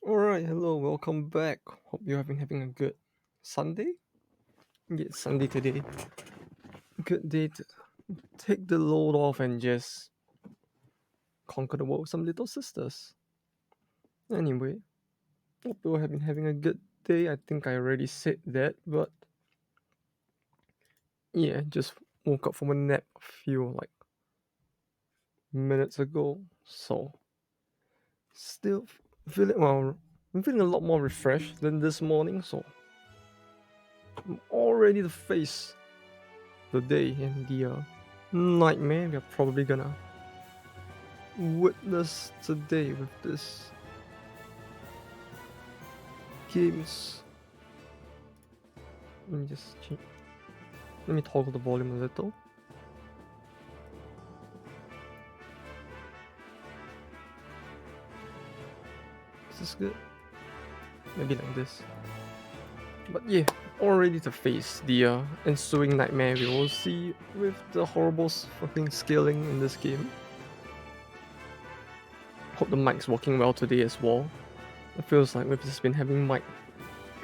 Alright, hello, welcome back. Hope you have been having a good Sunday. Yeah, it's Sunday today. Good day to take the load off and just conquer the world with some little sisters. Anyway, hope you have been having a good day. I think I already said that, but yeah, just woke up from a nap a few minutes ago. So still feeling I'm feeling a lot more refreshed than this morning, so I'm all ready to face the day and the nightmare we're probably gonna witness today with this games. Let me just change. Let me toggle the volume a little. Is this good? Maybe like this. But yeah, all ready to face the ensuing nightmare we will see with the horrible fucking scaling in this game. Hope the mic's working well today as well. It feels like we've just been having mic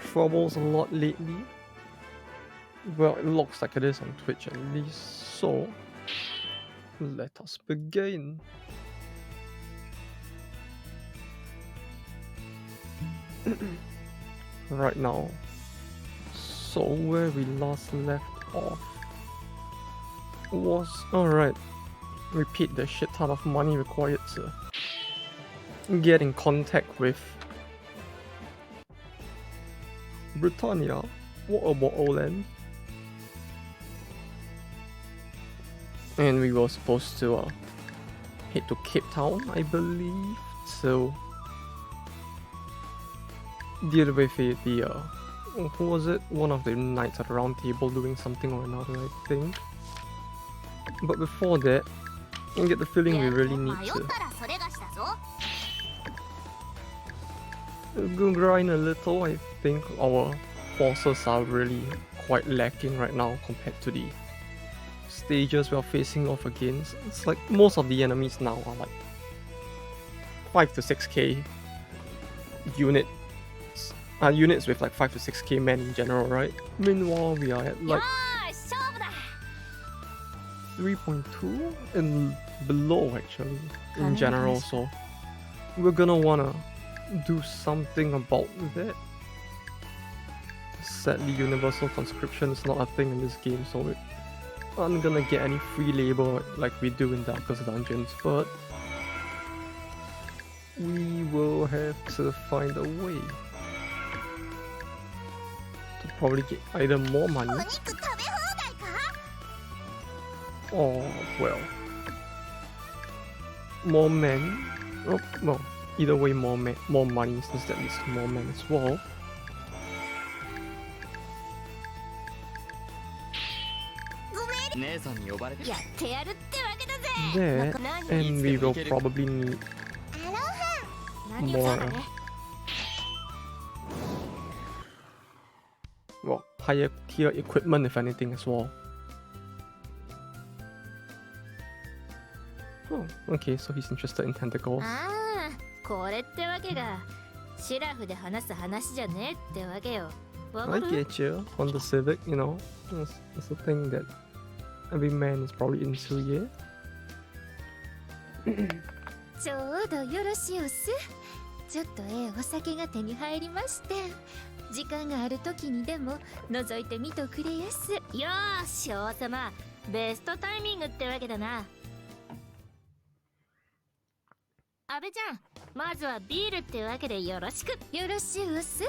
troubles a lot lately. Well, it looks like it is on Twitch at least, so let us begin. Right now, so where we last left off was alright. Repeat the shit ton of money required to get in contact with Britannia. What about Olan? And we were supposed to head to Cape Town, I believe, to deal with the who was it? One of the knights at the round table doing something or another, I think. But before that, I get the feeling we really need to go grind a little. I think our forces are really quite lacking right now compared to the stages we are facing off against. It's like most of the enemies now are like 5 to 6k units with like 5 to 6k men in general, right? Meanwhile, we are at like 3.2 and below actually in general, so we're gonna wanna do something about that. Sadly, universal conscription is not a thing in this game, so we aren't gonna get any free labor like we do in Darkest Dungeons, but we will have to find a way to probably get either more money or, well, more men. Oh, well, either way, more money, since that leads to more men as well. There, and we will probably need more, well, higher tier equipment if anything as well. Oh, okay, so he's interested in tentacles. I get you. Honda Civic, you know, it's a thing that every man is probably into, yeah? ちょうどよろしおす。ちょっとお酒が手に入りまして、時間がある時にでも覗いてみとくれやす。よーし、王様、ベストタイミングってわけだな。阿部ちゃん、まずはビールってわけでよろしく。よろしおす。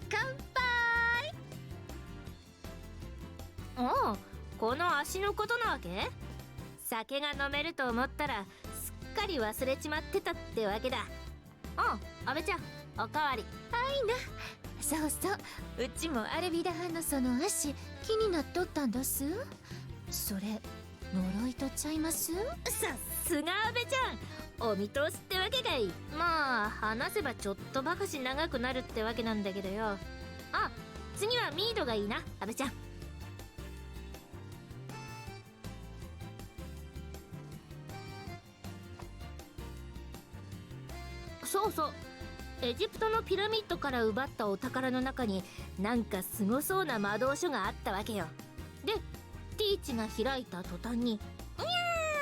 乾杯。おお、この足のことなわけ？酒が飲めると思ったらすっかり忘れちまってたってわけだ。阿部ちゃん、おかわり。はいな。そうそう、うちもアルビダ派のその足気になっとったんだす。それ呪いとちゃいます？さすが阿部ちゃん、お見通しってわけかい。まあ話せばちょっとばかし長くなるってわけなんだけどよ。あ、次はミードがいいな、阿部ちゃん。そうそう、エジプトのピラミッドから奪ったお宝の中になんかすごそうな魔導書があったわけよ。でティーチが開いた途端にうにゃ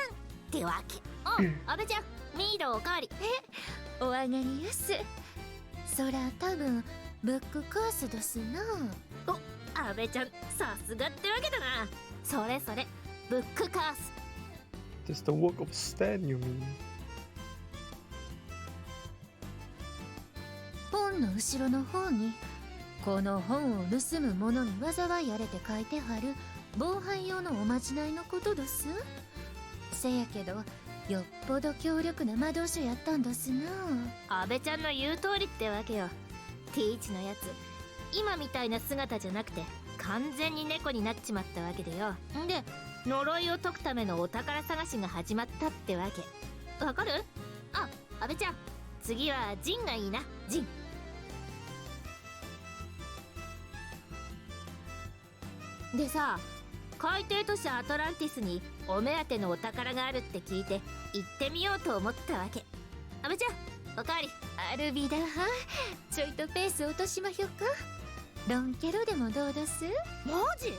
ーんってわけ。阿部ちゃんミードおかわり。お上がりやす。そら多分ブックコースどすな。お、阿部ちゃんさすがってわけだな。それそれブックカース。 It's the work of Stan, you mean? 本の後ろの方にこの本を盗む者に災いやれて書いてはる防犯用のおまじないのことどす。せやけどよっぽど強力な魔導書やったんどすな。阿部ちゃんの言う通りってわけよ。ティーチのやつ今みたいな姿じゃなくて完全に猫になっちまったわけでよ。んで呪いを解くためのお宝探しが始まったってわけ。わかる？あ、阿部ちゃん次はジンがいいな。ジンでさ、海底都市アトランティスにお目当てのお宝があるって聞いて行ってみようと思ったわけ。阿部ちゃんおかわり。アルビだはちょいとペース落としまひょか。ロンケロでもどうどす。マジ？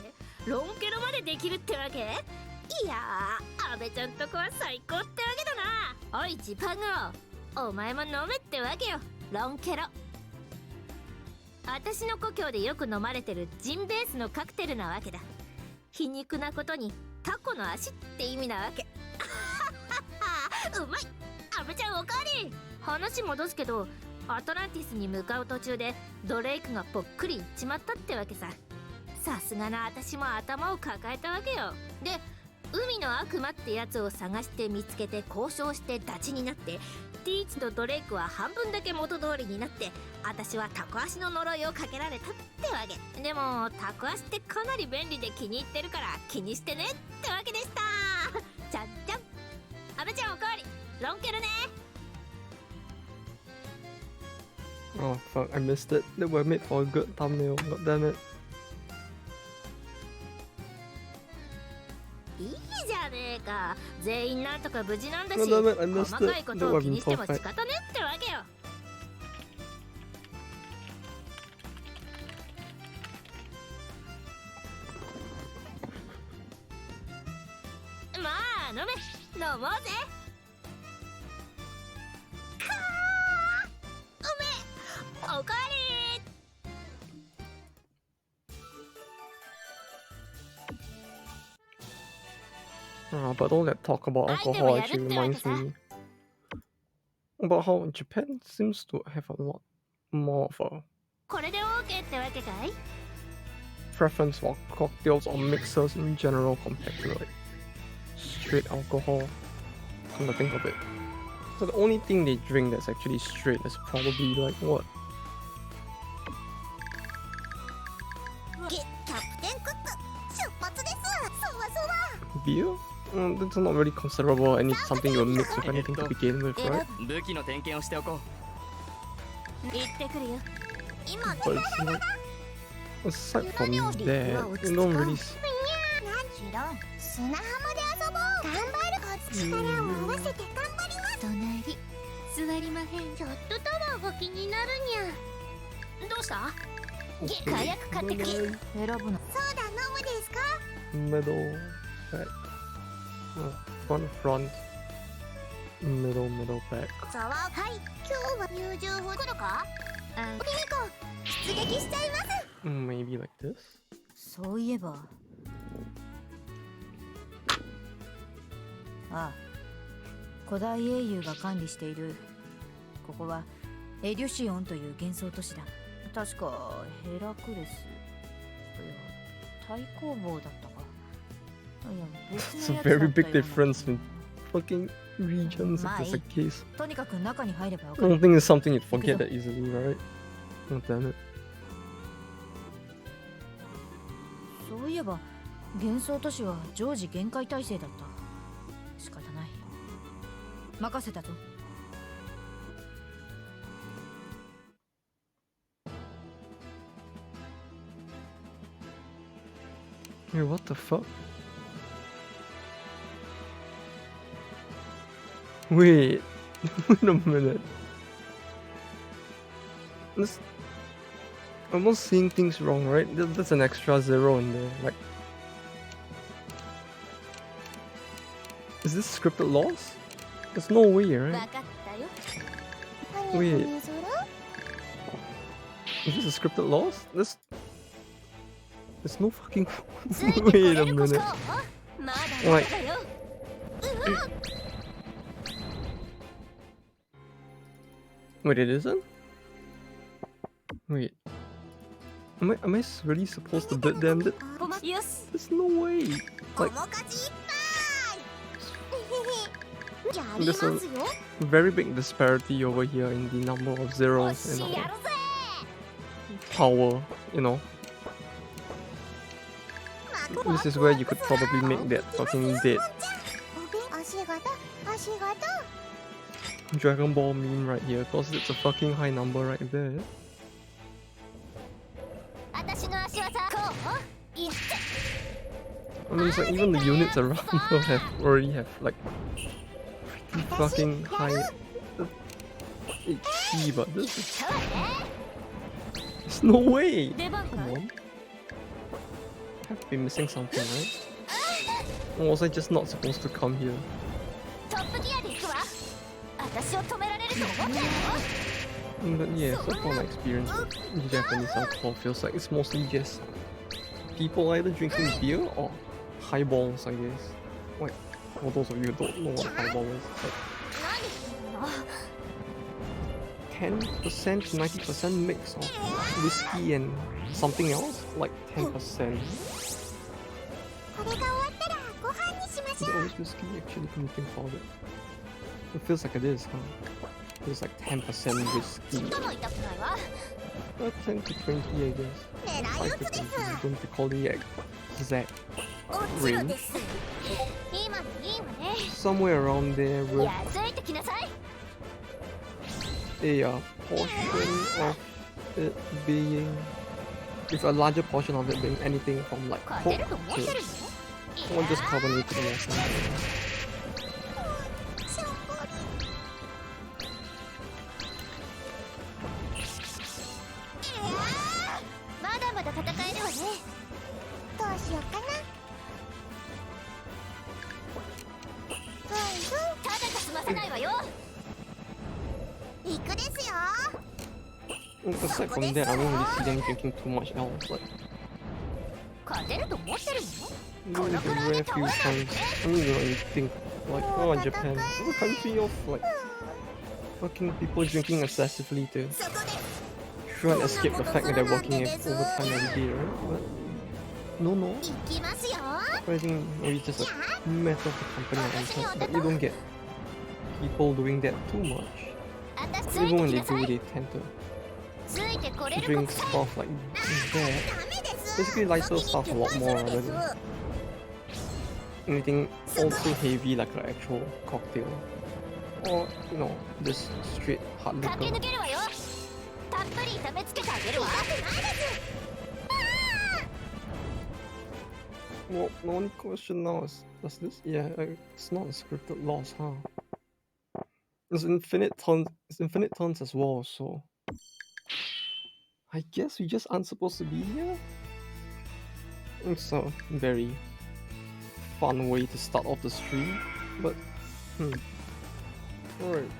ロンケロまでできるってわけ？いやー、阿部ちゃんとこは最高ってわけだな。おいジパンゴ、お前も飲めってわけよ、ロンケロ。私の故郷でよく飲まれてるジンベースのカクテルなわけだ。皮肉なことにタコの足って意味なわけ。うまい。阿部ちゃんおかわり。話戻すけど、アトランティスに向かう途中でドレイクがぽっくりいっちまったってわけさ。さすがな私も頭を抱えたわけよ。で海の悪魔ってやつを探して見つけて交渉してダチになって、ティーチとドレイクは半分だけ元通りになって、私はタコ足の呪いをかけられたってわけ。でもタコ足ってかなり便利で気に入ってるから気にしてねってわけでした。じゃんじゃん。阿部ちゃんおかわり。ロンケルね。 Oh fuck, I missed it. They were made for a good thumbnail, god damn it. いいじゃねえか。全員なんとか無事なんだし、 God damn it, I missed 細かい it. こ That と would を have 気に been しても仕 perfect. 方ねってわけよ。まあ飲め、飲もうぜ。かーうめおかわり。 But all that talk about alcohol actually reminds me about how Japan seems to have a lot more of a これで OK ってわけかい？ preference for cocktails or mixers in general compared to like straight alcohol. Come to think of it. So the only thing they drink that's actually straight is probably like what? キャプテンクック出発です。そわそわ。 Beer? That's not really considerable and it's something you would mix with anything to begin with, right? 武器の点検をしておこう。行ってくるよ。今 But it's like, aside from that, you don't really もちろん砂浜で遊ぼう。頑張る。力を合わせて頑張ります。隣座りまへん。ちょっとタワーが気になるにゃ。どうした？ 火薬買ってくる。選ぶの。そうだ、飲むですか？ middle, back, front, middle, back. ざわはい。今日は優柔不来るか？ミミコ出撃しちゃいます。 Maybe like this? そういえば、ああ、古代英雄が管理しているここはエリュシオンという幻想都市だ。確かヘラクレス、いや太公望だったか。いや別 It's の a やつだ very った big ような。 difference in fucking regions if that's the case. とにかく中に入ればわ I か don't る。 think it's something you'd forget that easily, right? Oh damn it. そういえば幻想都市は常時限界態勢だった。仕方ない。任せたぞ。 Hey, what the fuck? Wait, wait a minute. This, I'm almost seeing things wrong, right? There's an extra 0 in there. Like, is this scripted loss? There's no way, right? わかったよ。 Wait, is this a scripted loss? There's no fucking. ついてこ Wait れ a るこそ minute. まだまだだよ。 Wait, it isn't? Wait. Am I really supposed to bid them? ごまよし。 There's no way. Like, 面かじいっぱい。やりま there's すよ。 a very big disparity over here in the number of お zeros し and や our るぜ。 power, you know. This is where you could probably make that fucking dead お仕事お仕事。 Dragon Ball meme right here, because it's a fucking high number right there. 私の足はさこう。いって。 I mean, it's like even the units around here already have like pretty fucking high HP, but this is そうね。 there's no way. 出番か Come on, have to be missing something, right? Or was I just not supposed to come here? トップギアで行くわ。私を止められると思ってるの？ But yeah, so far my experience with Japanese alcohol feels like it's mostly just people either drinking beer or highballs, I guess. Like, for those of you who don't know what highball is, it's like 10% to 90% mix of whiskey and something else, like 10%. これが終わったらご飯にしま Is it always whiskey actually when you think about it? It feels like it is, huh? It's like 10% whiskey. とも痛くないわ。 10 to 20, I guess. 5 to 20, don't recall the exact 落ちるです。今のいいわね。 somewhere around there with 安いときなさい。 a portion of it being, with a larger portion of it being anything from like 勝 Coke てると思って to る or の？ just carbonated water. まだまだ戦えるわね。どうしようかな。ただじゃ済ませないわよ。行くですよ。 Aside from that, I don't really see them drinking too much else. Like, 勝てると思ってるの？ maybe like a rare few times. I mean, you know, you think like, oh, Japan, it's a country of like fucking people drinking excessively to そこです。 try and escape the fact that they're working overtime every day, right? But no, 行きますよ。 I think maybe just a matter of the company entered, but you don't get people doing that too much. 私つ Even い when て they きなさ do, い。 they tend to ついてこれる drink 国際。 stuff like that. ダメです。 Basically, lighter stuff a lot more rather than anything all too heavy like an actual cocktail. Or, you know, just straight hard 駆け liquor. 抜けるわよ。たっぷり痛めつけてあげるわ。痛くないです。 Well, the only question now is, does this? Yeah, it's not a scripted loss, huh? It's infinite turns as well, so I guess we just aren't supposed to be here. It's a very fun way to start off the stream, but alright.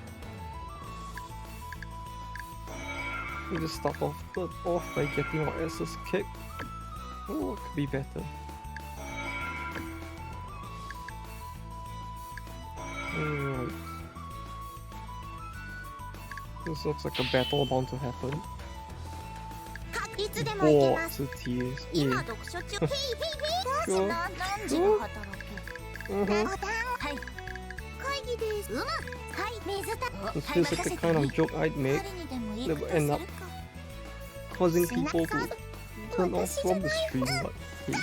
We just start off by getting our asses kicked. Oh, it could be better. Alright. This looks like a battle about to happen. いつでも行け War ます to tears. 今 Yeah. 読書中。Sure. 何時の働き。 Mhm. はい。会議です。はい、水た。 This feels like the kind of joke I'd make 誰にでもいい that こと would する end か up。causing people to turn off from the stream, but hey,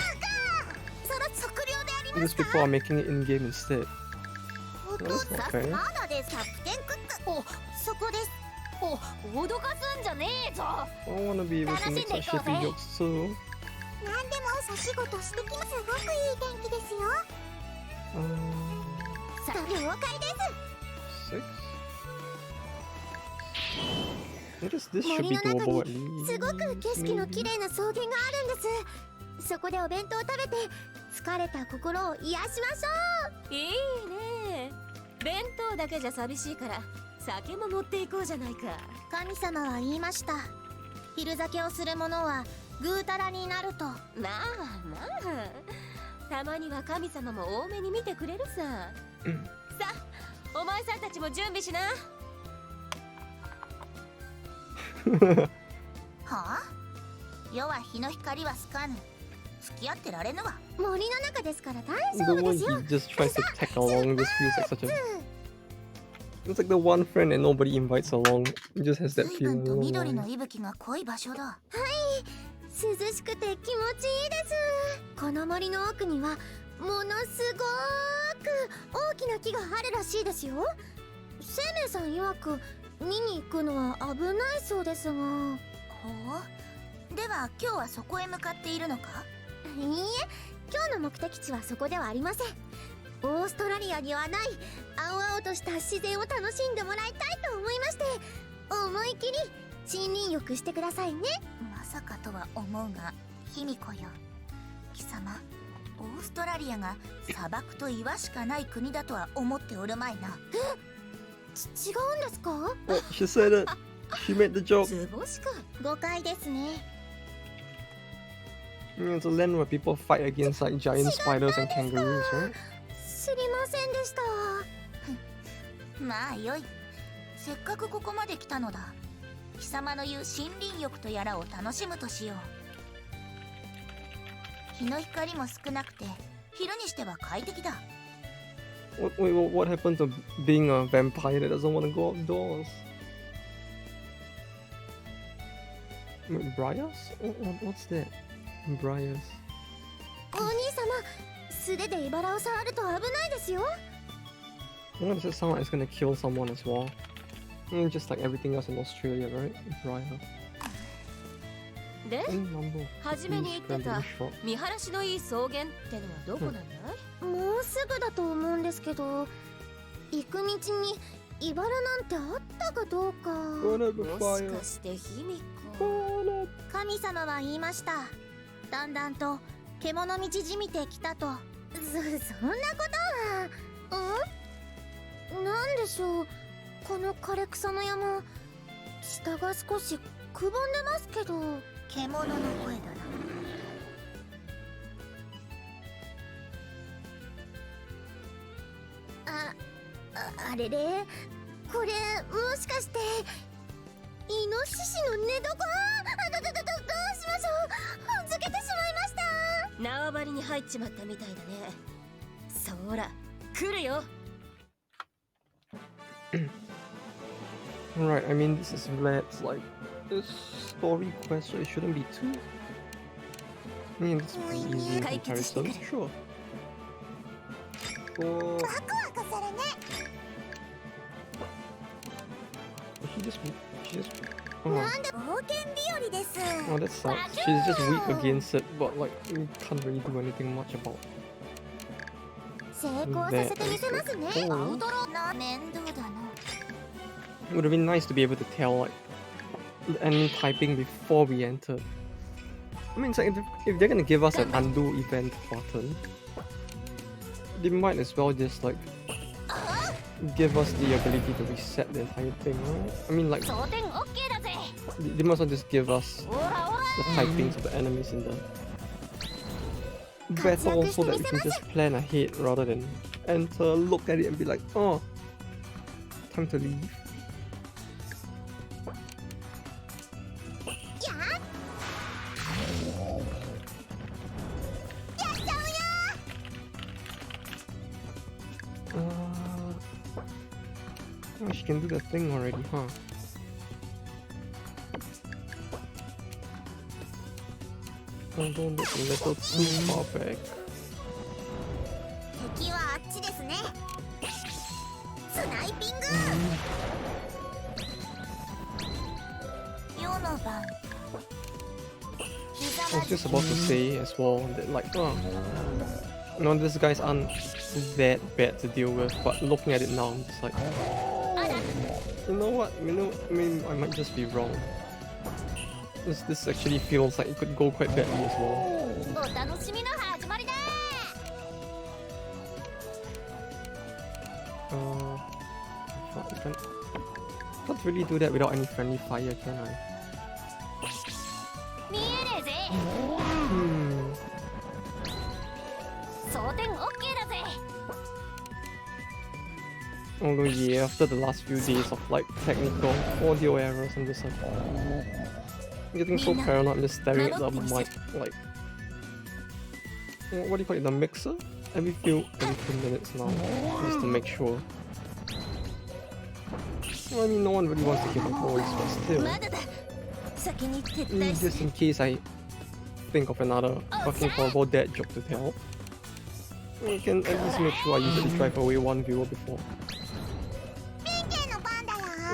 その測量でありま these すか。 people are making it in-game instead. お父 That's さ not fair. んまだです。キャプテンクック。お、そこです。お、脅かすんじゃねえぞ。 I wanna be able to make such shitty jokes too. 何でもお仕事してきます。すごくいい天気ですよ。さあ、了解です。 6? I guess this should be doable at least. すごく景色の綺麗な草原があるんです。そこでお弁当を食べて疲れた心を癒しましょう。いいね。弁当だけじゃ寂しいから酒も持っていこうじゃないか。神様は言いました。昼酒をする者はぐうたらになると。まあまあ、たまには神様も多めに見てくれるさ。さあ、お前さんたちも準備しな。はあ、夜は日の光は好かぬ。付き合ってられぬわ。森の中ですから大丈 The 夫で way すよ。 he just tries to tag along just feels like such a. It's like the one friend that nobody invites along. He just has that 随 feeling. 分 I と don't know 緑の why. 息吹が濃い場所だ。涼しくて気持ちいいです。この森の奥にはものすごく大きな木があるらしいですよ。生命さん曰く見に行くのは危ないそうですが。ほう。では今日はそこへ向かっているのか？いいえ、今日の目的地はそこではありません。オーストラリアにはない青々とした自然を楽しんでもらいたいと思いまして、思い切り森林浴してくださいね。まさかとは思うが、卑弥呼よ。貴様、オーストラリアが砂漠と岩しかない国だとは思っておるまいな。違うんですか？ Oh, she said it. She made the joke. 図星か。誤解ですね。It's a land where people fight against like giant spiders and kangaroos, right? 知りませんでした。まあよい。せっかくここまで来たのだ。貴様の言う森林浴とやらを楽しむとしよう。日の光も少なくて、昼にしては快適だ。What happened to being a vampire that doesn't want to go outdoors? Wait, Briars? What's that? Briars. お兄様、素手で茨を触ると危ないですよ。Well, does it sound like it's gonna kill someone as well? Just like everything else in Australia, right? Briar. で、 Number 初めに言ってた scrambling shot. 見晴らしのいい草原ってのはどこなんだい？もうすぐだと思うんですけど、行く道に茨なんてあったかどうか。 Burn up the もし fire. かして卑弥呼。 Burn up. 神様は言いました。だんだんと獣道じみてきたと。そんなことは。なんでしょう、この枯れ草の山、下が少しくぼんでますけど。獣の声だな。あれれ、これもしかしてイノシシの寝床？どうしましょう。ずけてしまいました。縄張りに入っちまったみたいだね。そら、来るよ。Right, I mean, this is let's like a story quest, so it shouldn't be too. I mean, it's pretty easy in comparison. Sure. Oh, ワクワクするね。she just. Oh, なんで冒険日和です。 oh, that sucks. She's just weak against it, but like we can't really do anything much about. 成功させてみせますね。 Oh. アウトロー。な面倒だな。 It would have been nice to be able to tell like the enemy typing before we entered. I mean, it's like if they're gonna give us an undo event button, they might as well just like give us the ability to reset the entire thing, right? I mean, like 装填 OK だぜ。 they must well just give us オラオラ。 the typings of the enemies in the battle so that we can just plan ahead rather than enter, look at it and be like, oh, time to leave. やっちゃうよ。 Oh, she can do that thing already, huh? Oh, don't look a little too far back. 敵はあっちですね。スナイピング。世の晩。 I was just about to say as well that like, oh, no, these guys aren't that bad to deal with, but looking at it now, I'm just like, You know what? I mean, I might just be wrong. This actually feels like it could go quite badly as well. お楽しみの始まりだ。 Can't really do that without any friendly fire, can I? 見えねえぜ。 装填 OK だぜ。 Although yeah, after the last few days of like technical audio errors, I'm just like getting so paranoid. I'm just staring at the mic, like what do you call it, the mixer? Every few minutes now, just to make sure. Well, I mean, no one really wants to hear my voice, but still, まだだ。先に撤退し just in case I think of another fucking horrible dad joke to tell, I can at least make sure I usually drive away one viewer before.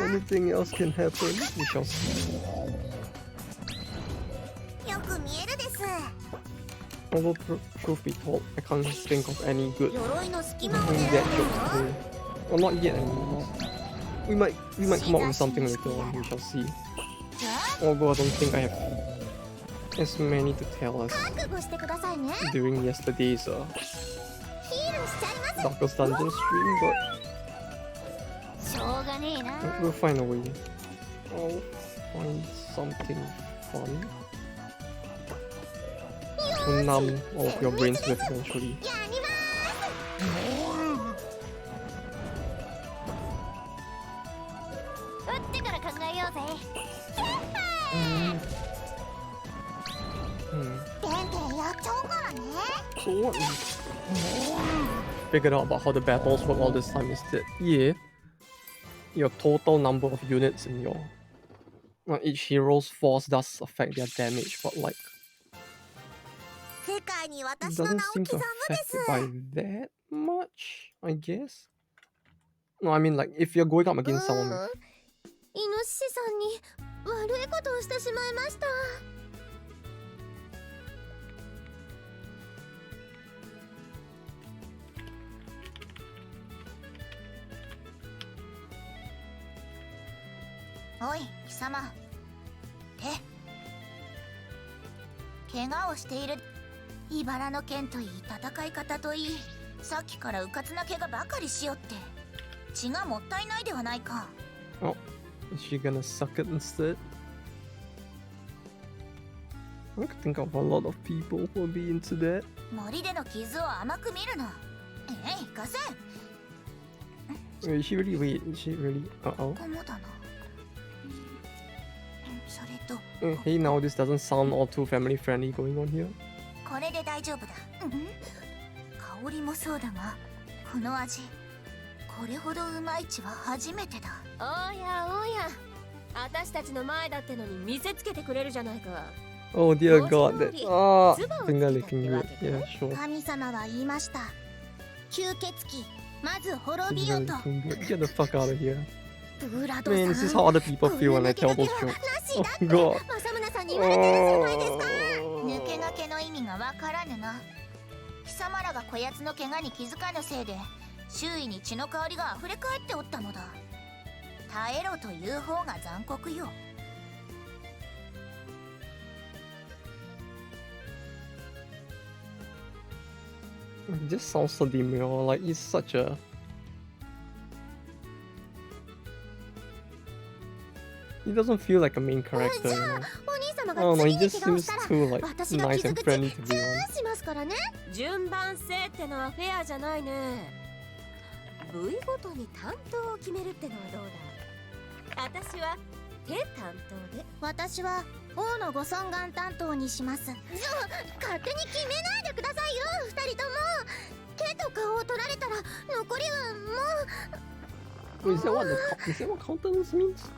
Anything else can happen, we shall see. よく見えるです。 Although truth be told, I can't think of any good 鎧の隙間を dad 狙う jokes の。 today. Well, not yet anyways. We might come up with something later on, we shall see. Although I don't think I have as many to tell as 覚悟してくださいね。 during yesterday's ヒールしちゃいます。 Darkest Dungeon stream, but しょうがねえな。 we'll find a way. I'll find something fun to numb all of your brains with eventually. やります。打ってから考えようぜ。 So what we figured out about how the battles work all this time is that, yeah, your total number of units in your each hero's force does affect their damage, but like 世界に it 私の doesn't 名を seem 刻 to むで affect す。 it by that much, I guess. No, I mean like if you're going up against someone with イノシシさんに悪いことをしてしまいました。おい貴様怪我をしている。茨の剣といい戦い方といい、さっきからうかつな怪我ばかりしよって。血がもったいないではないか。 oh, is she gonna suck it instead? I could think of a lot of people who would be into that. 森での傷を甘く見るな。貸せ。 Wait, is she really? Is she really? Uh-oh. こもだな。それと Hey, now this doesn't sound all too family friendly going on here. これで大丈夫だ。香りもそうだが、この味、これほどうまい血は初めてだ。おやおや、私たちの前だってのに見せつけてくれるじゃないか。 Oh dear God, that finger licking good. Yeah, sure. 神様は言いました。吸血鬼、まず滅びよ Finger と。 licking good. Get the fuck out of here. ブラド Man, さ this ん。 is how other people feel when I tell those jokes. なしだ Oh って God. 正宗さんに言われてるじゃないですか。抜け駆けの意味がわからぬな。貴様らがこやつの怪我に気づかぬせいで、周囲に血の香りが溢れ返っておったのだ。耐えろという方が残酷よ。 It just sounds so demure. Like he's such a. He doesn't feel like a main character, you know. お兄様 I が don't know. 次 He に just 怪我を seems したら too like 私が nice 傷 and 口 friendly to チ be ュ honest. ーしますからね。順番性ってのはフェアじゃないね。部位ごとに担当を決めるってのはどうだ。私は手担当で。私は王のご尊願担当にします。勝手に決めないでくださいよ、二人とも。手と顔を取られたら残りはもう。 Wait, is that what countenance means?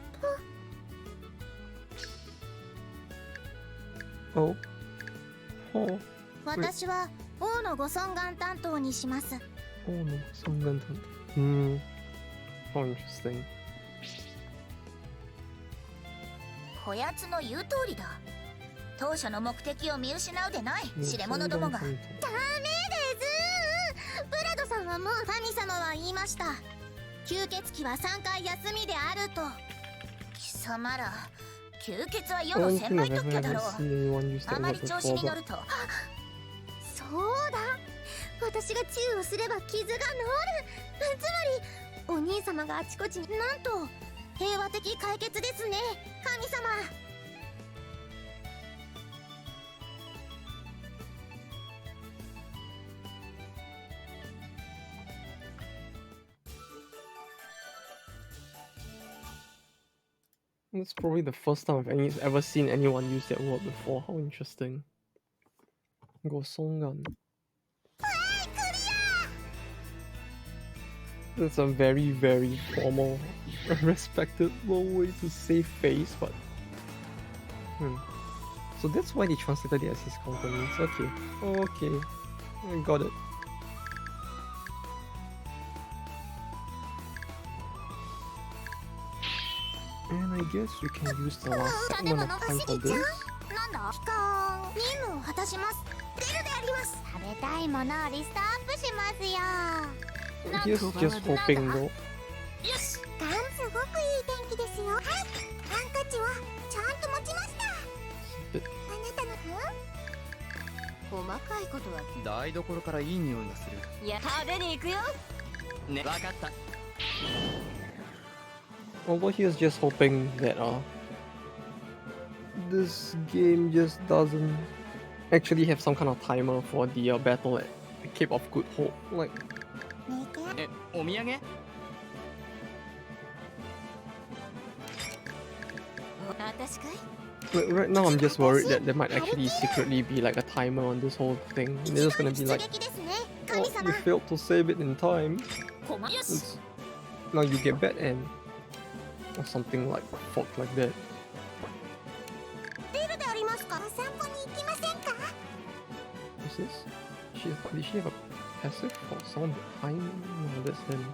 Oh. Oh. 私は王のご尊願担当にします。 Oh no, some content. How interesting. こやつの言う通りだ。当初の目的を見失うでない、知れ者どもが。ダメです。ブラドさんはもう神様は言いました。吸血鬼は3回休みであると。貴様ら吸血は世 I の don't 先 think 輩 I've 特許だ ever ろう。 seen anyone use あ that ま word り調 before, 子に乗 but ると。そうだ、私がチューをすれば傷が治る。つまりお兄様があちこちに。なんと平和的解決ですね、神様。That's probably the first time ever seen anyone use that word before. How interesting. Gosongan. That's a very, very formal, respectable way to save face, but... So that's why they translated it as his countenance. Okay. Okay. I got it. And I guess we can use the last segment of time for this. なんだ、期間任務を果たします。出るであります。食べたいものをリストアップしますよ。 Here's just hoping though. よし、ガンすごくいい天気ですよ。はい、ハンカチはちゃんと持ちました。あなたの分？細かいことは台所からいい匂いがする。いや、派手に行くよ。ね、わかった。 Although he was just hoping that this game just doesn't actually have some kind of timer for the battle at the Cape of Good Hope. Like, え、お土産？私かい？ right now I'm just worried that there might actually secretly be like a timer on this whole thing. And they're just gonna be like, oh, you failed to save it in time. It's, now you get bad end. Or something like fuck like that. What's this? Did she have a passive or someone behind? No, that's him.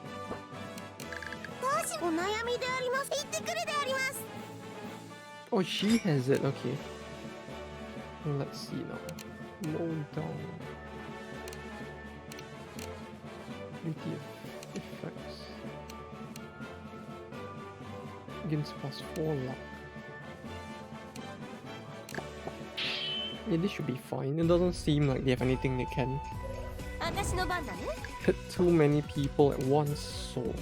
Oh, she has it, okay. Let's see now. Low down. Beauty effects. Against +4 luck. Yeah, this should be fine. It doesn't seem like they have anything they can 私の番だね。 hit too many people at once, so...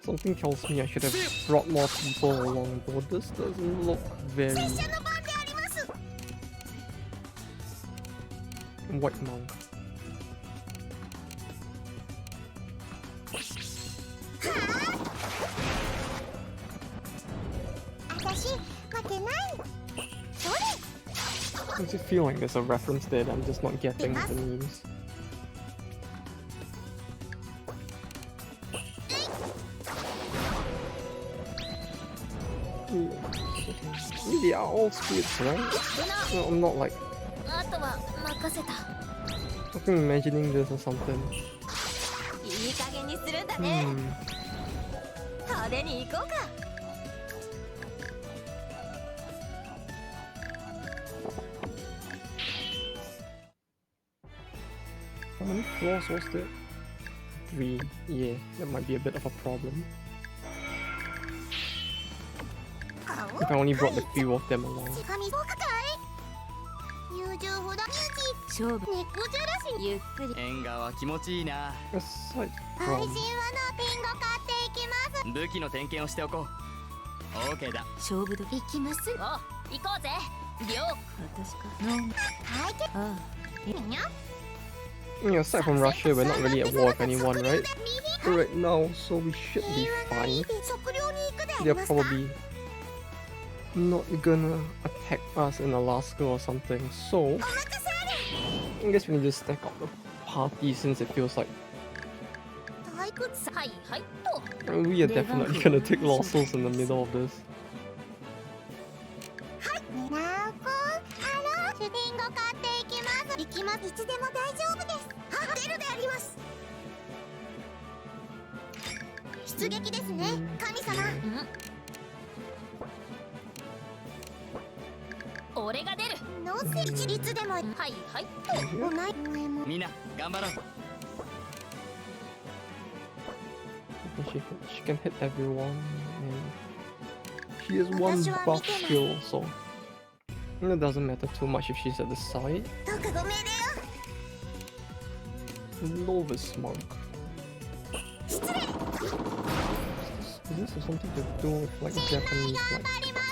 Something tells me I should have brought more people along, though this doesn't look very... White monk. I just feel like there's a reference there that I'm just not getting with the memes. They are all spirits, right? No, I'm not like... あとは任せた。 I'm imagining this or something. いい加減にするんだね。派手に行こうか。 How many floors was there? 3. Yeah, that might be a bit of a problem. If I only brought the few of them along. 勝負ゆっくり縁側は気持ちいいな。 Aside 配 from... 信はのピンゴ買っていきます。武器の点検をしておこう。OK だ。勝負時行きます。お、行こうぜ。亮。私かのはいけ。あにゃ。 Yeah, aside from Russia, we're not really at war with anyone, right? Right now, so we should be fine. 測量に行くであり They're ますか。 probably not gonna attack us in Alaska or something, so I guess we can just stack up the party since it feels like 退屈。はいはいと。 we are definitely gonna take losses in the middle of this. なおこん、シュピンゴ買っていきます。行きます。いつでも大丈夫です。は、出るであります。出撃ですね、神様。俺が出る。のせ一律でもはいはい。おないみんな頑張ろう。 And she can hit everyone, and she has one buff skill, so it doesn't matter too much if she's at the side. どうかご命令よ。 Novice monk. Is this something to do with like Japanese like あります。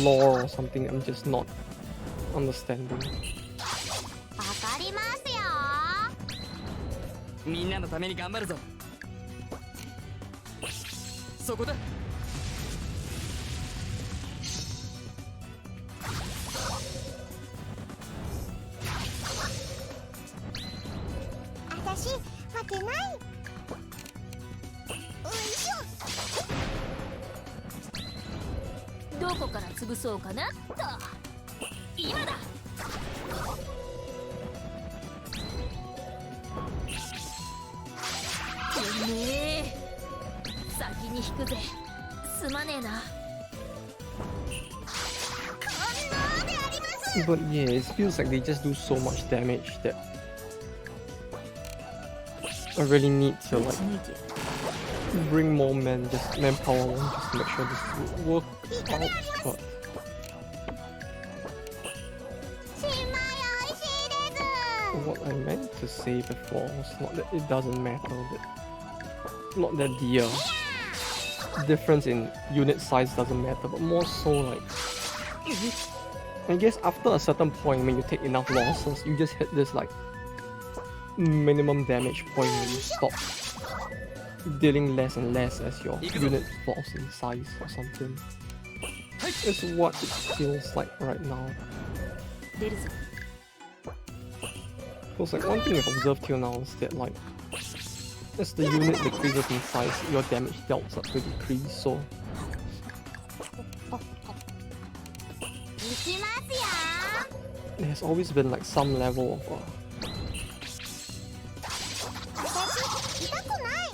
lore or something I'm just not understanding? わかりますよ。みんなのために頑張るぞ。そこだ。あたし負けない。おいしょ。どこから潰そうかなと。今だ。てめえ、先に引くぜ。すまねえな。 But yeah, it feels like they just do so much damage that I really need to like bring more manpower on just to make sure this will work out. But 新米おいしいです。 what I meant to say before was not that it doesn't matter, that not that the difference in unit size doesn't matter, but more so like I guess after a certain point when you take enough losses, you just hit this like minimum damage point where you stop dealing less and less as your unit falls in size or something. It's what it feels like right now. 出るぞ。 Feels like one thing I've observed till now is that like as the unit decreases in size, your damage dealt start to decrease, so いきますよ。 there's always been like some level of あたし痛くない。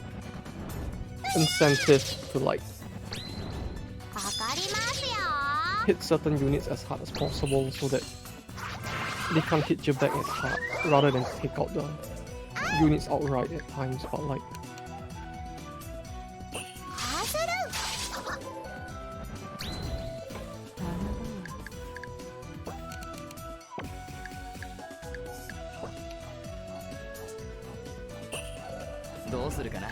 incentive to like わかりますよ。 hit certain units as hard as possible so that they can't hit you back as hard rather than take out the units outright at times, but like あする。どうするかな。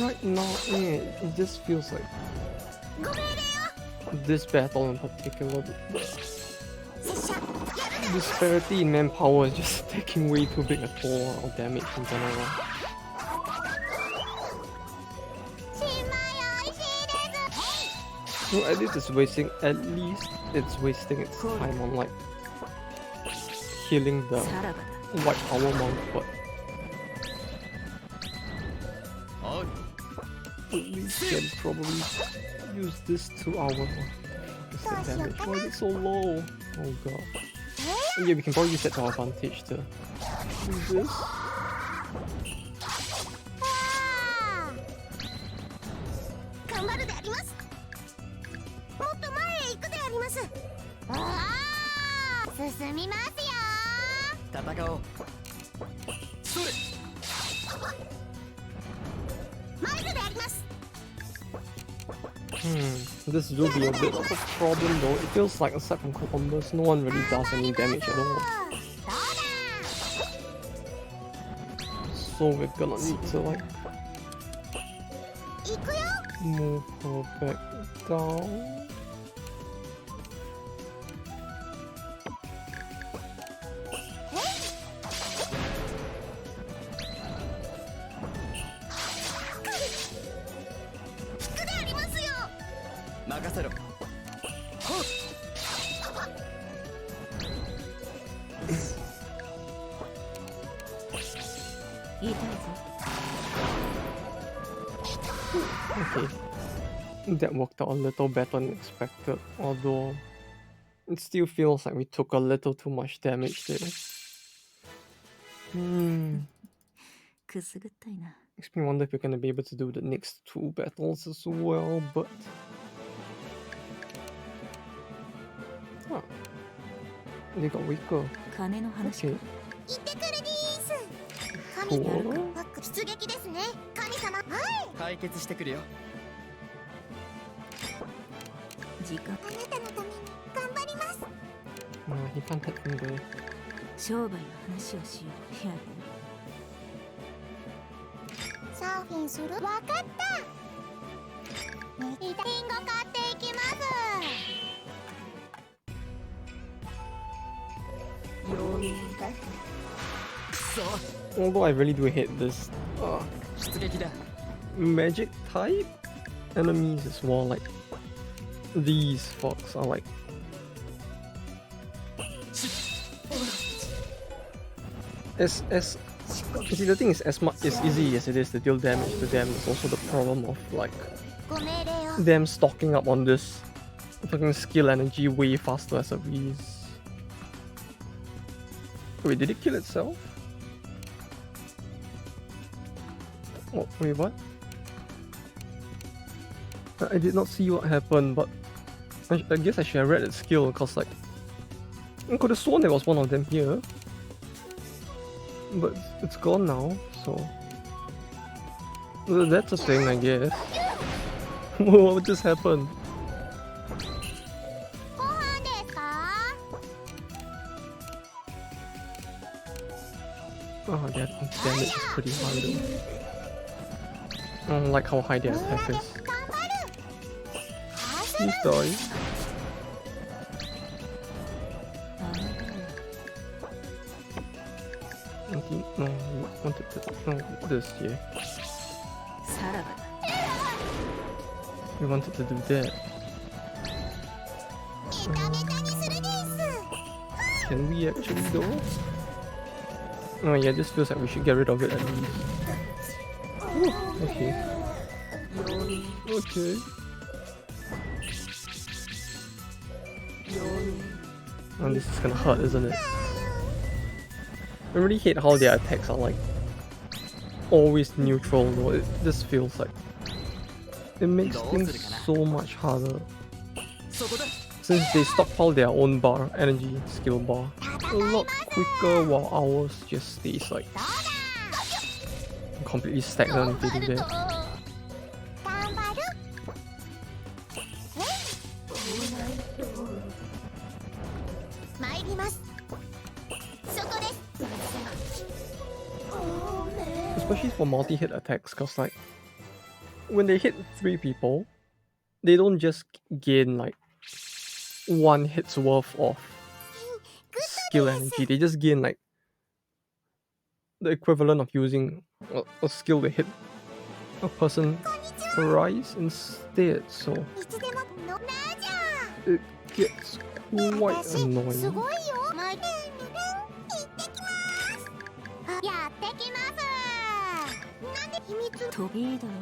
right now, yeah, it just feels like ご命令よ。 this battle in particular, the 拙者やるで。 disparity in manpower is just taking way too big a toll on damage in general. 新米おいしいです。 So at least it's wasting its time on like killing the さらばだ。 white power monk, but おう。 we can probably use this 2 hour damage. Why is it so low? Oh god. And yeah, we can probably use that to our advantage to do this. あー頑張るであります。もっと前へ行くであります。ああ進みますよ。戦おう。それ。参るであります。 This will be a bit of a problem though. It feels like aside from Columbus, no one really does any damage at all. どうだ。 So we're gonna need to like 行くよ。 move her back down. 行くでありますよ。任せろ。ほっ。 痛いぞ。 Okay. That worked out a little better than expected, although it still feels like we took a little too much damage there. くすぐったいな。 Makes me wonder if we're gonna be able to do the next 2 battles as well, but They got weaker. 金の話 Okay. 行ってくるでーす。神にあるかバック出撃ですね。神様。はい。解決してくるよ。時間あなたのために頑張ります。He can't hit from there. 商売の話をしよう。やるサーフィンする。わかった。リンゴ買っていきます。Although I really do hate this 出撃だ。 magic type enemies as well. Like these fucks are like. As you see, the thing is, as easy as it is to deal damage to them, it's also the problem of like ご命令を。 them stocking up on this fucking skill energy way faster as a breeze. Wait, did it kill itself? Oh, wait, what? I did not see what happened, but I guess I should have read its skill, cause like I could have sworn there was one of them here, but it's gone now. So well, that's a thing, I guess. What just happened? ご飯ですか。 Oh, their damage is pretty high though. I don't like how high their attack is. 頑張る。 Please die. Okay, no, we wanted to. No, this, yeah. さらばだ We wanted to do that. メタメタにするです。 Can we actually though? Oh yeah, this feels like we should get rid of it at least. Ooh, okay. Okay. Oh, this is gonna hurt, isn't it? I really hate how their attacks are like always neutral though. It just feels like it makes things so much harder. そこだ。 Since they stockpile their own bar, energy skill bar, a lot quicker while ours just stays like completely stagnant if they do that. 頑張る。参ります。そこです。 Especially for multi-hit attacks, cause like when they hit 3 people, they don't just gain like 1 hit's worth of skill energy. They just gain like the equivalent of using a skill to hit a person thrice instead. So いつでものなじゃ。 it gets quite 私す annoying. ごいよ。行ってきます。やってきます。なんで秘密飛びだよ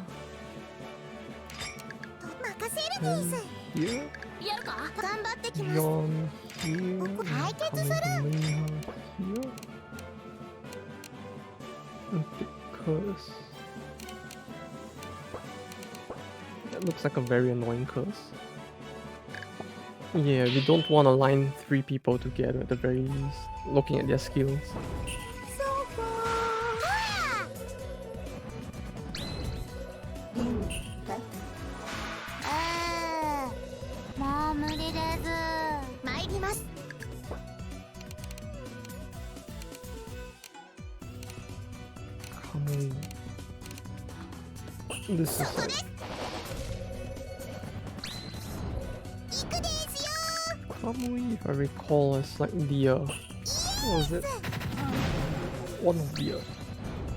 任せるです。 Here, やるか。頑張ってきます。 Yon here, Look, and I get to Kamehameha here. And pick curse. That looks like a very annoying curse. Yeah, we don't want to line 3 people together at the very least, looking at their skills. そうか。もう無理です。参ります。 Kamui. This is like 行くですよ。 Kamui, if I recall, is like the what was it? One of the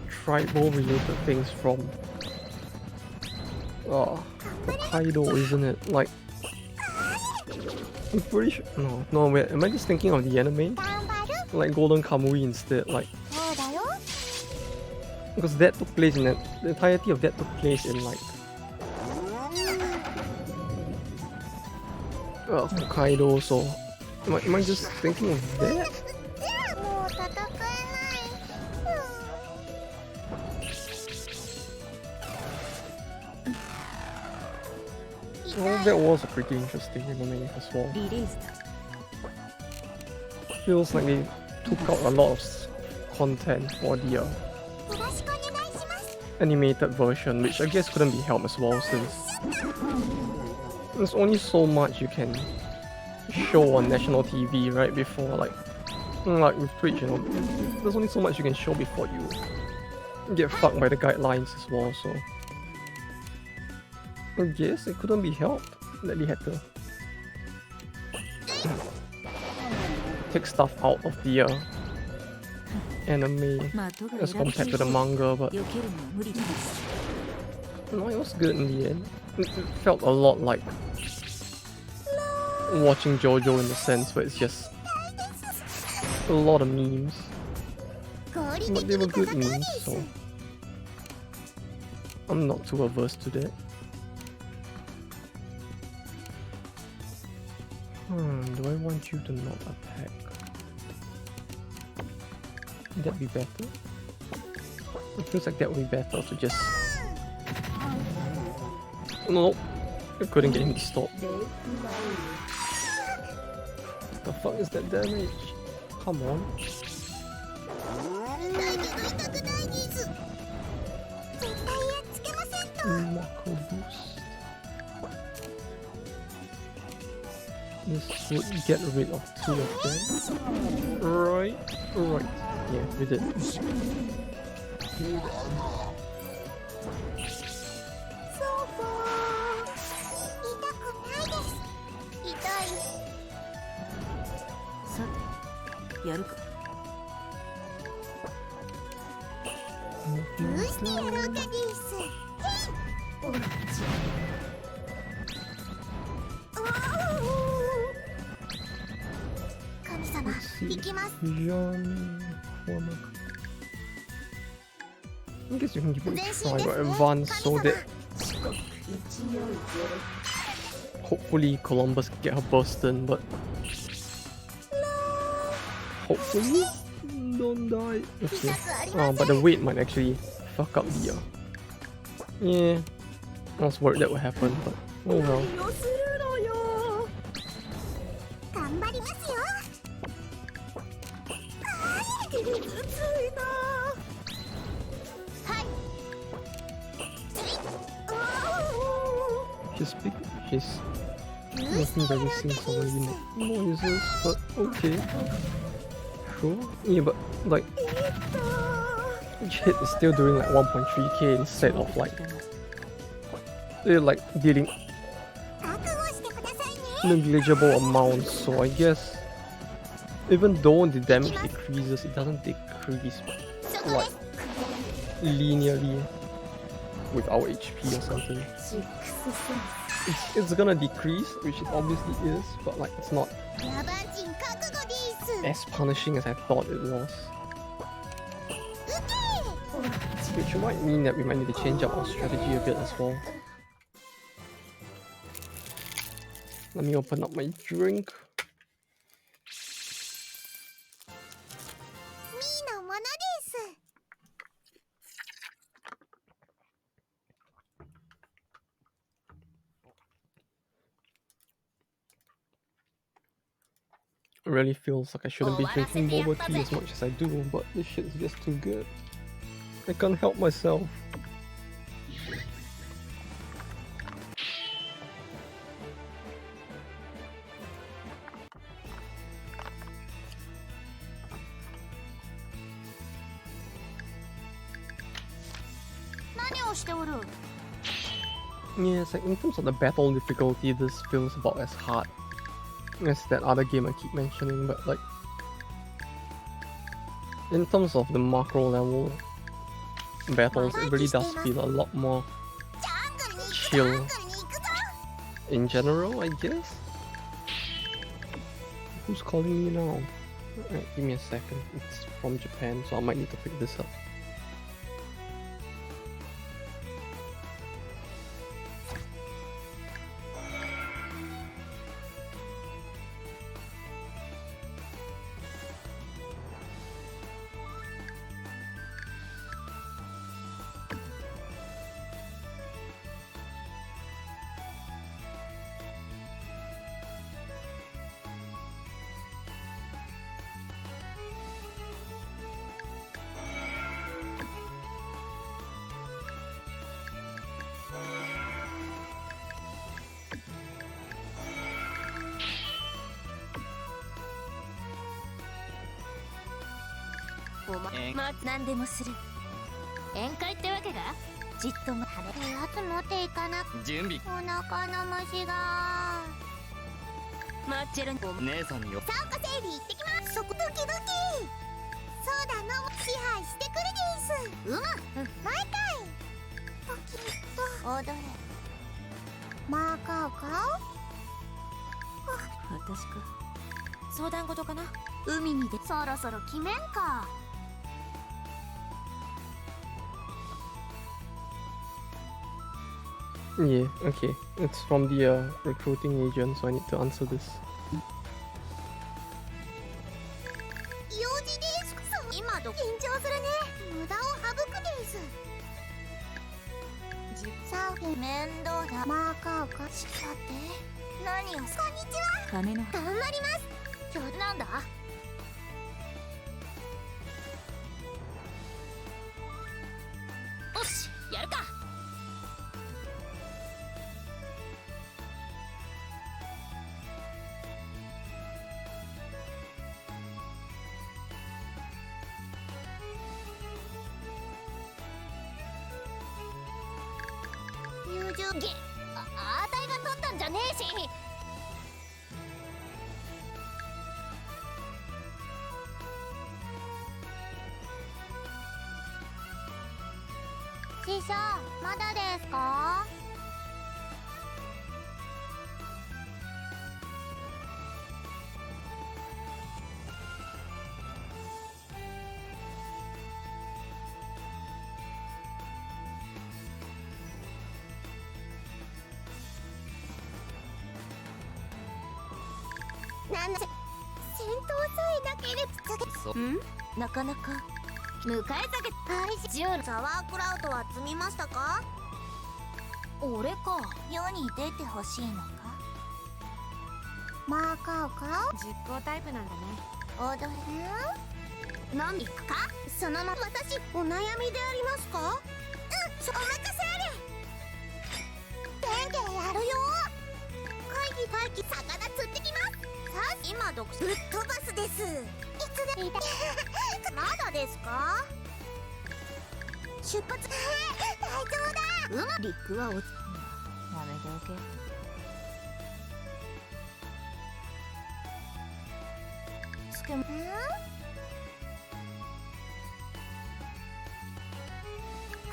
tribal related things from Hokkaido, isn't it? Like I'm pretty sure. No, wait. Am I just thinking of the anime? 頑張る。 Like Golden Kamui instead, like そうだよ。 because that took place in that the entirety of that took place in like Hokkaido. So am I just thinking of that? もう戦えない。Well, that was a pretty interesting anime as well. リリースだ feels like they took out a lot of content for the animated version, which I guess couldn't be helped as well, since there's only so much you can show on national TV, right? Before, like with Twitch, you know, there's only so much you can show before you get fucked by the guidelines as well. So I guess it couldn't be helped that they had to take stuff out of the anime as compared to the manga, but no, it was good in the end. It felt a lot like watching JoJo in the sense where it's just a lot of memes, but they were good memes, so I'm not too averse to that. Do I want you to not attack? Would that be better? It feels like that would be better to just... No, I couldn't get him to stop. The fuck is that damage? Come on. Mako boost. This would get rid of 2 of them. Right. Yeah, we did. I guess you can give it a try or advance so that hopefully Columbus can get her burst in, but hopefully don't die. Okay. But the weight might actually fuck up the yeah, I was worried that would happen, but oh well. She's making very things already noises, but okay. Sure. Yeah, but like each hit is still doing like 1.3k instead of like they're like dealing negligible amounts, so I guess even though the damage decreases, it doesn't decrease like linearly with our HP or something. It's gonna decrease, which it obviously is, but like it's not as punishing as I thought it was. Which might mean that we might need to change up our strategy a bit as well. Let me open up my drink. It really feels like I shouldn't be drinking bubble tea as much as I do, but this shit is just too good. I can't help myself. Yeah, it's like in terms of the battle difficulty, this feels about as hard as that other game I keep mentioning, but like in terms of the macro level battles, it really does feel a lot more chill in general, I guess. Who's calling me now? Alright, give me a second. It's from Japan, so I might need to pick this up. 何でもする。宴会ってわけが。じっと食べるやつ持っていかな。準備。お腹の虫が。マッチェル姉さんによ。参加整理行ってきます。そこドキドキ。そうだの支配してくるです。毎回ドキッと踊れ。マーカーか。私か。相談事かな。海にでそろそろ決めんか。Yeah, okay. It's from the recruiting agent, so I need to answer this. 用事です。今緊張するね。無駄を省くです。さあ面倒だ。マーカーか。さて何を。こんにちは。金の頑張ります。今日なんだ。よし、やるか。友情あたいが取ったんじゃねえし。師匠まだですか。なんだ戦闘さえなければそう。なかなか迎え下げジオのサワークラウトは積みましたか。俺か。世に出てほしいのか。マーカーか。実行タイプなんだね。踊れ。何行くか。そのまま私お悩みでありますか。お任せあれ。電源やるよ。会議魚釣ってきます。さあ今ぶっ飛ばすです。いつでまだですか。出発。大丈夫だ。リックはやめておけ。つけ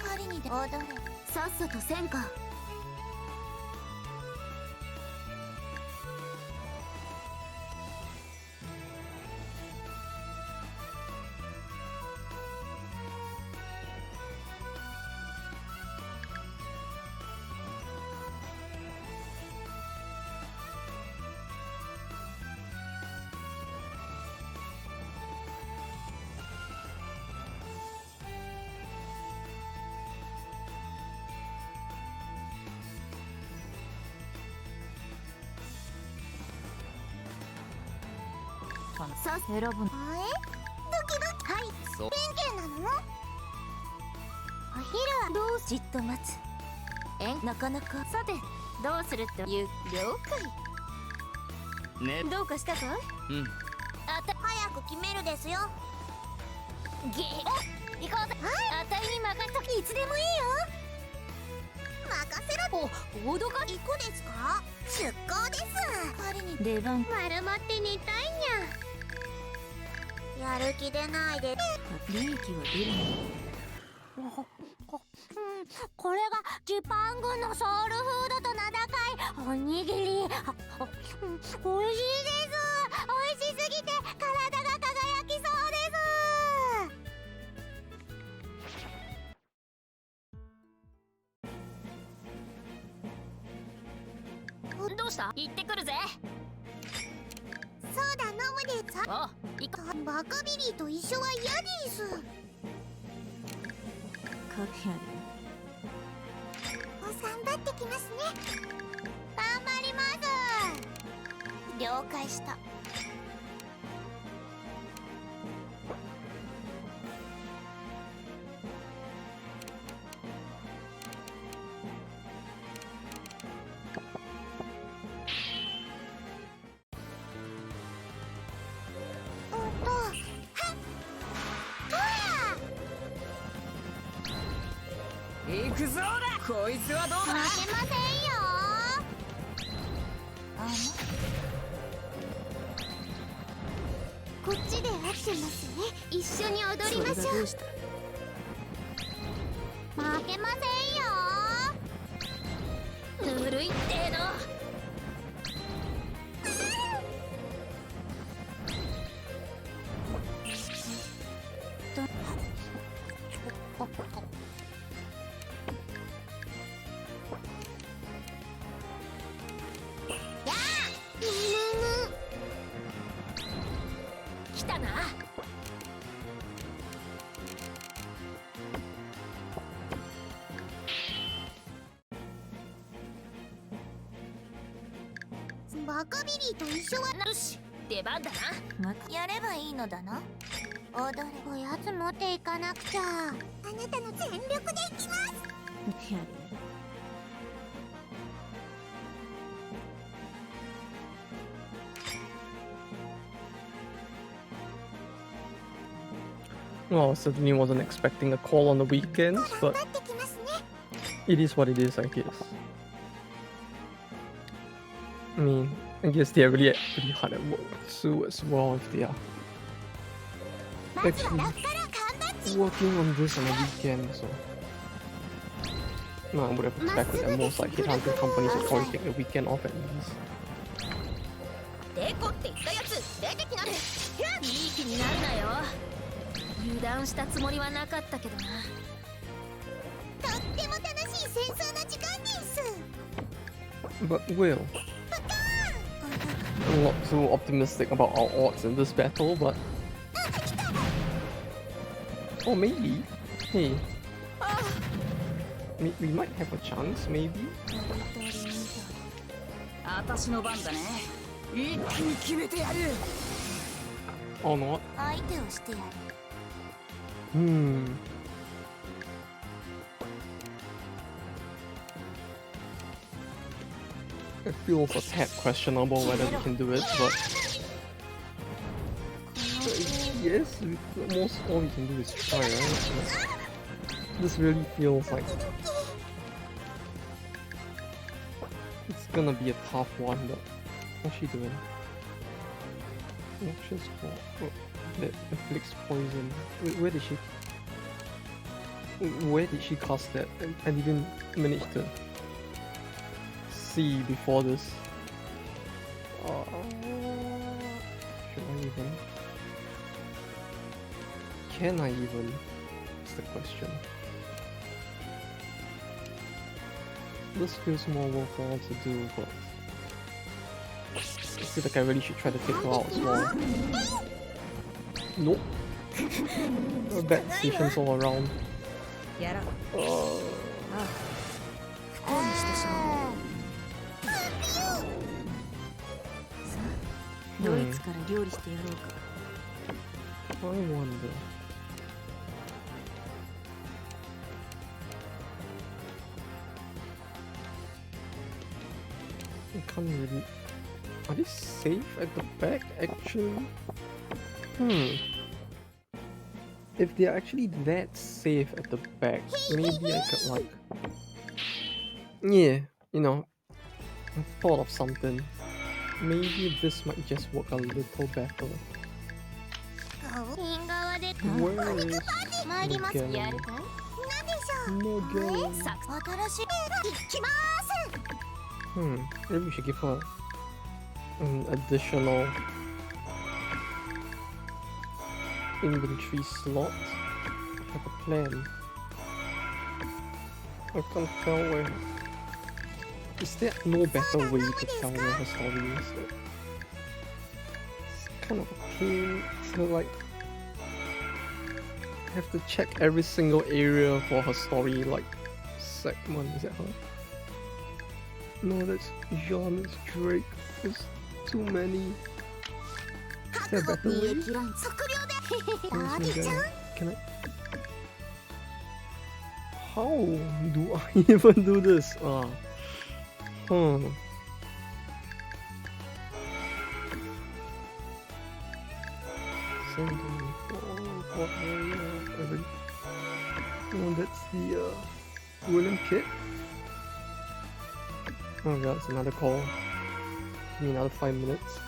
狩りにで踊れ。さっさとせんか。さ選ぶの。ドキドキ。はいそう。電源なの。お昼はどうじっと待つ。なかなか。さてどうするっていう。了解。ね。どうかしたか。うん。早く決めるですよ。ゲー行こうぜ。あたいに任せとき。いつでもいいよ。任せろ。お脅か。行くですか。出航です。狩りに出番。丸まって寝たいにゃ。やる気出ないで。利益は出るの。これがジパン軍のソウルフードと名高いおにぎり。美味しいです。美味しすぎて体が輝きそうです。どうした。行ってくるぜ。そうだ飲むでさ。お行こバカビリーと一緒は嫌です。かけやで。頑張ってきますね。頑張ります。了解した。はい。行くぞだ。こいつはどう負けだ。ませんよ。あのこっちで合ってますね。一緒に踊りましょう。した。負けませんよ。ぬるいってえの。来たな。バカビリーと一緒はよし、出番だな。やればいいのだな。踊れ。おやつ持っていかなくちゃ。あなたの全力で行きます。やる。 Well, certainly wasn't expecting a call on the weekends, but 頑張ってきますね。 it is what it is, I guess. I mean, I guess they're really pretty hard at work too as well if they are まずは actually ラフから缶バッジ。 working on this on a weekend, so. No, I would have expected that most like headhunting companies would probably take the weekend off at least. デコって言ったやつ出てきな。いい気になるなよ。油断したつもりはなかったけどな。とっても楽しい戦争の時間です。 But Will, I'm not too optimistic about our odds in this battle, but oh maybe, hey, we might have a chance, maybe. 私の番だね。一気に決めてやる。 Or not. 相手をしてやる。 Hmm. It feels a tad questionable whether we can do it, but yes, most all we can do is try, right? So this really feels like it's gonna be a tough one, but what's she doing? Noxious Claw. That afflicts poison. Wait, where did she cast that? I didn't manage to see before this. Should I even? Can I even? That's the question. This feels more worthwhile to do, but I feel like I really should try to take her out as well. Nope. Bad decisions all around. やらん。 Uh, 不幸にしてしまおう。さあ、ドイツから料理してやろうか。 I wonder. I can't really. Are they safe at the back actually? If they're actually that safe at the back, maybe I could like. Yeah, you know, I thought of something. Maybe this might just work a little better. 縁側で Where is 参ります。 Morgan? やるかい。なんでしょう。 Morgan? さ新しい。行きまーす。 Maybe we should give her an additional inventory slot. Have a plan. I can't tell where. Is there no better way to tell where her story is? It's kind of a pain to like have to check every single area for her story like segment. Is that her? No, that's Jean, it's Drake. There's too many. Is there a better way? 利益ライン測量で。 Where's ありちゃん。 Morgana? Can I? How do I even do this? Send them for what area? Oh, that's the William Kit. Oh god, it's another call. Give me another 5 minutes.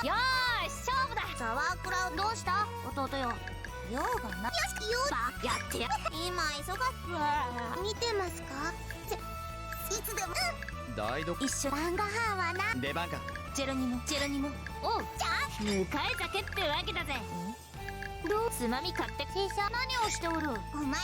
よーし勝負だ。ザワークラウドどうした弟よ。用がな。よし用ばやってや。今忙見てますか。いつでも。台所一緒晩ご飯はな。出番か。ジェロニモおうじゃあ迎え酒ってわけだぜ。どうつまみ買って師匠何をしておる。お前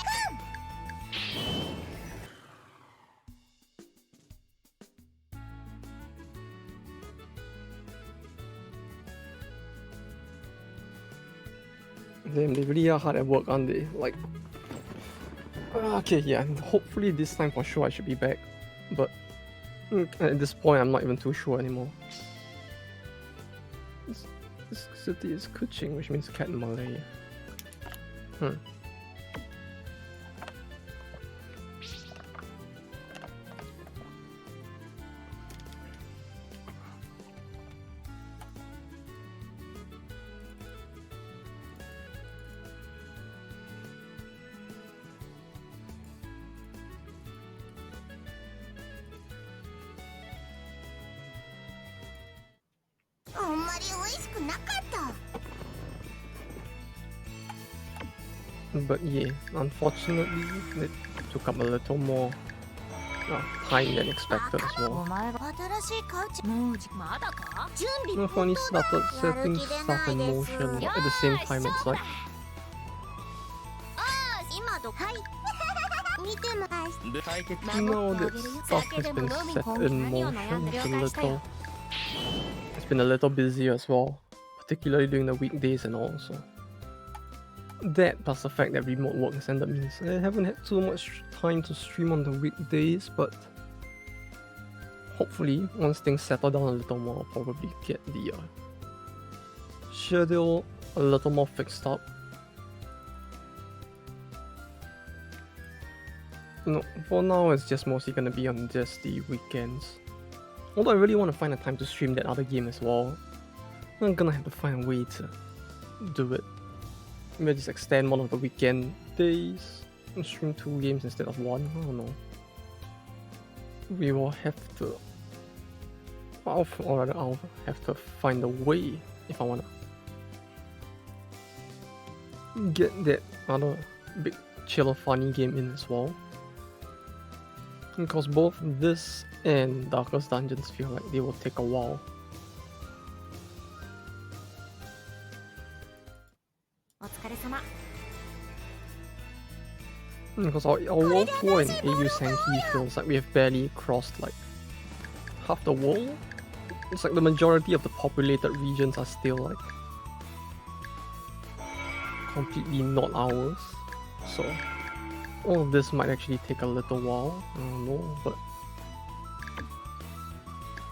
Damn, they really are hard at work, aren't they? Like, okay, yeah, hopefully this time for sure I should be back. But at this point, I'm not even too sure anymore. This city is Kuching, which means cat in Malay. But yeah, unfortunately, it took up a little more time than expected as お well. 前が新しいカウチもうまだか。準 I've 備 only started setting stuff in motion at the same time. It's like 今どはい見てます解決 now that stuff has been set in motion, it's been a little busier as well, particularly during the weekdays and all. So that plus the fact that remote work has ended means I haven't had too much time to stream on the weekdays, but hopefully once things settle down a little more, I'll probably get the schedule a little more fixed up. No, for now it's just mostly gonna be on just the weekends. Although I really want to find a time to stream that other game as well. I'm gonna have to find a way to do it. Maybe just extend one of the weekend days and stream 2 games instead of 1. I don't know. We will have to... I'll have to find a way if I wanna get that other big chill funny game in as well. Because both this and Darkest Dungeons feel like they will take a while. お疲れ様。 Because our world tour in Eiyu Senki feels like we have barely crossed like half the world. It's like the majority of the populated regions are still like completely not ours. So all of this might actually take a little while. I don't know, but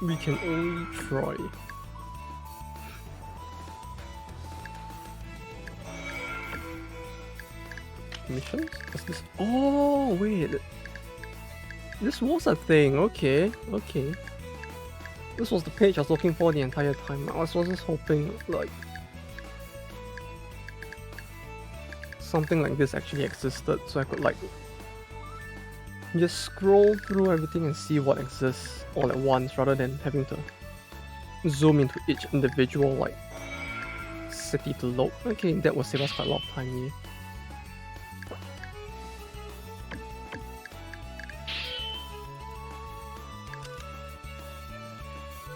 we can only try. Missions? What's this? Oh wait. This was a thing, okay, okay. This was the page I was looking for the entire time. I was just hoping, like, something like this actually existed, so I could, like, just scroll through everything and see what exists all at once, rather than having to zoom into each individual, like, city to load. Okay, that will save us quite a lot of time here.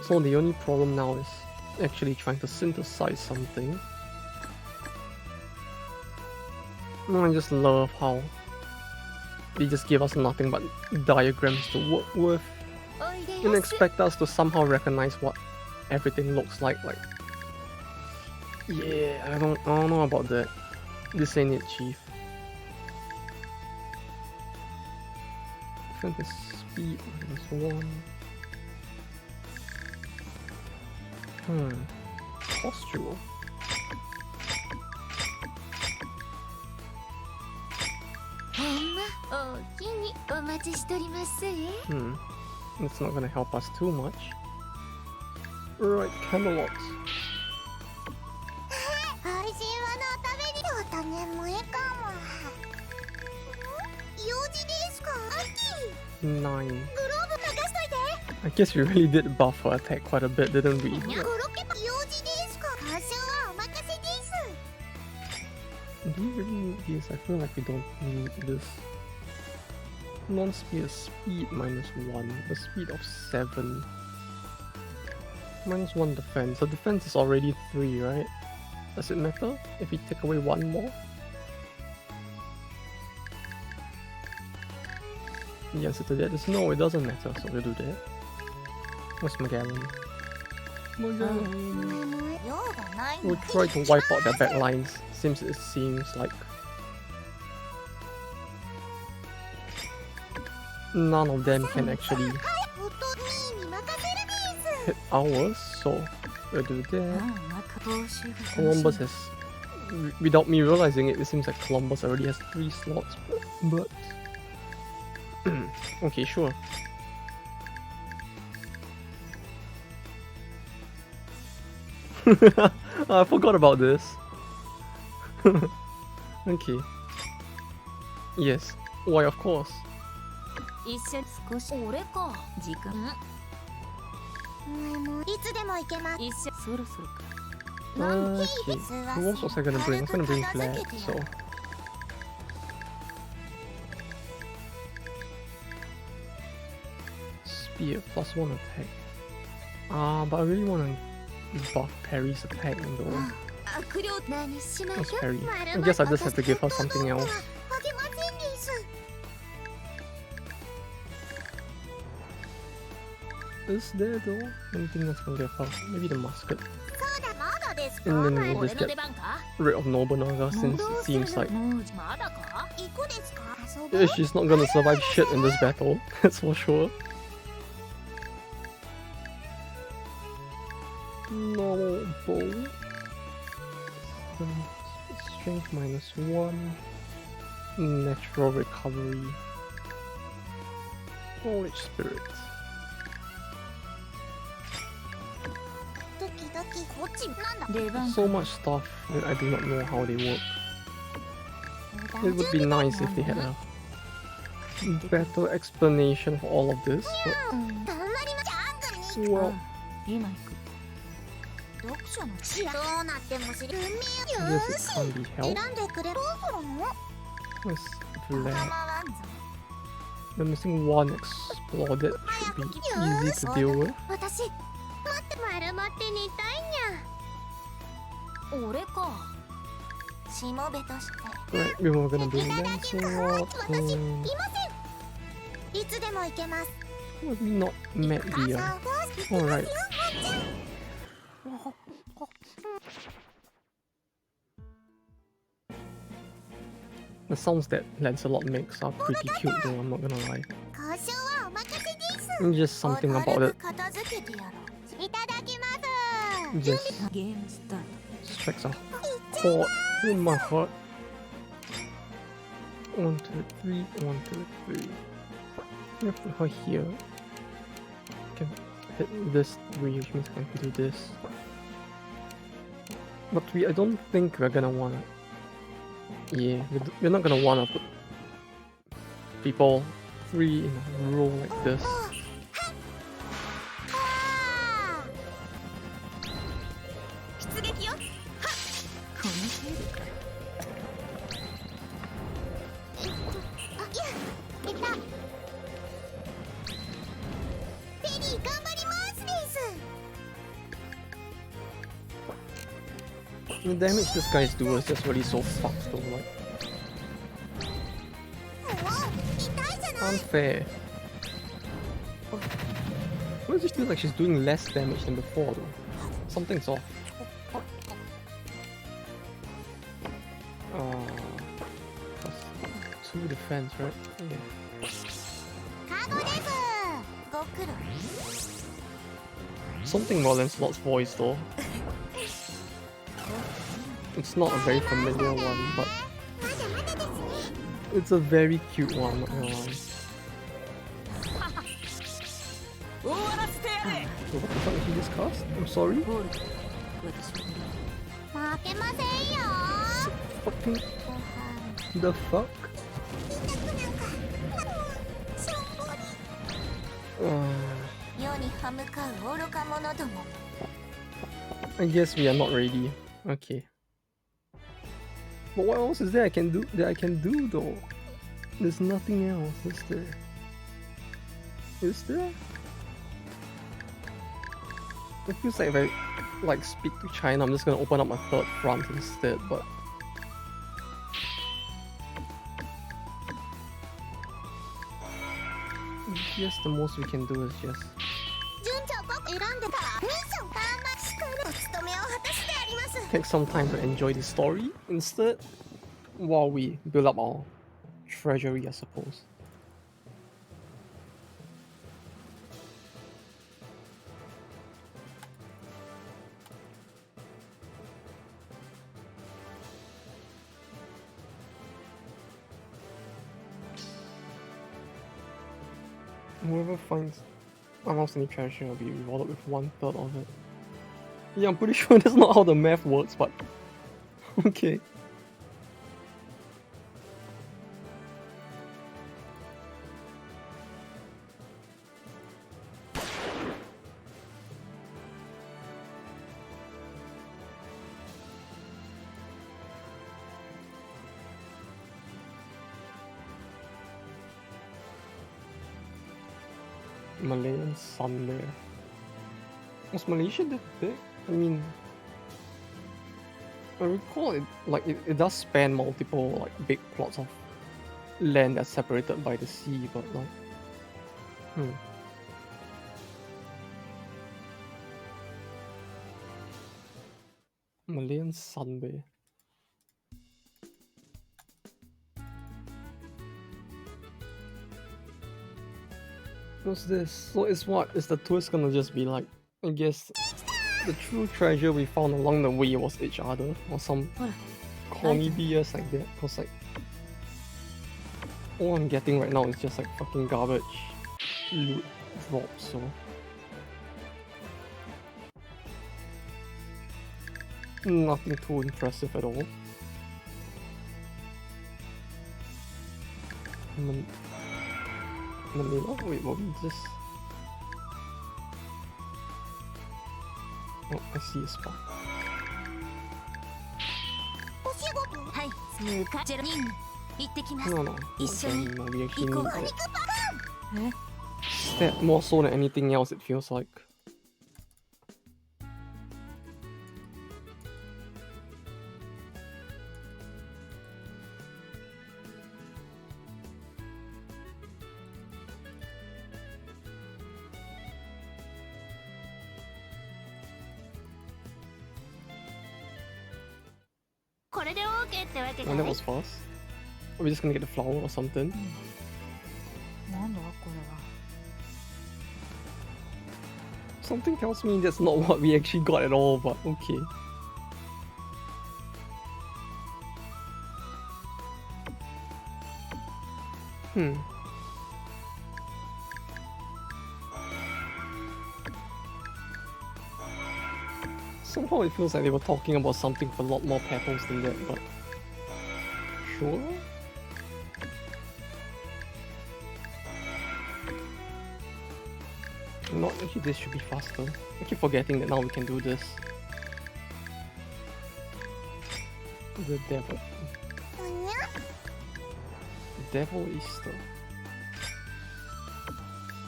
So the only problem now is actually trying to synthesize something. I just love how they just give us nothing but diagrams to work with and expect us to somehow recognize what everything looks like. Yeah, I don't know about that. This ain't it, Chief. Defense speed -1. Postural. It's not gonna help us too much. Right, Camelot. Nine. I guess we really did buff her attack quite a bit, didn't we? Do we really need this? I feel like we don't need this. Non-spear speed -1, the speed of 7. -1 defense. The defense is already 3, right? Does it matter if we take away 1 more? The answer to that is no, it doesn't matter, so we'll do that. Where's Magellan? We'll try to wipe out their back lines, since it seems like none of them can actually hit ours, so we'll do that. Columbus has, without me realizing it, it seems like Columbus already has 3 slots, but okay, sure. I forgot about this. Okay. Yes. Why, of course. Okay. Who else was I gonna bring? I was gonna bring Flag, so. Spear, +1 attack. But I really wanna buff Perry's attack though. What's Perry? I guess I just have to give her something else. Is there though anything that's gonna give her? Maybe the musket. And then we'll just get rid of Nobunaga, since it seems like she's not gonna survive shit in this battle, that's for sure. Normal bow. Strength -1. Natural recovery. Knowledge spirit. So much stuff that I do not know how they work. It would be nice if they had a better explanation for all of this, but well, I guess it can't be helped. Where's Flag? We're missing 1 exploded, should be easy to deal with. Right, we were gonna bring Lancelot. Why have we not met the alright. The sounds that Lancelot makes are pretty cute though, I'm not gonna lie. Just something about it just strikes a chord in my heart. 1, 2, 3, 1, 2, 3. I'm gonna put her here. Can hit this 3, which means I can do this. But I don't think we're gonna wanna. Yeah, we're not gonna wanna put people 3 in a row like this. The damage this guy's doing is just really so fucked though, like. Unfair. Why does it feel like she's doing less damage than before though? Something's off. Plus 2 defense, right? Yeah. Something more than Slot's voice though. It's not a very familiar one, but it's a very cute one. What the fuck did he just cast? I'm sorry. Fucking the fuck? I guess we are not ready. Okay. But what else is there I can do though? There's nothing else, is there? Is there? It feels like if I like speak to China, I'm just gonna open up my 3rd front instead, but I guess the most we can do is just take some time to enjoy the story instead, while we build up our treasury, I suppose. Whoever finds unlocked any treasure will be rewarded with 1/3 of it. Yeah, I'm pretty sure that's not how the math works, but okay. Malayan sun there. Was Malaysia that big? I mean, I recall it does span multiple like big plots of land that's separated by the sea, but like, Malayan Sun Bay. What's this? So is what? Is the twist gonna just be like, I guess the true treasure we found along the way was each other or some corny BS like that? Cause like all I'm getting right now is just like fucking garbage loot drops, so nothing too impressive at all. Manila? Wait, what is this? Oh, I see a spot. No, we actually need it. Stat more so than anything else, it feels like. Oh, that was fast. Are we just gonna get the flower or something? Something tells me that's not what we actually got at all, but okay. Somehow it feels like they were talking about something with a lot more petals than that, but sure. Not actually, this should be faster. I keep forgetting that now we can do this. The devil. Devil Easter.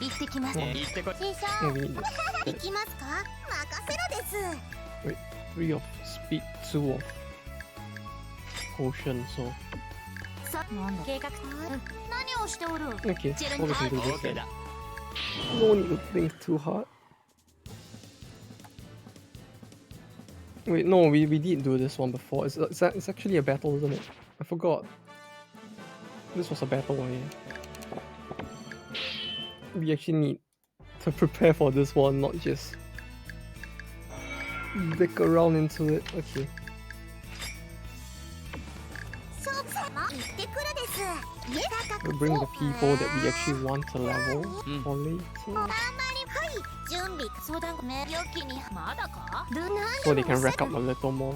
行ってきます。Oh, 行ってこい。師匠 oh, we need this. 行きますか？任せろです。 Wait, 3 of speed, 2 of potion, so なんだ計画。何をしておる？ okay, so we can do this then. だ。 No need to think too hard. Wait, no, we did do this one before. It's actually a battle, isn't it? I forgot. This was a battle, yeah. We actually need to prepare for this one, not just dick around into it. Okay. 勝負様行ってくるです。家高 We'll く bring the people that we actually want to level for later. はい準備相談ごめん。良きにまだか？ルナ So they can rack up a little more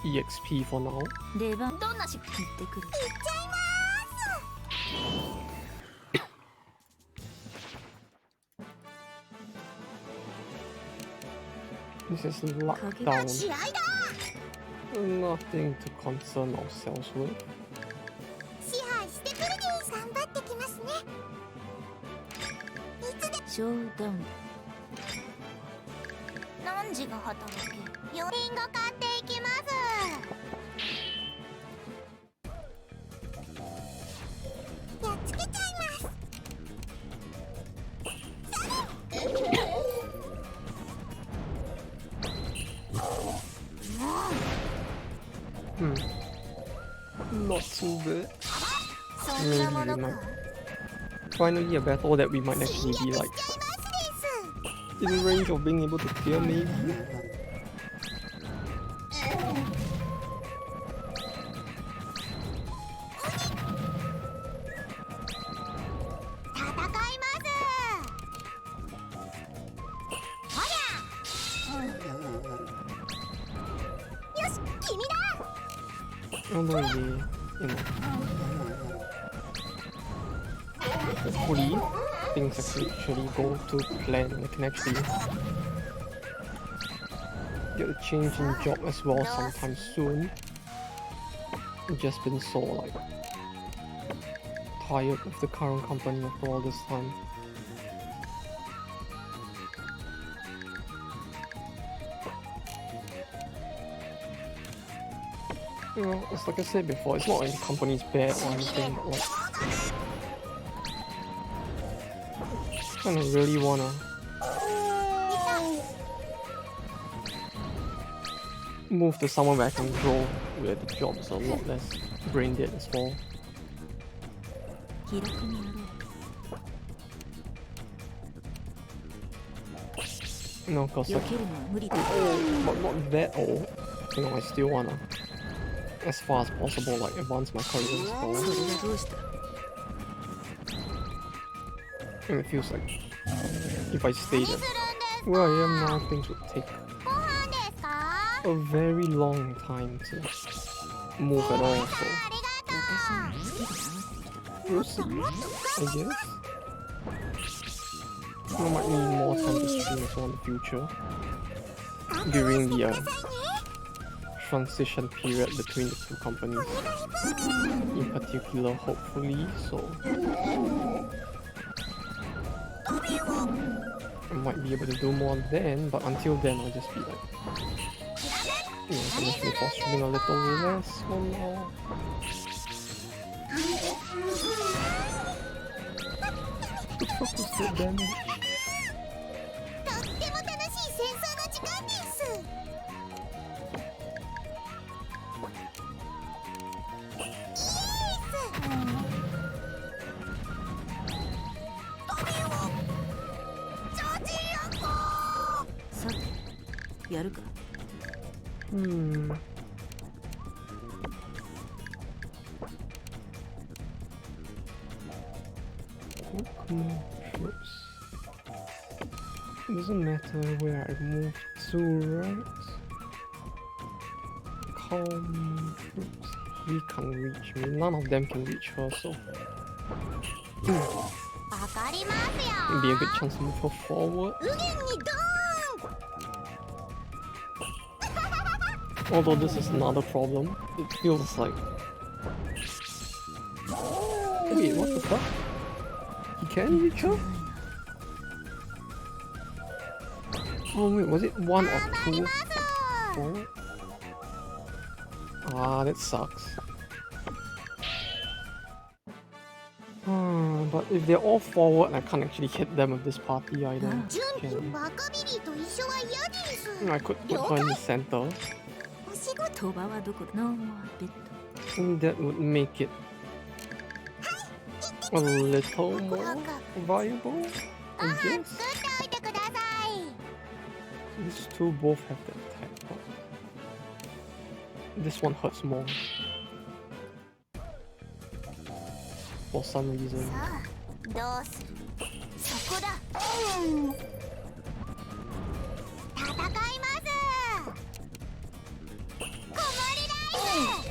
EXP for now. 出番どんなし？行ってくる。 This is lockdown. 試合だ。 Nothing to concern ourselves with. 支配してくるです。頑張ってきますね。いつでショーダウン。何時が働け？リンゴ買っていきます。やっつけちゃいます。 Not too bad. そんなもの Maybe か。 we might. Finally, a battle that we might actually be 侵略 like しちゃいますです。 in range of being able to clear, maybe. 戦いますほらよし君だ Although they, you know, hopefully things actually go to plan. I can actually get a change in job as well sometime soon. I've just been so like tired of the current company after all this time. You know, it's like I said before, it's not like the company's bad or anything, but like, kind of really wanna move to somewhere where I can grow, where the job's a lot less brain dead as well. 気楽にやろう。 No, cause 避 like, けるのは無理だ。 but not that old. You know, I still wanna, as far as possible, like advance my career as そ well. れがどうした？ And it feels like if I stayed at where I am now, things would take ご飯ですか a very long time to move at all. So ありがとう we'll see, I guess. I might need more time to stream as well in the future. During the transition period between the two companies. In particular, hopefully, so I might be able to do more then, but until then I'll just be like, you know, potentially fostering a little less for now. The fuck was that damage? とっても楽しい戦争の時間ですさて、やるか。 Hmm. More troops. It doesn't matter where I move to, right? Oops, he can't reach me. None of them can reach her, so わかりますよ maybe a good chance to move her forward. 右舷にド Although this is another problem, it feels like. Wait, what the fuck? He can reach her? Oh wait, was it 1 or 2? Forward? Ah, that sucks. But if they're all forward, I can't actually hit them with this party either. 準 Can I? バカビリーと一緒は嫌です I could put her in the center, お仕事鳥羽はどこのベッド and that would make it a little more viable, I ご飯 guess. 作っておいてください These two both have the attack, but this one hurts more. For some reason. さあどうするそこだ戦います小森ライス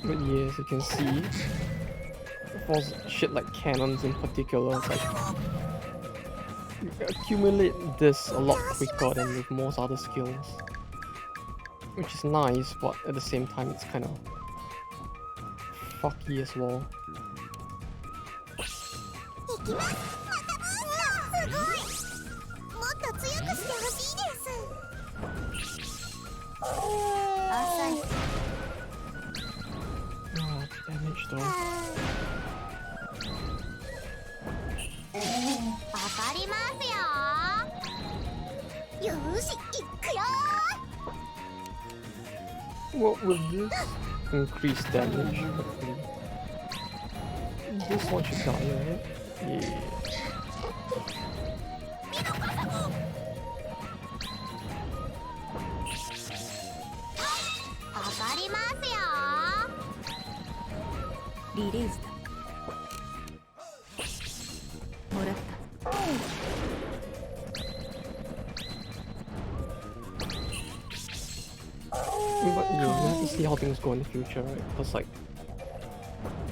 But yeah, as you can see, for shit like cannons in particular, it's like you accumulate this a lot quicker than with most other skills. Which is nice, but at the same time it's kind of fucky as well. 行きますまたブースすごいもっと強くしてほしいです浅い Ah, damage though. わかりますよよし行くよ Well, with this increased damage, hopefully. This one should die, right? Yeah. わかりますよリリースだもらった But yeah, we have to see how things go in the future, right? Because like,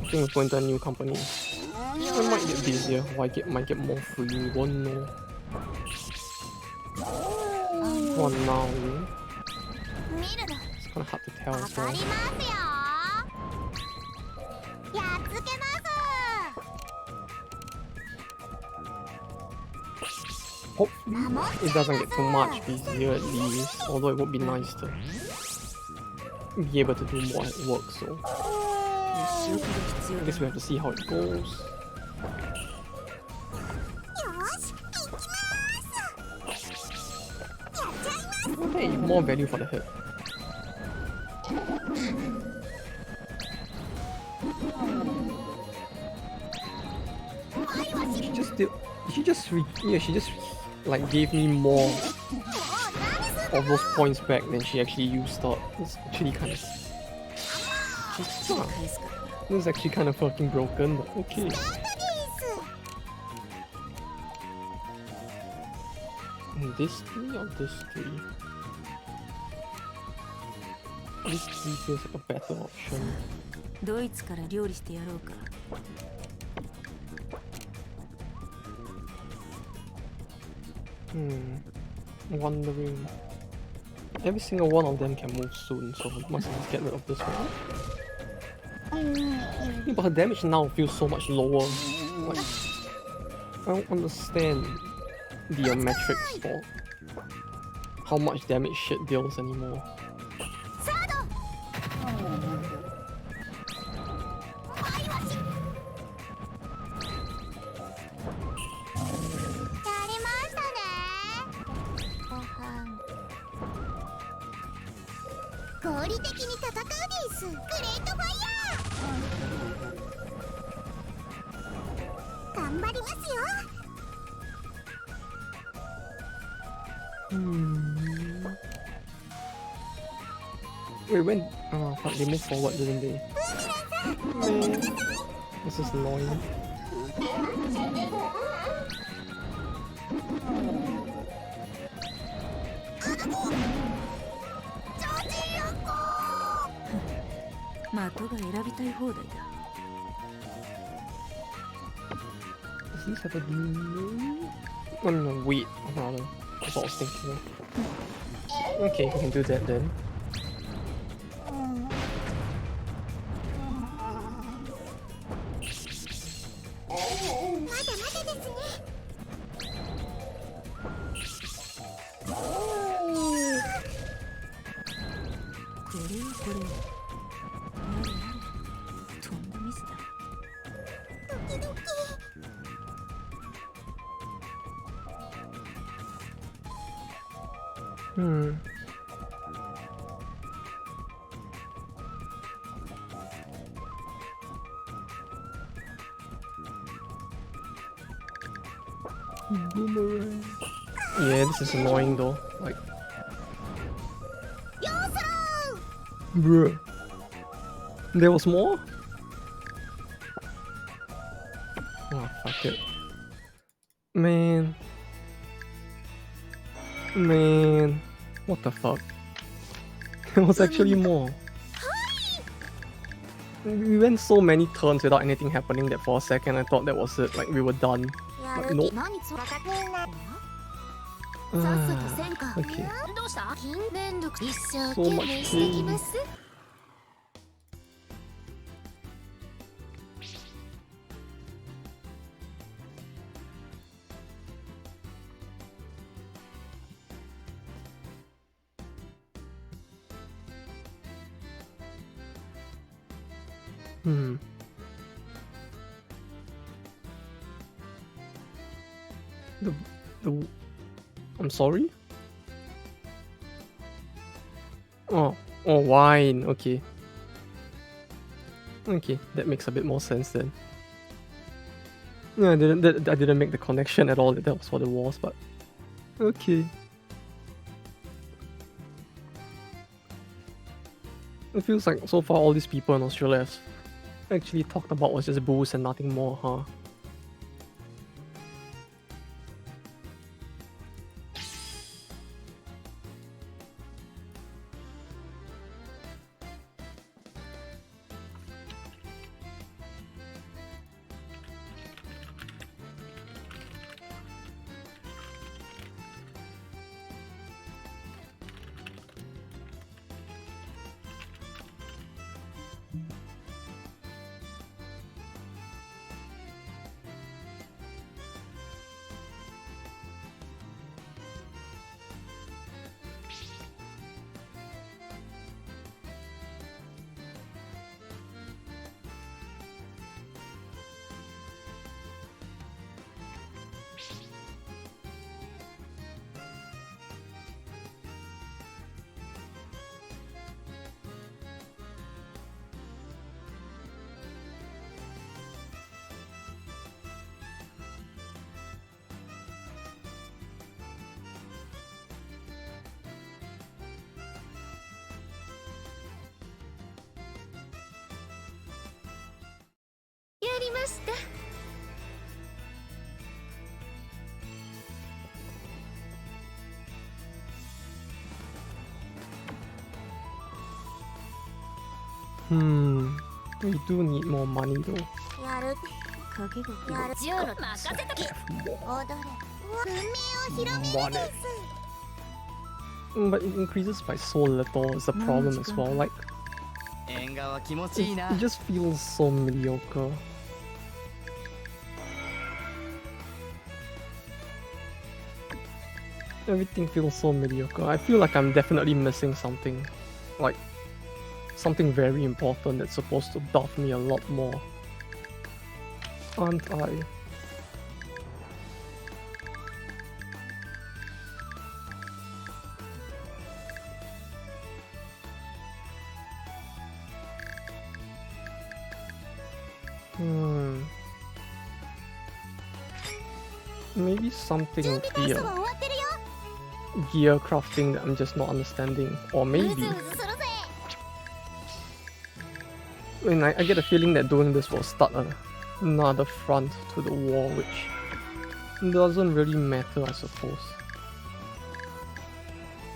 things going to a new company, it might get busier, might get more free, we won't know. For now, 見るの it's kind of hard to tell わ as か well. りますよやっつけます Hopefully, it doesn't get too much busier at least, although it would be nice to be able to do more at work, so 仕置きが必要 I だ guess we have to see how it goes. よし行きますやっちゃいます Hey, more value for the hit. She just like gave me more もう何すん of those points back than she actually used up. It's actually kind of. This is actually kind of fucking broken, but okay. なんだです This three or this three? This three feels like a better option. ドイツから料理してやろうか Wondering. Every single one of them can move soon, so we must get rid of this one. Yeah, but her damage now feels so much lower. Like, I don't understand the metrics for how much damage shit deals anymore. サード前はしやりましたねご飯合理的に戦うですグレートファイヤー頑張りますよ Wait, when? Oh, fuck, they moved forward, didn't they? Man, this is annoying. 的が選びたい放題だ。 Does this have a blue? Oh no, wait. No, that's what I was thinking. Okay, we can do that then. Boomerang. Yeah, this is annoying though. Like, bruh. There was more? Oh, fuck it. Man. What the fuck? There was actually more. We went so many turns without anything happening that for a second I thought that was it, like we were done. But nope. Okay. So much pain. I'm sorry? Oh, wine. Okay. Okay, that makes a bit more sense then. Yeah, I didn't make the connection at all that was what it was, but okay. It feels like so far all these people in Australia have actually talked about was just booze and nothing more, huh? We do need more money though. Money. But it increases by so little is the problem as well. Like, it just feels so mediocre. Everything feels so mediocre. I feel like I'm definitely missing something. Like, something very important that's supposed to buff me a lot more. Aren't I? Maybe something here. Gear crafting that I'm just not understanding. Or maybe... I mean, I get a feeling that doing this will start a another front to the war, which doesn't really matter, I suppose,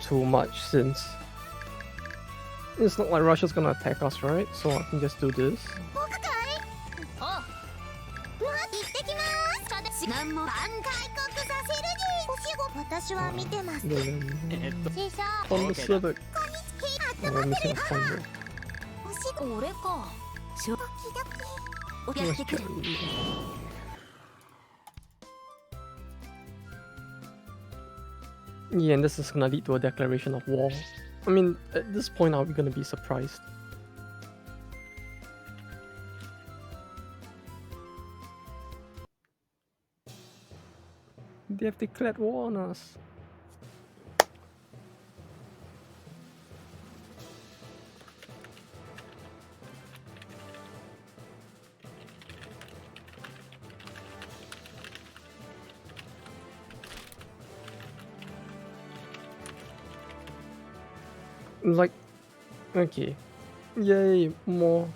too much, since it's not like Russia's gonna attack us, right? So I can just do this. 僕かいおう行ってきます何も開国させるにお仕事私は見てます Then 師匠 on the civic, こんにちは we're missing a point お仕事俺か時々 there. やってくる Yeah, and this is gonna lead to a declaration of war. I mean, at this point, are we gonna be surprised? They have declared war on us. Like, okay, yay, more.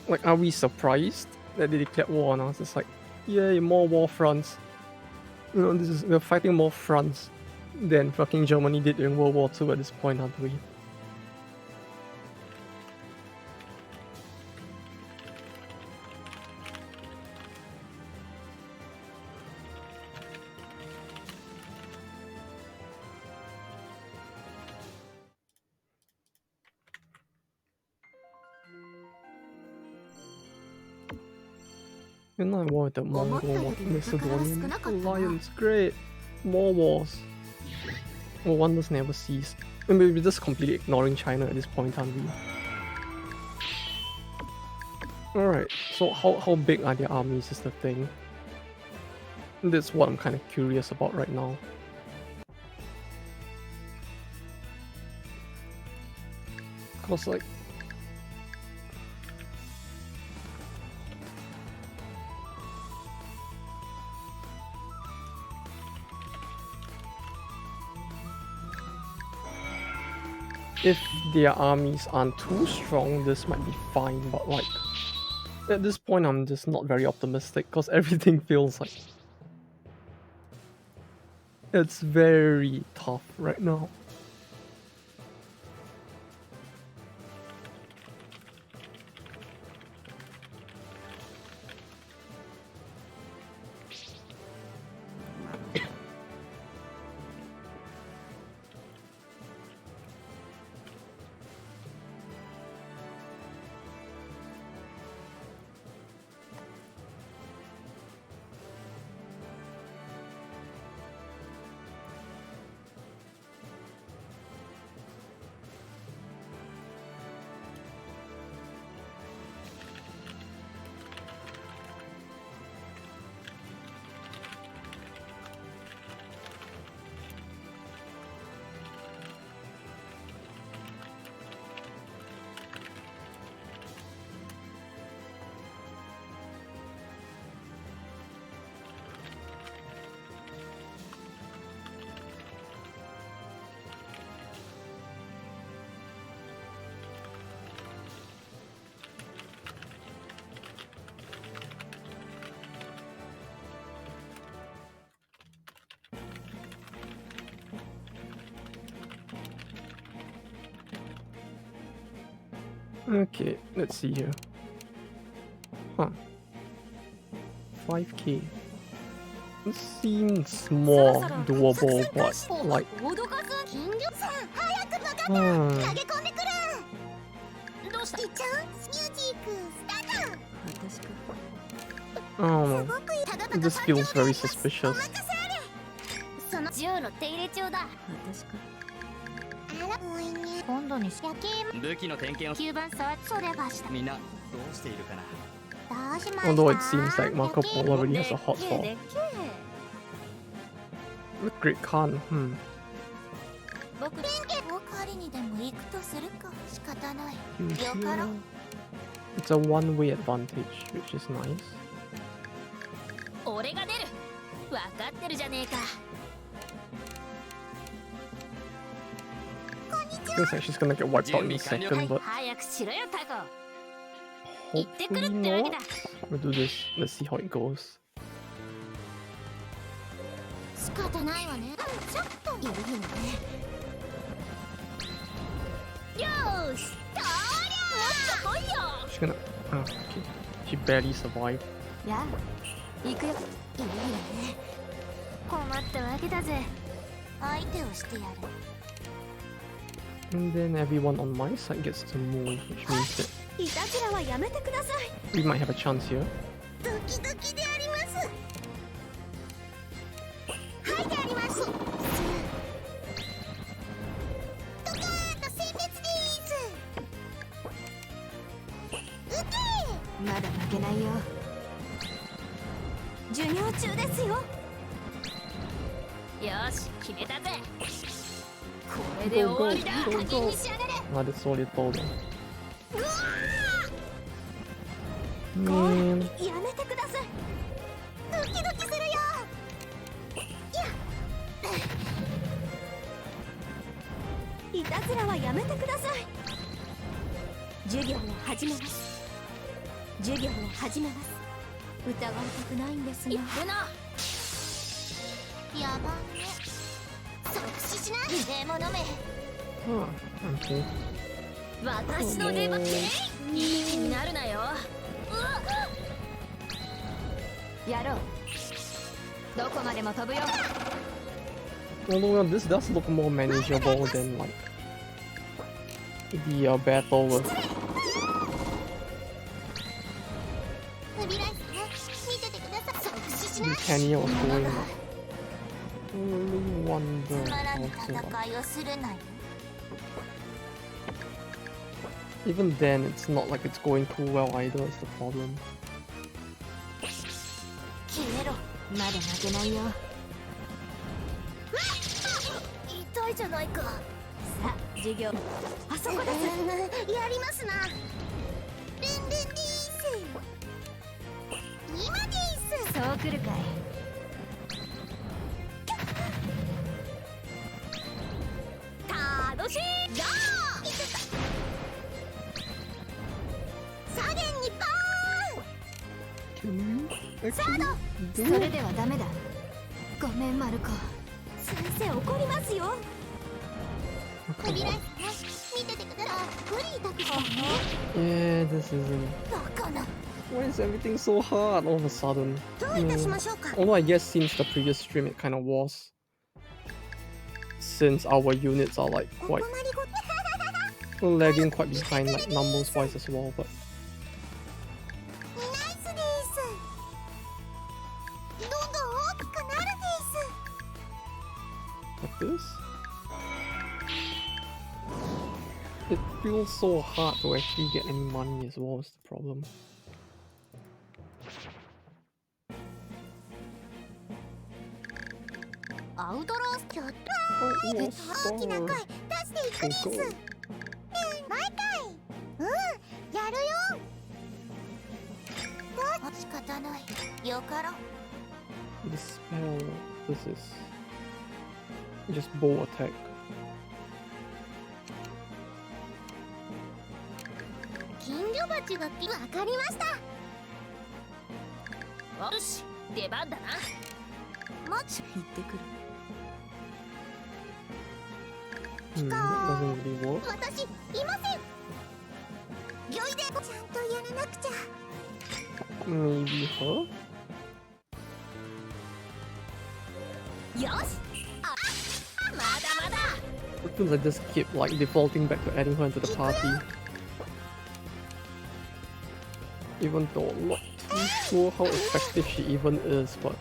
Like, are we surprised that they declared war on us? It's like, yay, more war fronts. You know, we're fighting more fronts than fucking Germany did during World War II at this point, aren't we? You're not war with the Mongol Macedonian alliance. Great. More wars. Well, wonders never cease. I mean, we're just completely ignoring China at this point, aren't we? Alright, so how big are their armies is the thing. That's what I'm kind of curious about right now. Cause like, if their armies aren't too strong, this might be fine, but like, at this point I'm just not very optimistic, because everything feels like it's very tough right now. Okay, let's see here. Huh. 5k. It seems more doable, but like... 脅かす金魚さん早く向かって Hmm. 投げ込んでくるどうしたいっちゃんミュージックスタート I don't す know. ごくいいただただ This feels very suspicious. お任せあれその銃の手入れ中だあら多いね今度に夜景武器の点検を9番触っそればしたみんなどうしているかな。どうしました Although it seems like Marco Polo already has a hot spot. でっけえ The Great Khan, 僕電源を借りにでも行くとするか仕方ない He's よかろ here. It's a one-way advantage, which is nice. 俺が出る。分かってるじゃねえか。 Feels like she's gonna get wiped out in a second, but 早くしろよタコ。行ってく hopefully るってわけ not. だ。 We'll do this. Let's see how it goes. 仕方ないわね。ちょっといるよね。よーし。とりゃもっと来いよ。 She's gonna. Oh, okay. She barely survived. やあ行くよ。いるよね。困ったわけだぜ。相手をしてやる。 And then everyone on my side gets to move, which means that いたずらはやめてください。 we might have a chance here. ドキドキであります。はいであります。ドカーンと殲滅です。撃て。まだ負けないよ。授業中ですよ。よし決めたぜ。これで終わりだ。加減にしやがれ。 Ah, that's all it told them. うわ Man. ーやめてください。ドキドキするよ。いたずらはやめてください。授業を始めます。授業を始めます。疑われたくないんですが。行くな。やばいね。即死しない。獲物め。 Ah, okay. 私の出番っていい気になるなよ。やろう。どこまでも飛ぶよ。 Although this does look more manageable than like the battle with フビライスね。見ててください。即死し the ない。 Kenya was going. Like, I really wonder つまらぬ how to like. 戦いをするなよ。 Even then, it's not like it's going too well either. Is the problem. 消えろ。まだ負けないよ。痛いじゃないか。さあ授業。あそこです。やりますな。ルンルンでーす。今でーす。そう来るかい。楽しい。やー。いてた。左舷にバーン。 Can you actually do それ it? ではダメだ。ごめんマルコ。先生怒りますよ。 Oh, フ come ビライ on. スね。見ててください。フリータクシーね。 Yeah, this isn't. バカな。 Why is everything so hard all of a sudden? どういたしましょうか。 Although I guess since the previous stream it kind of was. Since our units are like お困 quite りごと。 lagging quite behind like numbers wise as well, but ナイスです。どんどん大きくなるです。 like this. It feels so hard to actually get any money as well is the problem. アウトロースちょっと Oh, 大きな声出していくです。 So go. 毎回やるよ。仕方ない。よかろ。 The spell. This is just bow attack. 金魚鉢がわかりました。よし出番だな。もち行ってくる。That doesn't really work. 私いません。御意でちゃんとやらなくちゃ。 Maybe her? よし。あ、まだまだ。 It feels like this keep like defaulting back to adding her into the party. Even though I'm not too sure how effective she even is, but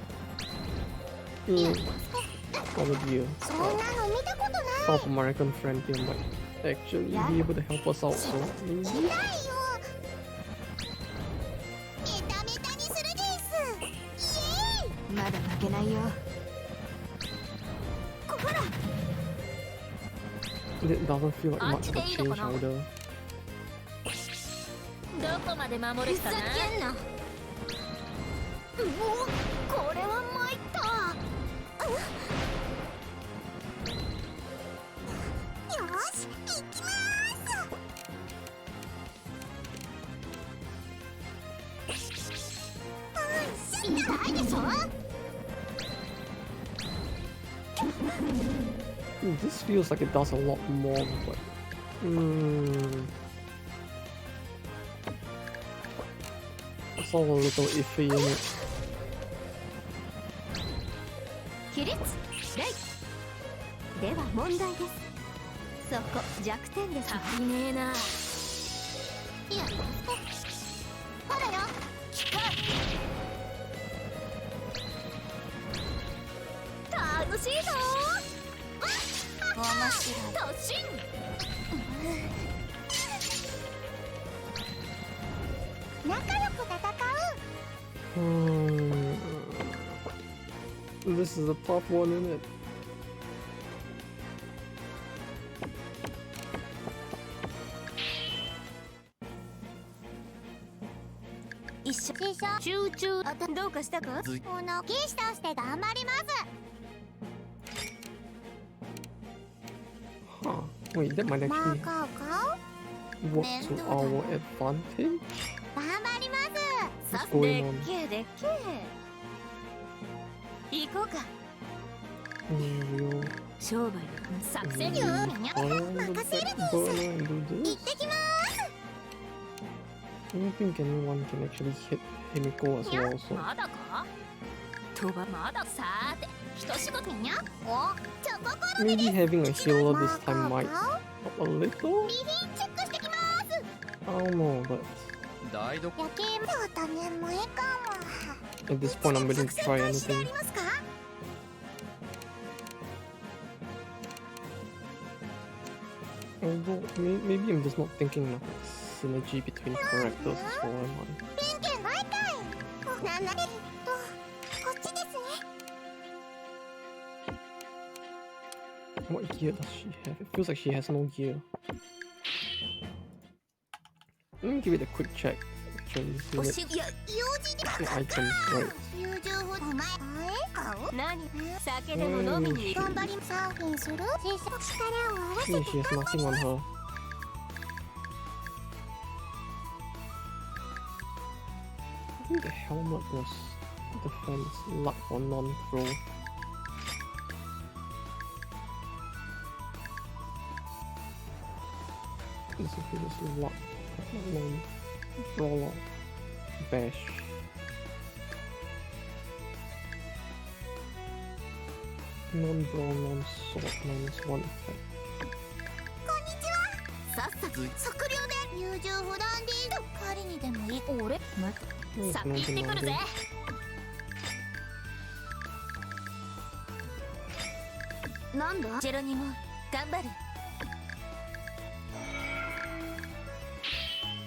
probably a そんなの見たことない。 South American friend here might actually be able to help us out, so maybe. ないよ。メタメタにするです。イエーイ。まだ負けないよ。こら。 It doesn't feel like much of a change either. どこまで守るかな。ふざけんな。これは参った。よし、行きまーす。痛いでしょ。This feels like it does a lot more, but it's all a little iffy in it. 起立レイでは問題です。そこ弱点ですね。足りねえな。いや、ほらよ。楽しいぞ。面白い。突進。仲良く戦う。This is a tough one, isn't it? 一緒師匠集中。どうかしたか？この騎士として頑張ります。 Huh. Wait, that might マ actually ーカーか work to our advantage? 頑張ります。 What's going on? でっけえ行こうか。 We'll 商売の作戦。 follow the back burner and do 行 this. ってきま I don't think anyone can actually hit Himiko as well, so まだか。飛ばまだ。さーて、一仕事。す。にゃお、チョココロ maybe having a healer マ this ーカ time ー might か help a little? 備品チェックしてきます。 I don't know, but 台所夜景も多年もいいかも。 at this point I'm willing to try 開始であ anything. りますか Although, maybe I'm just not thinking enough synergy between characters as well, am I? 偏見ないかい。なんだこっちですね。 What gear does she have? It feels like she has no gear. Let me give it a quick check. Actually, see お what しいや用事で items, right? 友情ほどお前買う何？酒でも飲みに行く。頑張りサーフィンする力を合わせ Yeah, て she has nothing on her. I think the helmet was defense, luck or non-throw. This is luck, non-throw, bash. Non-brawl, non-sword, minus one effect. こんにちは。さっさと測量で友情フランディード狩りにでもいい。俺 Oh, さ it's っき行ってくるぜ。 なんだジェロニモ頑張る。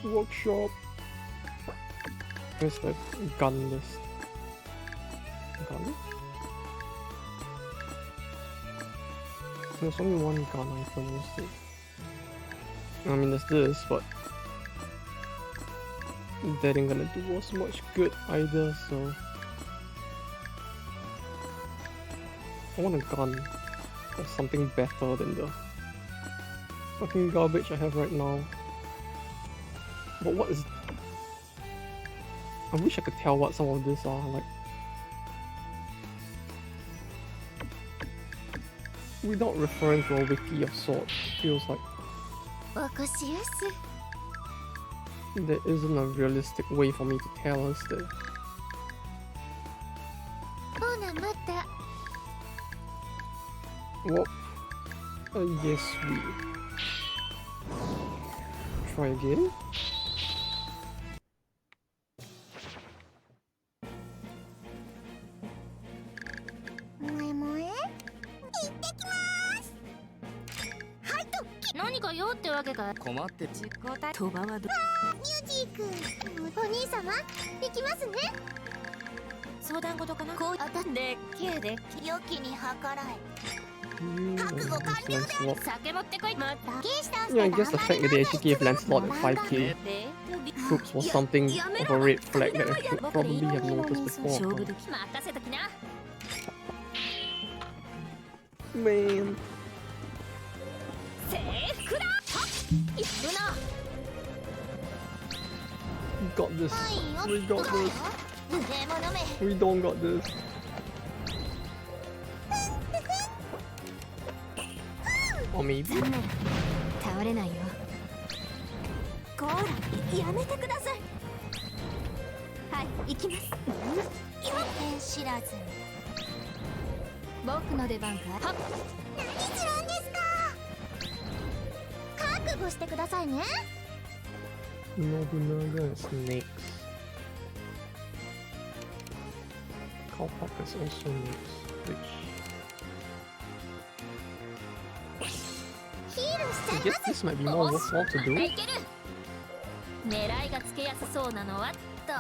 Workshop. Where's the gun list? Gun? There's only one gun item, what's this? I mean, there's this, but that ain't gonna do us much good either, so I want a gun or something better than the fucking garbage I have right now. But what is... I wish I could tell what some of these are, like... Without referring to a wiki of sorts, it feels like おこしやす。 there isn't a realistic way for me to tell us that. ほなまた。 Well, yes, we try again. もえもえ。行ってきます。はいと。何か用ってわけか。困って実行体飛ばはどミュージック。お兄様、行きますね。相談事かな。こうあたでっけえでっけ良きに計らえ。 Yeah, Lancelot. Lancelot. 酒持ってこい。また。騎士とし Yeah, I て guess the fact that they actually gave Lancelot at 5k で飛び troops was something of a red flag that I should probably have noticed 勝 before. 負時任せときな。 Man, 制服だ。やるな。 we got this. はいよ We got this. でも飲め We don't got this. or maybe? 残念倒れないよ。こらやめてください。はい行きます。天知らずに僕の出番か。はっ何するんですか。覚悟してくださいね。 Nobunaga and snakes. Cowpox is also snakes, which ヒールしちゃ I い guess ます this might be more worthwhile to また do. いける。狙いがつけやすそうなのはっと。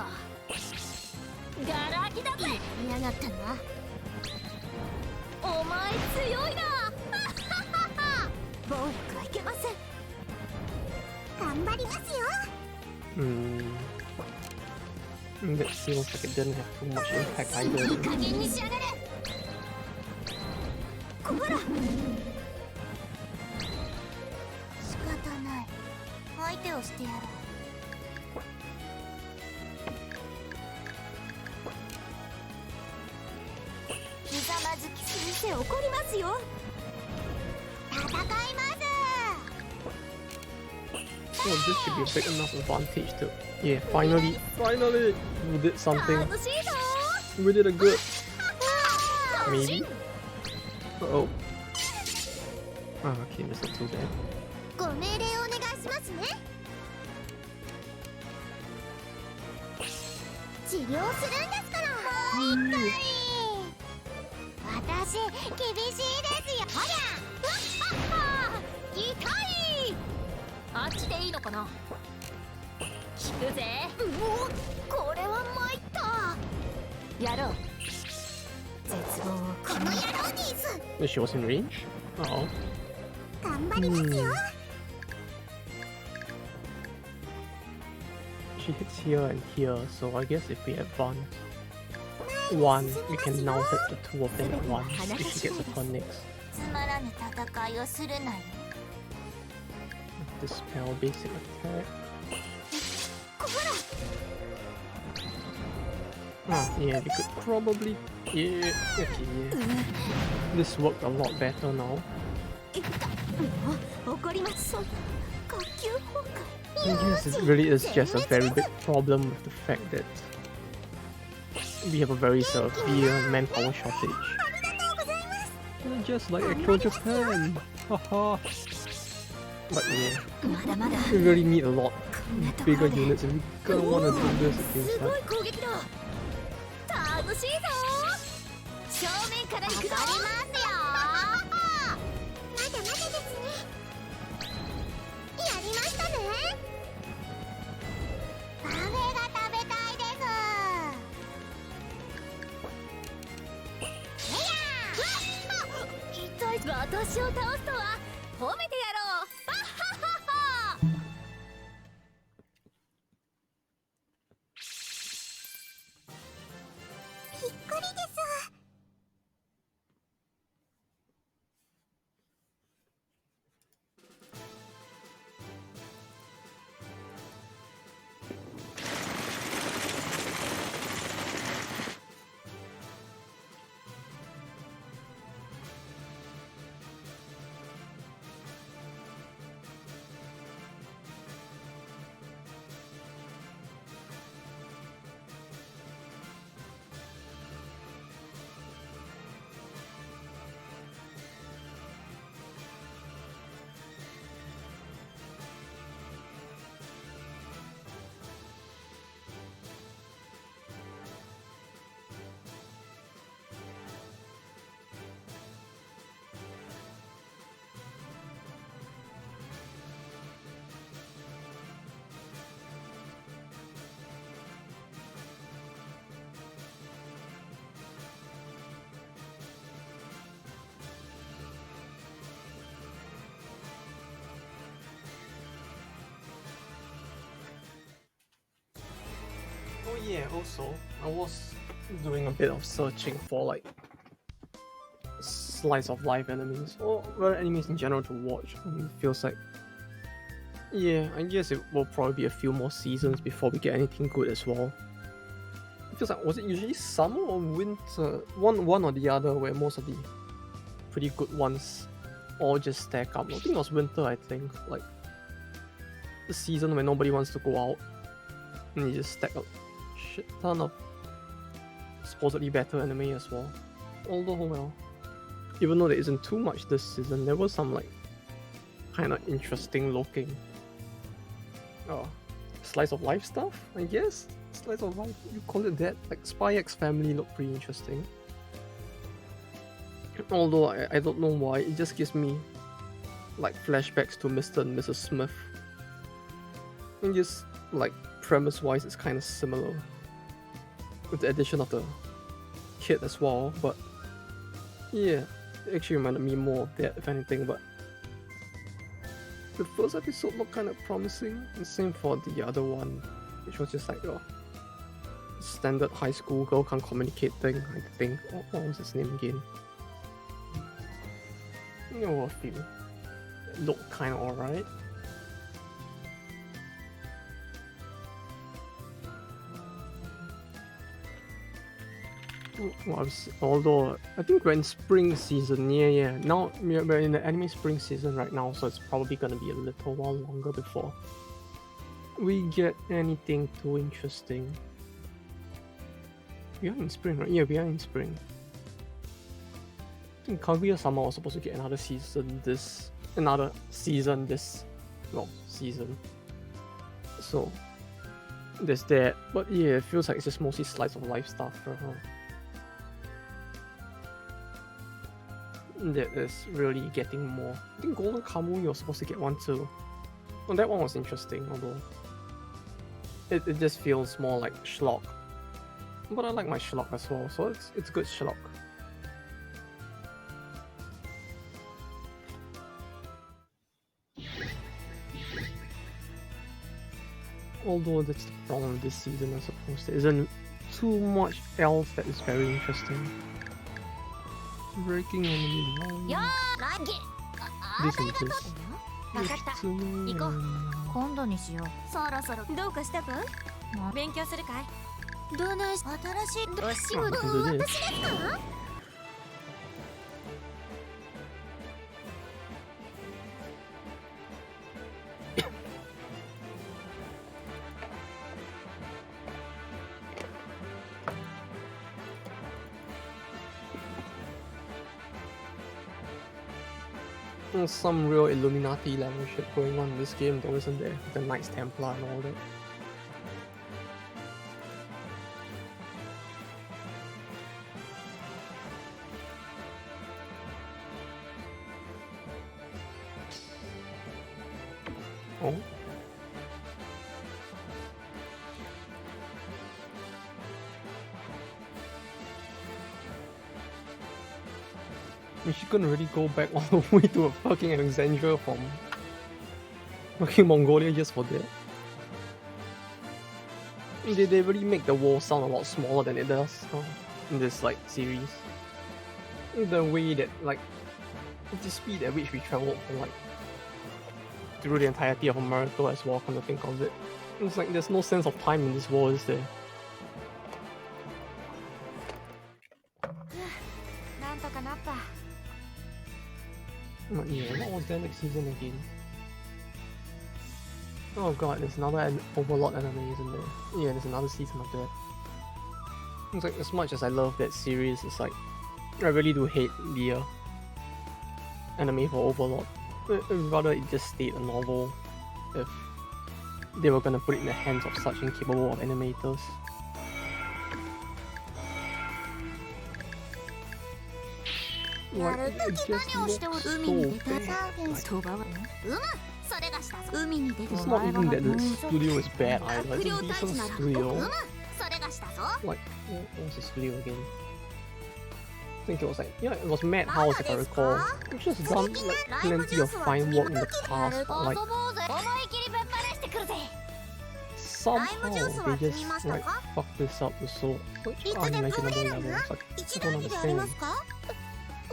ガラ空きだぜ。嫌がったな。お前強いな。暴力はいけません。頑張りますよ。 That feels like it didn't have too much impact いい either. 加減にしやがれ。こら仕方ない。相手をしてやろう。ひざまずき先生怒りますよ。戦います。 So this should be a big enough advantage to... Yeah, finally! We did something. 楽しいぞ。 We did a good... Maybe? Uh-oh. Ah, okay, that's not too bad. ご命令をお願いしますね。治療するんですから。もう一回。私厳しいですよ。ほら。痛い。あっちでいいのかな。聞くぜ。これは参った。やろう。絶望をこの野郎です。 Is she was in range? Uh-oh. 頑張りますよ。 She hits here and here, so I guess if we advance one, we can now hit the two of them at once if she gets a turn next. つまらぬ戦いをするなよ。 Dispel basic attack. こら。 Ah, yeah, we could probably... Yeah, okay, yeah. This worked a lot better now. 怒ります。そんな下級崩壊。 I guess it really is just a very big problem with the fact that we have a very severe manpower shortage. ありがとうございます。 Just like actual Japan! Haha! But yeah, まだまだ we really need a lot こんなところ bigger で units and we gonna wanna do this against すご that. い攻撃だ。楽しいぞ。正面から行くぞ。わかりますよ。まだまだですね。やりましたね。パフェが食べたいです。痛い。私を倒すとは褒めてやろう。びっくりです。yeah, also, I was doing a bit of searching for like slice of life enemies or well, enemies in general to watch. It feels like, yeah, I guess it will probably be a few more seasons before we get anything good as well. It feels like, was it usually summer or winter? One or the other, where most of the pretty good ones all just stack up. I think it was winter, I think. Like the season when nobody wants to go out and you just stack up shit ton of supposedly better anime as well. Although, well, even though there isn't too much this season, there was some like kind of interesting looking slice of life stuff, I guess. Slice of life, you call it that? Like Spy X Family looked pretty interesting. Although I don't know why, it just gives me like flashbacks to Mr. and Mrs. Smith. And just like premise wise, it's kind of similar with the addition of the kid as well. But yeah, it actually reminded me more of that, if anything. But the first episode looked kind of promising, and same for the other one, which was just like a standard high school girl can't communicate thing, I think. What was his name again? You know, a few. It looked kind of alright. Although I think we're in spring season, yeah. Now we're in the anime spring season right now, so it's probably gonna be a little while longer before we get anything too interesting. We are in spring, right? Yeah, we are in spring. I think Kaguya-sama was supposed to get another season this season. So there's that. But yeah, it feels like it's just mostly slice of life stuff for her. That is really getting more. I think Golden Kamuy was supposed to get one too. Well, that one was interesting, although it just feels more like schlock. But I like my schlock as well, so it's good schlock. Although that's the problem with this season, I suppose. There isn't too much else that is very interesting. Breaking enemy lines. This and this. わかった。行こう。今度にしよう。そろそろどうかしたか？勉強するかい？どないし新しいお仕事私ですか？ Some real Illuminati level shit going on in this game though, isn't there? The Knights Templar and all that. Oh? She couldn't really go back all the way to a fucking Alexandria from fucking Mongolia just for that. They really make the world sound a lot smaller than it does in this like series. The way that like the speed at which we traveled from like through the entirety of America as well, come to think of it. It's like there's no sense of time in this world, is there? But yeah, what was there next season again? Oh god, there's another Overlord anime, isn't there? Yeah, there's another season of that. It's like, as much as I love that series, it's like, I really do hate the anime for Overlord. Rather, it just stayed a novel if they were gonna put it in the hands of such incapable of animators. Like, it just looks so bad. It's not even that the studio is bad either, it's a decent studio. Like, what was the studio again? I think it was like, yeah, it was Madhouse if I recall. It's just done like plenty of fine work in the past, but like somehow juice they は just 摘みましたか？ like fuck this up so like いつでも unimaginable 入れる level. な It's like 一 I 度 don't にでありま understand. すか？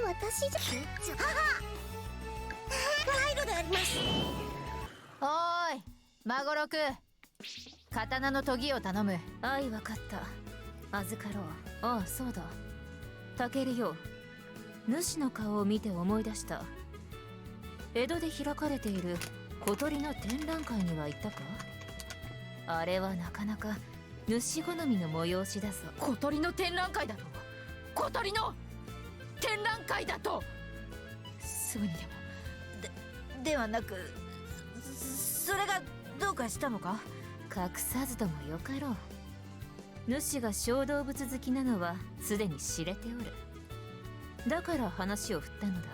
私じゃ入るであります。おーいマゴロク、刀の研ぎを頼む。あい、わかった。預かろう。ああ、そうだ。タケルよ、主の顔を見て思い出した。江戸で開かれている小鳥の展覧会には行ったか？あれはなかなか主好みの催しだぞ。小鳥の展覧会だと。小鳥の展覧会だと。すぐにでも。ではなく、それがどうかしたのか？隠さずともよかろう。主が小動物好きなのはすでに知れておる。だから話を振ったのだ。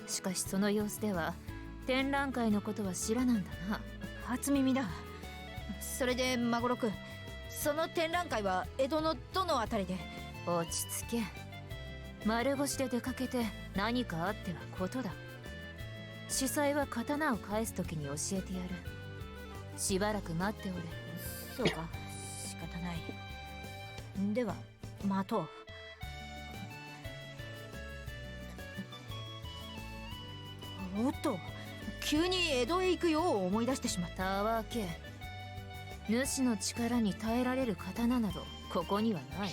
しかしその様子では展覧会のことは知らなんだな。初耳だ。それでマゴロク、その展覧会は江戸のどのあたりで？落ち着け。丸腰で出かけて何かあってはことだ。主催は刀を返すときに教えてやる。しばらく待っておれ。そうか、仕方ない。では待とう。おっと、急に江戸へ行くよう思い出してしまった。たわけ。主の力に耐えられる刀などここにはない。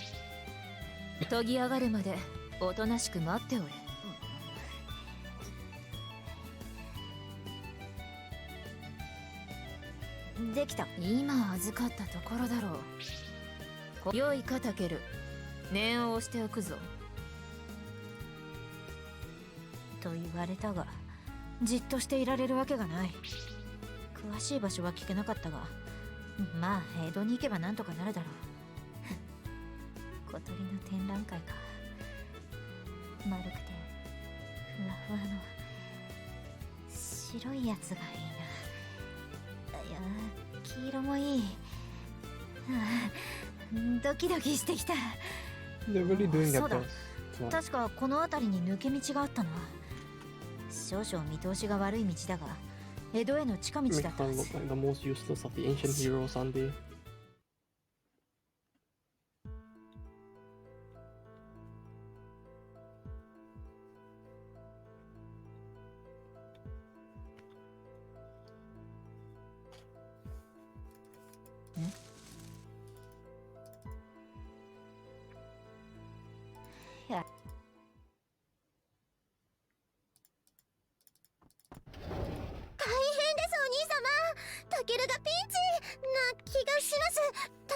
研ぎ上がるまでおとなしく待っておれ。できた。今預かったところだろう。よいかタケル、念を押しておくぞ。と言われたが、じっとしていられるわけがない。詳しい場所は聞けなかったが、まあ江戸に行けばなんとかなるだろう。小鳥の展覧会か。丸くてふわふわの白いやつがいいな。いや、黄色もいい。ドキドキしてきた。 They're really doing their そうだ、 best. So, 確かこの辺りに抜け道があったな。少々見通しが悪い道だが、江戸への近道 make だった fun は look ず。 like the most useless of the ancient heroes Sunday. 大変ですお兄様。タケルがピンチな気がします。多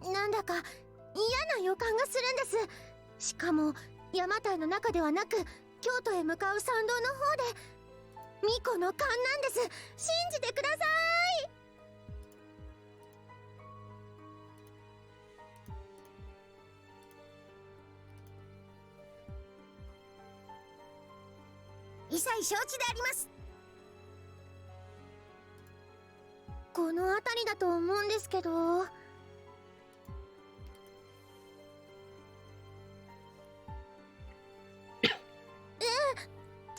分なんだか嫌な予感がするんです。しかも邪馬台の中ではなく京都へ向かう参道の方で。巫女の勘なんです。信じてください。一切承知であります。この辺りだと思うんですけど。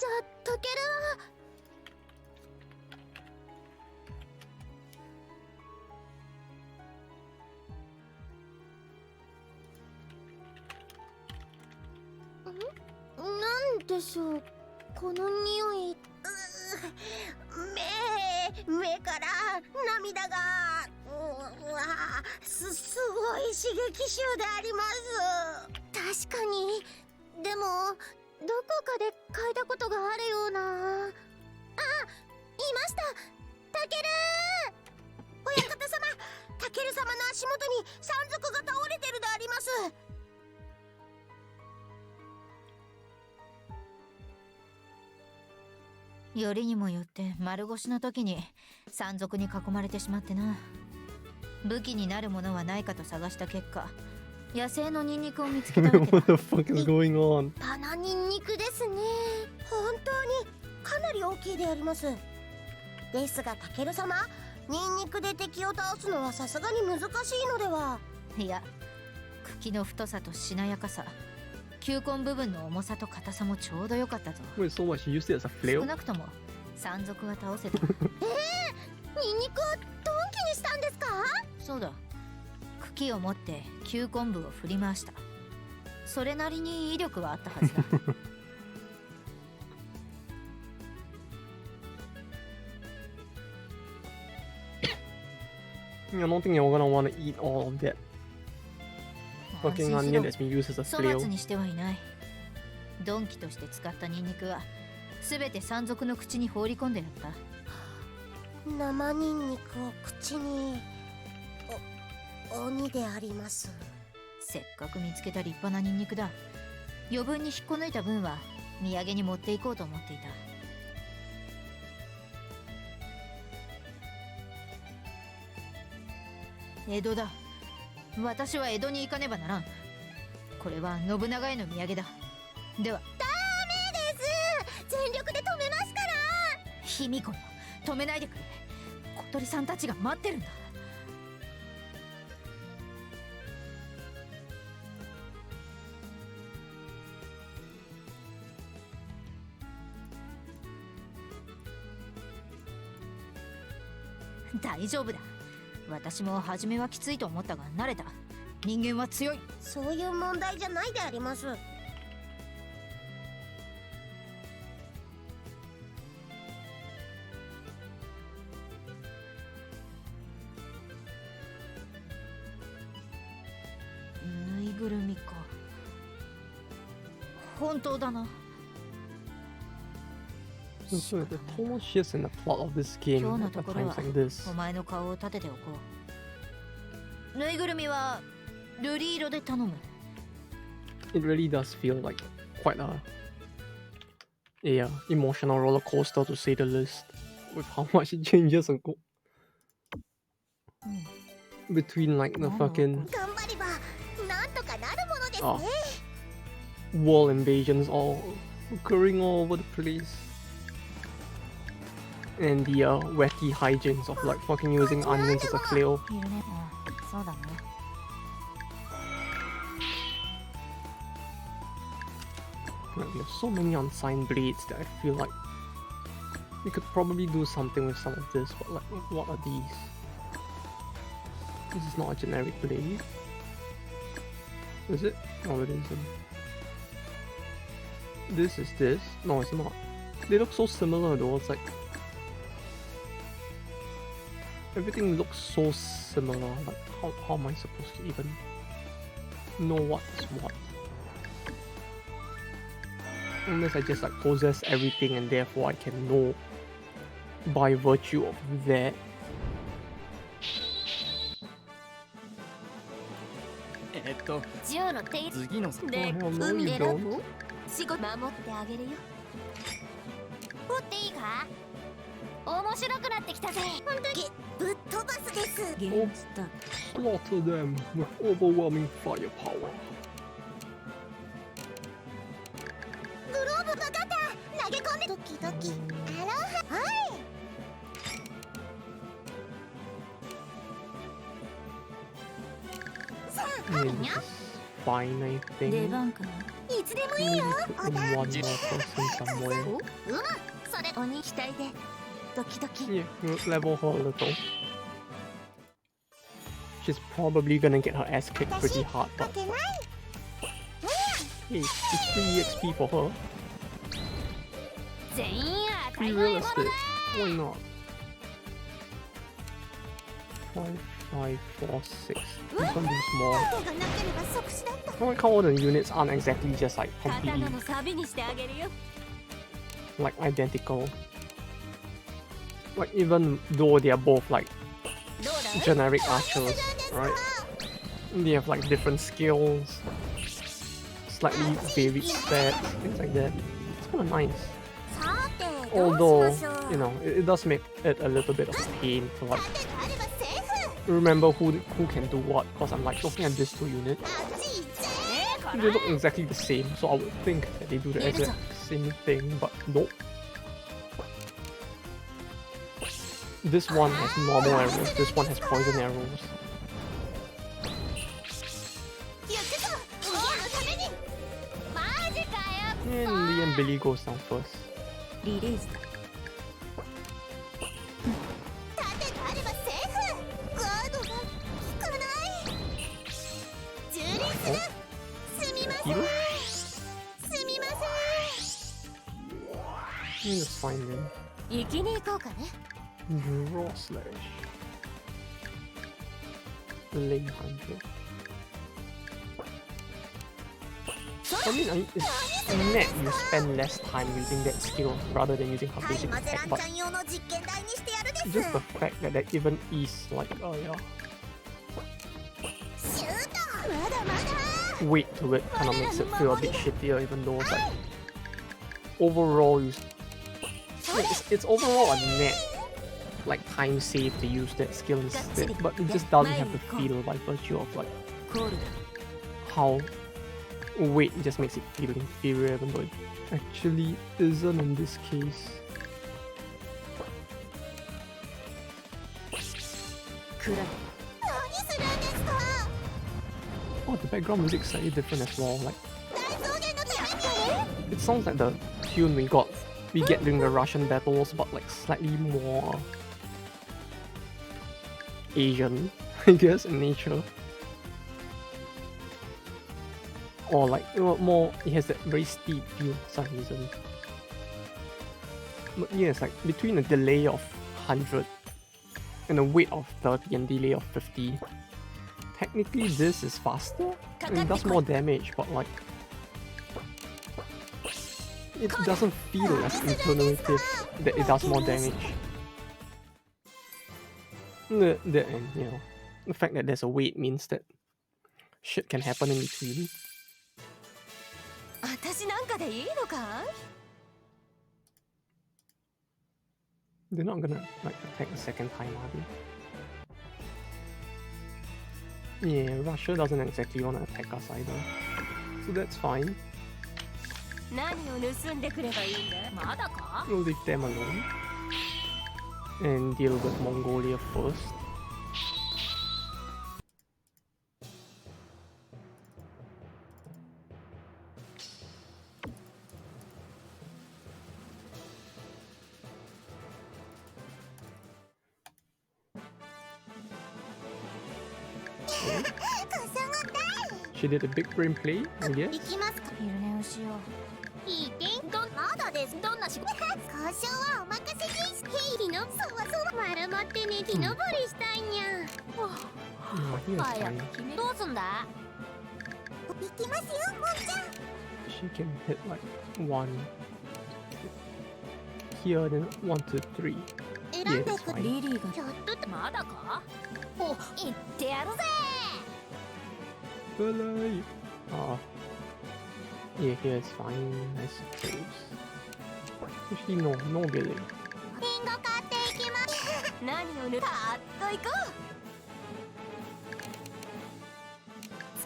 じゃあタケルは。なんでしょう、この匂い。目から涙が。うわ、すごい刺激臭であります。確かに。でもどこかで嗅いだことがあるような。あ、いました。タケル親方様、タケル様の足元に山賊が倒れてるであります。よりにもよって丸腰の時に山賊に囲まれてしまってな。武器になるものはないかと探した結果、野生のニンニクを見つけたわけ What だ。 the fuck is going on? パナニンニクですね。本当にかなり大きいであります。ですがタケル様、ニンニクで敵を倒すのはさすがに難しいのでは。いや、茎の太さとしなやかさ、球根部分の重さと硬さもちょうど良かったぞ。 Wait, so what? She used it as a 少 flail? なくとも山賊は倒せた。ニンニクを鈍器にしたんですか？そうだ、茎を持って球根部を振り回した。それなりに威力はあったはずだ。I don't think you're gonna want to eat all of that fucking 安心し onion ろ that's been used as a 粗末 flail. にしてはいない。鈍器として使ったニンニクは全て山賊の口に放り込んでやった。生ニンニクを口に。鬼であります。せっかく見つけた立派なニンニクだ。余分に引っこ抜いた分は土産に持っていこうと思っていた。江戸だ。私は江戸に行かねばならん。これは信長への土産だ。では。ダメです。全力で止めますから。卑弥呼よ、止めないでくれ。小鳥さんたちが待ってるんだ。大丈夫だ。私も初めはきついと思ったが慣れた。人間は強い。そういう問題じゃないであります。ぬいぐるみか。本当だな。 So the total shifts in the plot of this game 今日の at ところ times は like this. お前の顔を立てておこう。ぬいぐるみは瑠璃色で頼む。 It really does feel like quite a emotional roller coaster to say the least, with how much it changes and go between like the fucking 頑張ればなんとかなるものですね。 wall invasions all occurring all over the place, and the wacky hijinks of like fucking using onions as a flail. いるね。そうだね。 Like, we have so many unsigned blades that I feel like we could probably do something with some of this, but like, what are these? This is not a generic blade. Is it? No, it isn't. This is this? No, it's not. They look so similar though, it's like... Everything looks so similar, like how am I supposed to even know what's what? Unless I just like possess everything and therefore I can know by virtue of that. ジオの手次ので Oh, hell no, 海 you でラ don't. ブ仕事守ってあげるよ。持っていいか？面白くなってきたぜ。本当にぶっ飛ばすです。ゲームスター Slaughter them with overwhelming firepower. グローブがかった投げ込んでドキドキアロハ。はい。さあ Yeah, 神 this よ。 is fine, I 出 think. 番かな。いつでもいい Maybe よ。 put in one more person somewhere. それ鬼期待でドキドキ。 Yeah, we'll level her a little. She's probably gonna get her ass kicked pretty hard, 負 but けない。 hey, it's 3 XP for her. 全員当た Be り前もの realistic. Why not? 5, 5, 4, 6. This one is more. 手がなければ即死だった。 I like how all the units aren't exactly just like 刀 completely のサビにしてあげるよ。 like identical. Like even though they are both like どうだ？ generic archers, right? They have like different skills, slightly varied stats, things like that. It's kind of nice. さてどう Although, しましょう。 you know, it does make it a little bit of a pain to like 盾があればセーフ。 remember who can do what. Because I'm like looking at these two units, あっち行っちゃえ。 they look exactly the same. So I would think that they do the exact same thing, but nope. This one has normal arrows. This one has poison arrows. 行くぞ。王のために。In the end, Billy goes down first. リリースだ。盾があればセーフ。ガードが効かない。蹂躙する。すみません。 Heal? すみませ Just find him. 生きに行こうかね。 Draw slash. Lane 100. I mean, it's net you spend less time using that skill rather than using her ん。はい、 basic マゼラ attack, ン but ちゃん用の実験台にしてやるです。 just the fact that that even is like, oh yeah, シュート。まだまだ。 weight to it kind of makes it feel a bit shittier, even though it's like overall it's overall a net like time save to use that skill instead, but it just doesn't have the feel by virtue of like コールだ。 how weight just makes it feel inferior, even though it actually isn't in this case. 暗い。何するんですか。 Oh, the background music is slightly different as well. Like 大草原のために。 it sounds like the tune we get during the Russian battles, but like slightly more Asian, I guess, in nature. Or like more, it has that very steep feel for some reason. But yeah, it's like between a delay of 100 and a weight of 30 and delay of 50. Technically, this is faster and it does more damage, but like it doesn't feel as intuitive that it does more damage. And you know, the fact that there's a weight means that shit can happen in between. 私なんかでいいのか。 They're not gonna like attack a second time, are they? Yeah, Russia doesn't exactly want to attack us either, so that's fine. 何を盗んでくればいいんだ。まだか。 We'll leave them alone and deal with Mongolia first. She did a big brain play, I 行 guess. きますか。昼寝をしよいい点まだです。どんな仕事。交渉はお任せです。ヘイリのそわそわ丸まってね、木登りしたいにゃ。 Yeah, he was 早 fine. く決め。どうすんだ。行きますよ、もんちゃん。 She can hit like 1 here, then 1, 2, 3. 選 Yeah, んで that's く fine. リリーが。ちょっとまだか。お、行ってやるぜ。 Belay. Yeah, here is fine, I suppose. Actually, no Billy. リンゴ買っていきます。何をぬ。パーッと行こう。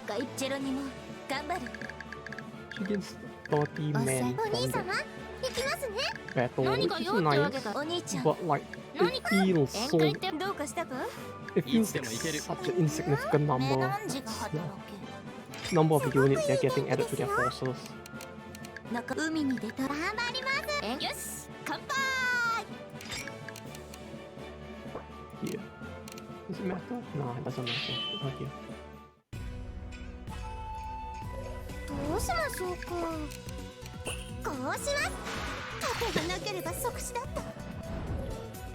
使いチェロにも頑張る。 She gets 30 men お from 兄 the 様、行きますね。 battle, 何 which か is 用ってわけ nice, か。お兄ちゃん。 but like, it 何か feels 宴 so... 会ってどうかしたか。 It feels like such an insignificant number. 何時が働 Number of units they're getting added to their forces. 中け。海に出た。頑張ります。よし乾杯。 Here. Does it matter? No, it doesn't matter. Not here. どうしましょうか。こうします。盾がなければ即死だった。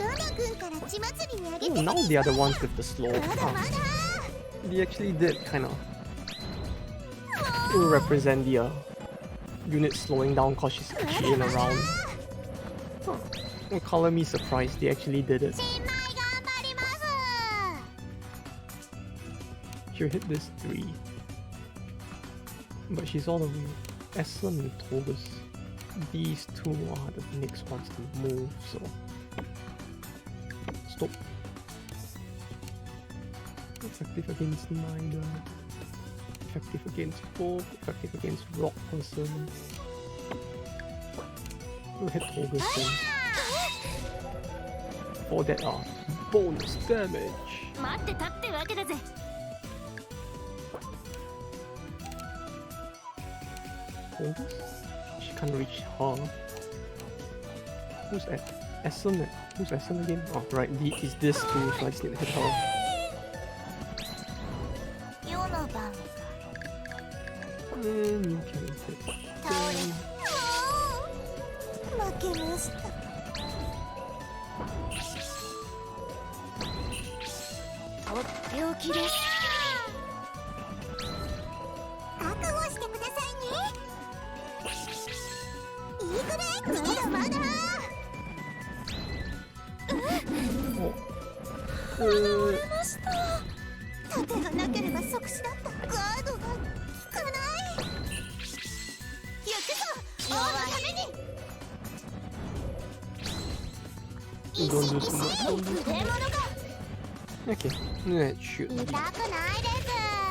どの軍から血祭りにあげ Oh, て。 now the other ones with the slow. まだまだ。 They actually did kind of represent the unit slowing down because she's chilling around. Huh. Well, color me surprised, they actually did it. 新米頑張ります。 She'll hit this 3. But she's all the way. Essen and Togus. These two are the next ones to move, so... Stop. Effective against neither. Effective against both. Effective against rock person. We'll hit Togus then. For that bonus damage. 待ってたってわけだぜ。 Togus? She can't reach her. Who's Essen? Who's Essen again? Oh, right. Is this too, so I just need to hit her. 世の番か And you can hit 倒れ them. 負けましたとっておきです覚悟してくださいねいいくらい次はまだ Oh. ました盾がなければ即死だったガードが効かない行くぞ王のために Don't do so much. Don't do so 出物 much. が Okay, that should 痛 be くないです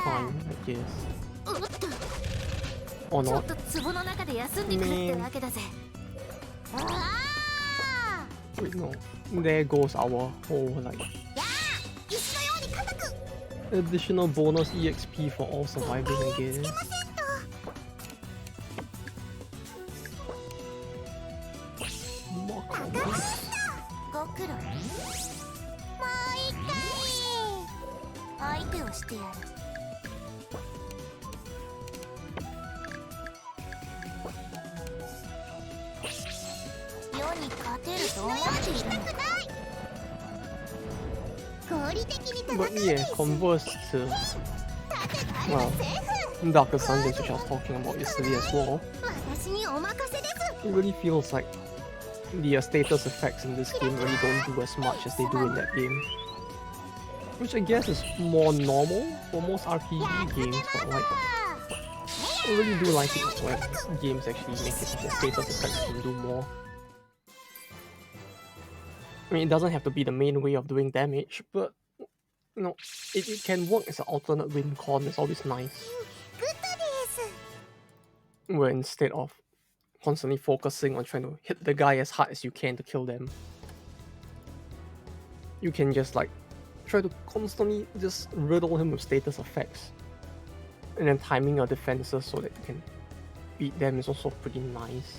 fine, I guess. うっと Or ちょっ not. と壺の中で休んでくれってわけだぜ。ああ Wait, no. There goes our whole like 石のように硬く additional bonus EXP for all survivors, I つけ guess. ませんとご苦労もう一回相手をしてやる世に勝てると思っているの合理的に戦 But yeah, converse to 盾があれば well, セーフ Darker Sundays, which I was talking about yesterday as well. 私にお任せです It really feels like the status effects in this game really don't do as much as they do in that game. Which I guess is more normal for most RPG games, but like, I really do like it when games actually make it so the status effects can do more. I mean, it doesn't have to be the main way of doing damage, but you know, it can work as an alternate win con. It's always nice. グッドです Where instead of constantly focusing on trying to hit the guy as hard as you can to kill them, you can just like try to constantly just riddle him with status effects, and then timing your defenses so that you can beat them is also pretty nice.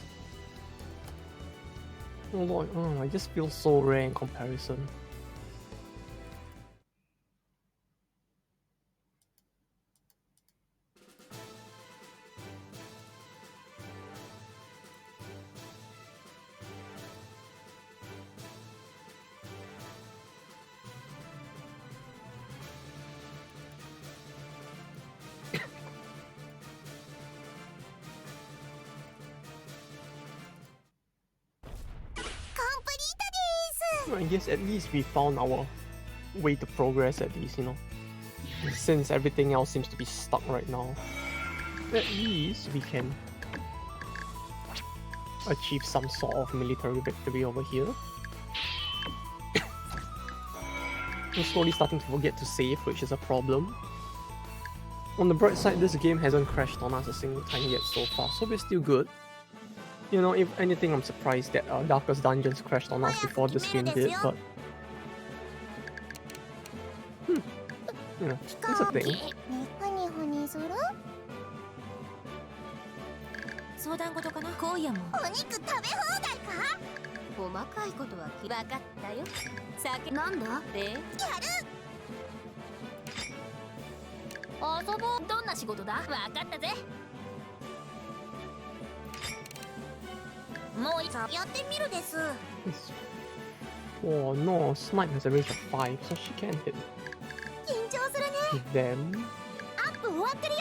Oh lord, oh, it just feels so rare in comparison. I guess at least we found our way to progress at least, you know. Since everything else seems to be stuck right now. At least we can achieve some sort of military victory over here. We're slowly starting to forget to save, which is a problem. On the bright side, this game hasn't crashed on us a single time yet so far, so we're still good. You know, if anything, I'm surprised that Darkest Dungeons crashed on us before this game did, but... You know, it's a thing. ほにほにする相談事かな今夜もお肉食べ放題か細かいことは分かったよ酒なんだでやる遊ぼう。どんな仕事だ。わかったぜ。もうやってみるです It's... Oh no, Snipe has a range of 5, so she can hit 緊張するね them. アップ終わってるよ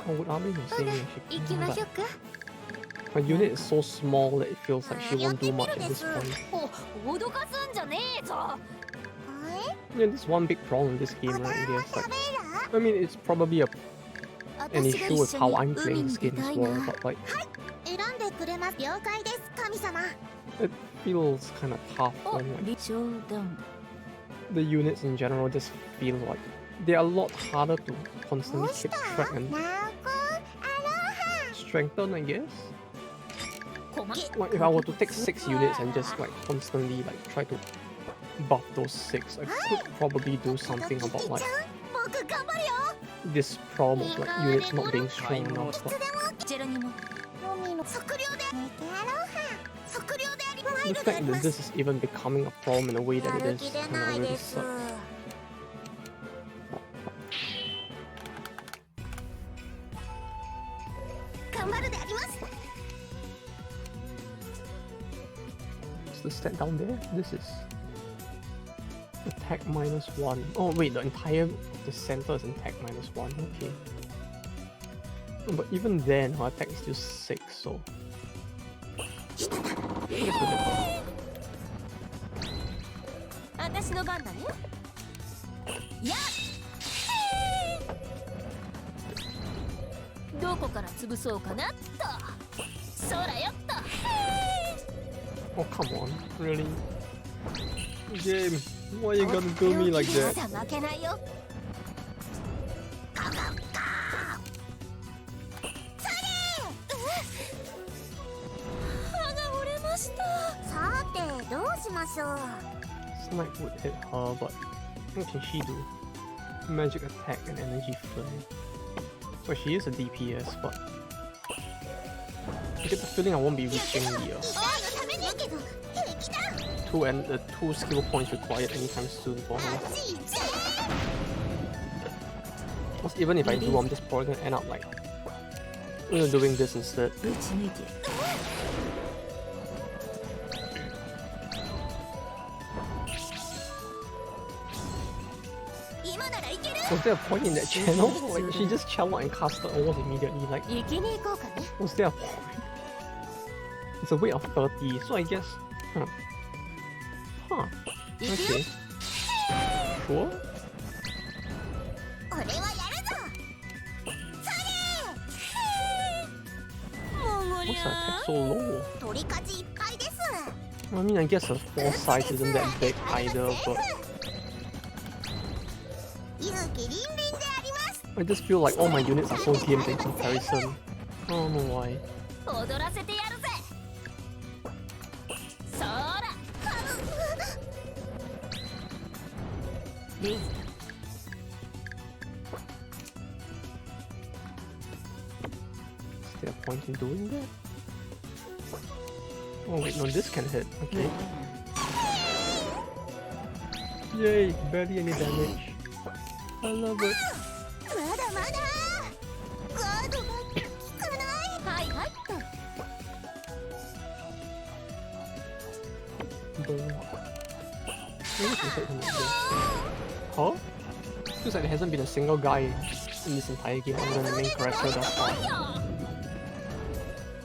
How would Armin be saying she 行き can, ま but しょうか。 her unit is so small that it feels like she won't do much at this point. お、脅かすんじゃねえぞ。Yeah, there's one big problem with this game, right? I guess, like, I mean, it's probably an issue with how I'm playing this game as well, but like, 選んでくれます了解です神様 it feels kind of tough お when like 冗談 the units in general just feel like they're a lot harder to constantly keep track and なおこアロハ strengthen, I guess. こま Like if I were to take 6 units and just like constantly like try to buff those 6, I could probably do something about like 僕頑張るよ this problem of like units not being strong enough. But ちらにも海の測量で寝てやろうは測量でありマイ The ルであ fact りま that す this is even becoming a problem in the way や that る it 気 is, で you know, ない really です sucks. 頑張るであります What's the stat down there? This is attack -1. Oh wait, the entire the center is attack -1. Okay. But even then, our attack is still 6, so I guess we'll get that. 私の番だね。やっどこから潰そうかなっと。そらよっと。 Oh come on, really? Game, why you gonna do me like that? まだ負けないよ。ガガガー歯が折れました。さてどうしましょう Smite would hit her, but what can she do? Magic attack and energy flare. Well, she is a DPS, but I get the feeling I won't be reaching the 王のためにけど平気だ two skill points required anytime soon for her. ちいち Plus, even if I do, I'm just probably gonna end up like doing this instead. 打ち抜いて 今ならいける Was there a point in that channel? Like she just channeled and casted almost immediately. Like, 生きに行こうかね。 was there a point? It's a weight of 30, so I guess. Huh. Huh. Okay. Sure. 俺はやるぞもう What's that attack so low? 取り勝ちいっぱいです I mean, I guess a force size isn't that big either, but 勇気凛々であります I just feel like all my units are so gimped in comparison. I don't know why. 踊らせてやるぜ。そら。レイズ Is there a point in doing that? Oh wait, no, this can hit. Okay. Yay, barely any damage. I love it. まだまだガードが効かないはいはいっと。 Boom. Maybe I can hit him like this. Huh? Feels like there hasn't been a single guy in this entire game other than the main character thus far.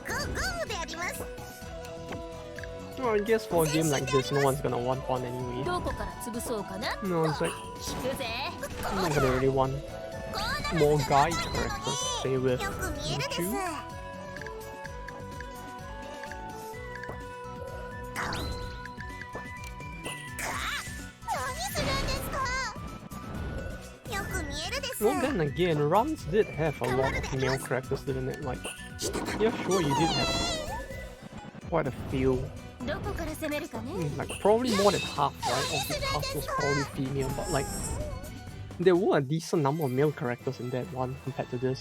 ゴーゴーであります Well, I guess for a game like this, no one's gonna want one anyway. どこから潰そうかな。 No, it's like 聞くぜ。 I'm not gonna really want こうな more る guide characters to play with. よく見えるです Would you? 何するんですかよく見えるです Well, then again, Runs did have a lot of male characters, didn't it? Like, yeah, sure, you did have quite a few. どこから攻めるかね。 Like, probably more than half, right? Of the cast was probably female, but like, there were a decent number of male characters in that one compared to this.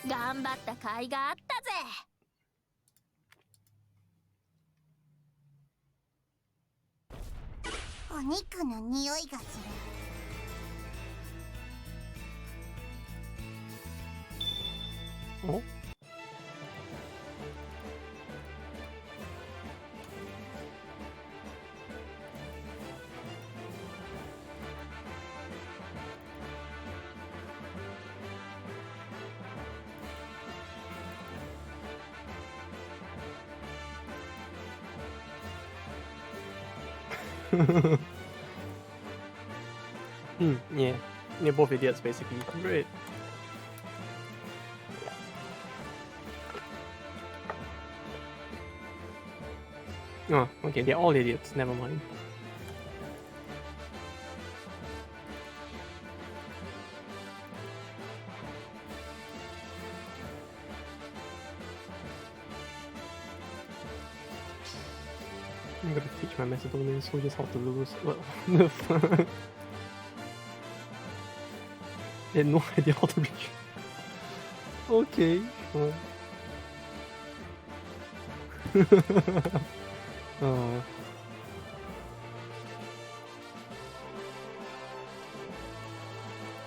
頑張った甲斐があったぜ。お肉の匂いがする Oh? Yeah. Yeah, both idiots basically. Great. Oh, okay, they're all idiots, never mind. I'm gonna teach my Macedonian soldiers how to lose. Well, They had no idea how to reach. Okay, sure. Oh.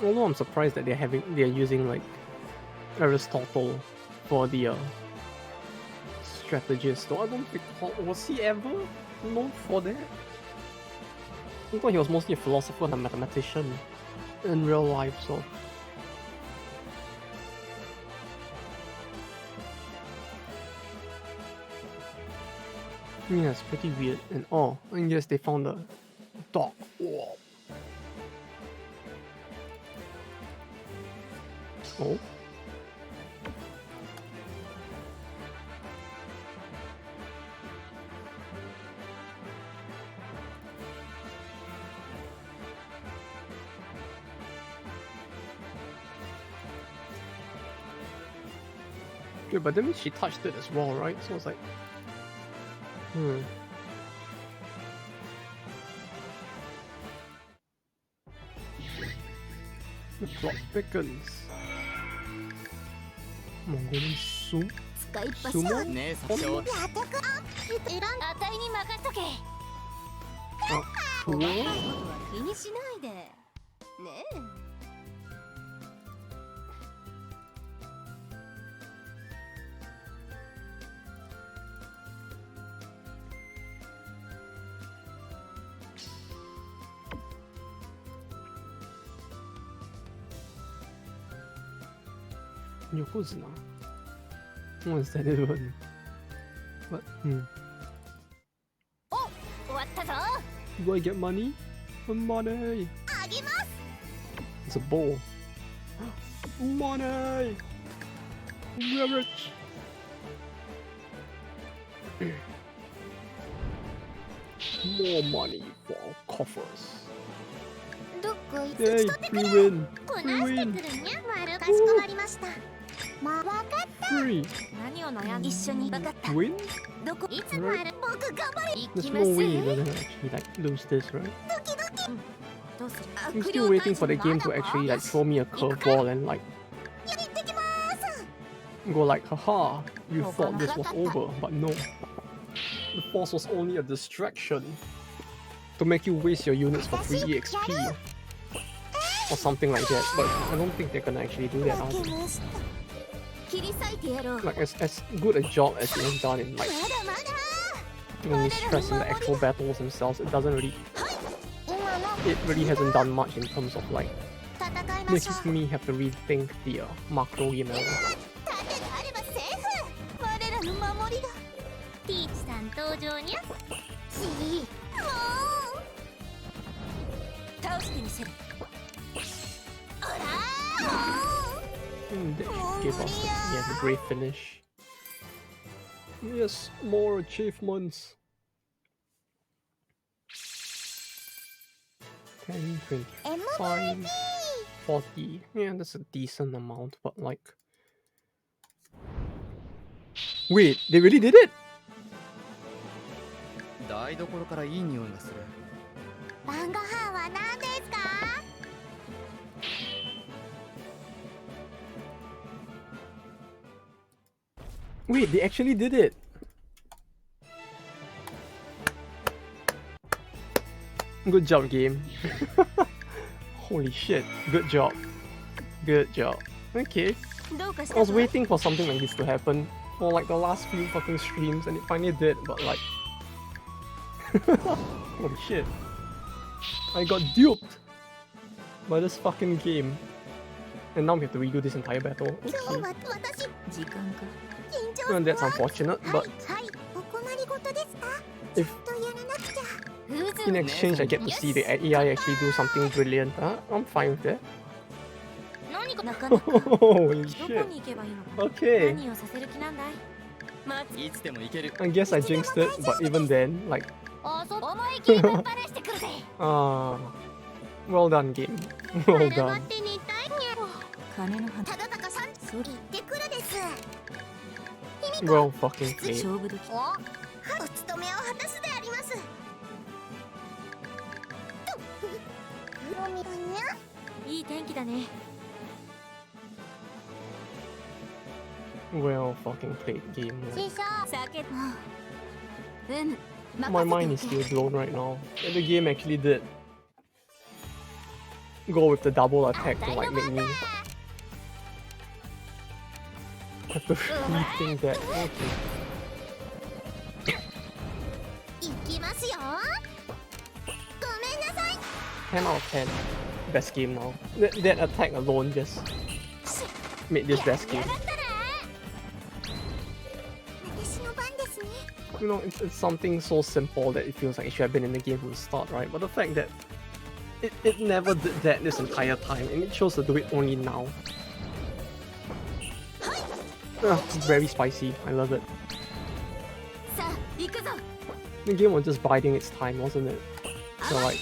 Although I'm surprised that they're using like Aristotle for the strategist. Though I don't think was he ever known for that? I thought he was mostly a philosopher and a mathematician in real life. So yeah, it's pretty weird. And oh, and yes, they found a dog. Whoa. Oh. Yeah, but then she touched it as well, right? So it's like, The plot thickens. Mongolian soup? 使いっぱしは Sumo? 姉さんちょうどやってく選んあたいに任しとけ Cool. ことは気にしないでねえ Yokozuna? What is that even? What? 終わったぞ Do I get money? Money! あげます It's a bowl. Money! We're rich! More money for our coffers. どっこいつ Yay! ちとってく We れ win! こな We して win! くるんや丸かしこまりましたまあわかっ Free! 何を悩んで一緒にわかった Win? どこいつもある僕頑張れ 行 There's き no ます way he doesn't actually like lose this, right? どうする I'm still waiting for the game to actually like throw me a curveball and like 行ってきます go like, haha, you thought this was over, but no. The force was only a distraction to make you waste your units for free EXP or something like that. But I don't think they're gonna actually do that. Are 負 they? けました切り裂いてやろう Like as good a job as they've done in like まだまだ when you stress in the actual battles themselves, it doesn't really 今の it really hasn't done much in terms of like 戦いましょ making う me have to rethink the macro game element. 盾があればセーフ我らの守りがピーチさん登場にゃちーもう倒してみせるあらも They gave us the great finish. Yes, more achievements. 10, 25, 40. Yeah, that's a decent amount, but like... Wait, they really did it? 台所からいい匂いがする。晩ご飯は何ですか Wait, they actually did it! Good job, game. Holy shit, good job. Good job. Okay. どうかし I た was ぞ waiting for something like this to happen for like the last few fucking streams and it finally did, but like... Holy shit. I got duped by this fucking game. And now we have to redo this entire battle. 今日 Okay. は私時間か緊張 Well, that's unfortunate, はい but はいお困りごとですか if とやらなくちゃ in exchange I get to see the AI actually do something brilliant, I'm fine with that. 何かなかなか Holy どこ shit. に行けばいいのか Okay. 何をさせる気なんだいいつでも行ける。 I guess I jinxed it, but even then, like, おそ思い切りぶっ放してくるぜ well done, game. Well 丸ま done. ってにたいにゃ金の花ただたかさん行ってくるです Well fucking played. 勝負時お務めを果たすでありますとロミオにゃいい天気だね well fucking played game. 師匠酒My mind is still blown right now. And the game actually did go with the double attack to like make me have to rethink that. Okay. 行きますよ。ごめんなさい。 10 out of 10. Best game now. That attack alone just made this best game. 私の番ですね。 You know, it's something so simple that it feels like it should have been in the game from the start, right? But the fact that it never did that this entire time, and it chose to do it only now. It's very spicy. I love it. さあ行くぞ The game was just biding its time, wasn't it? So like,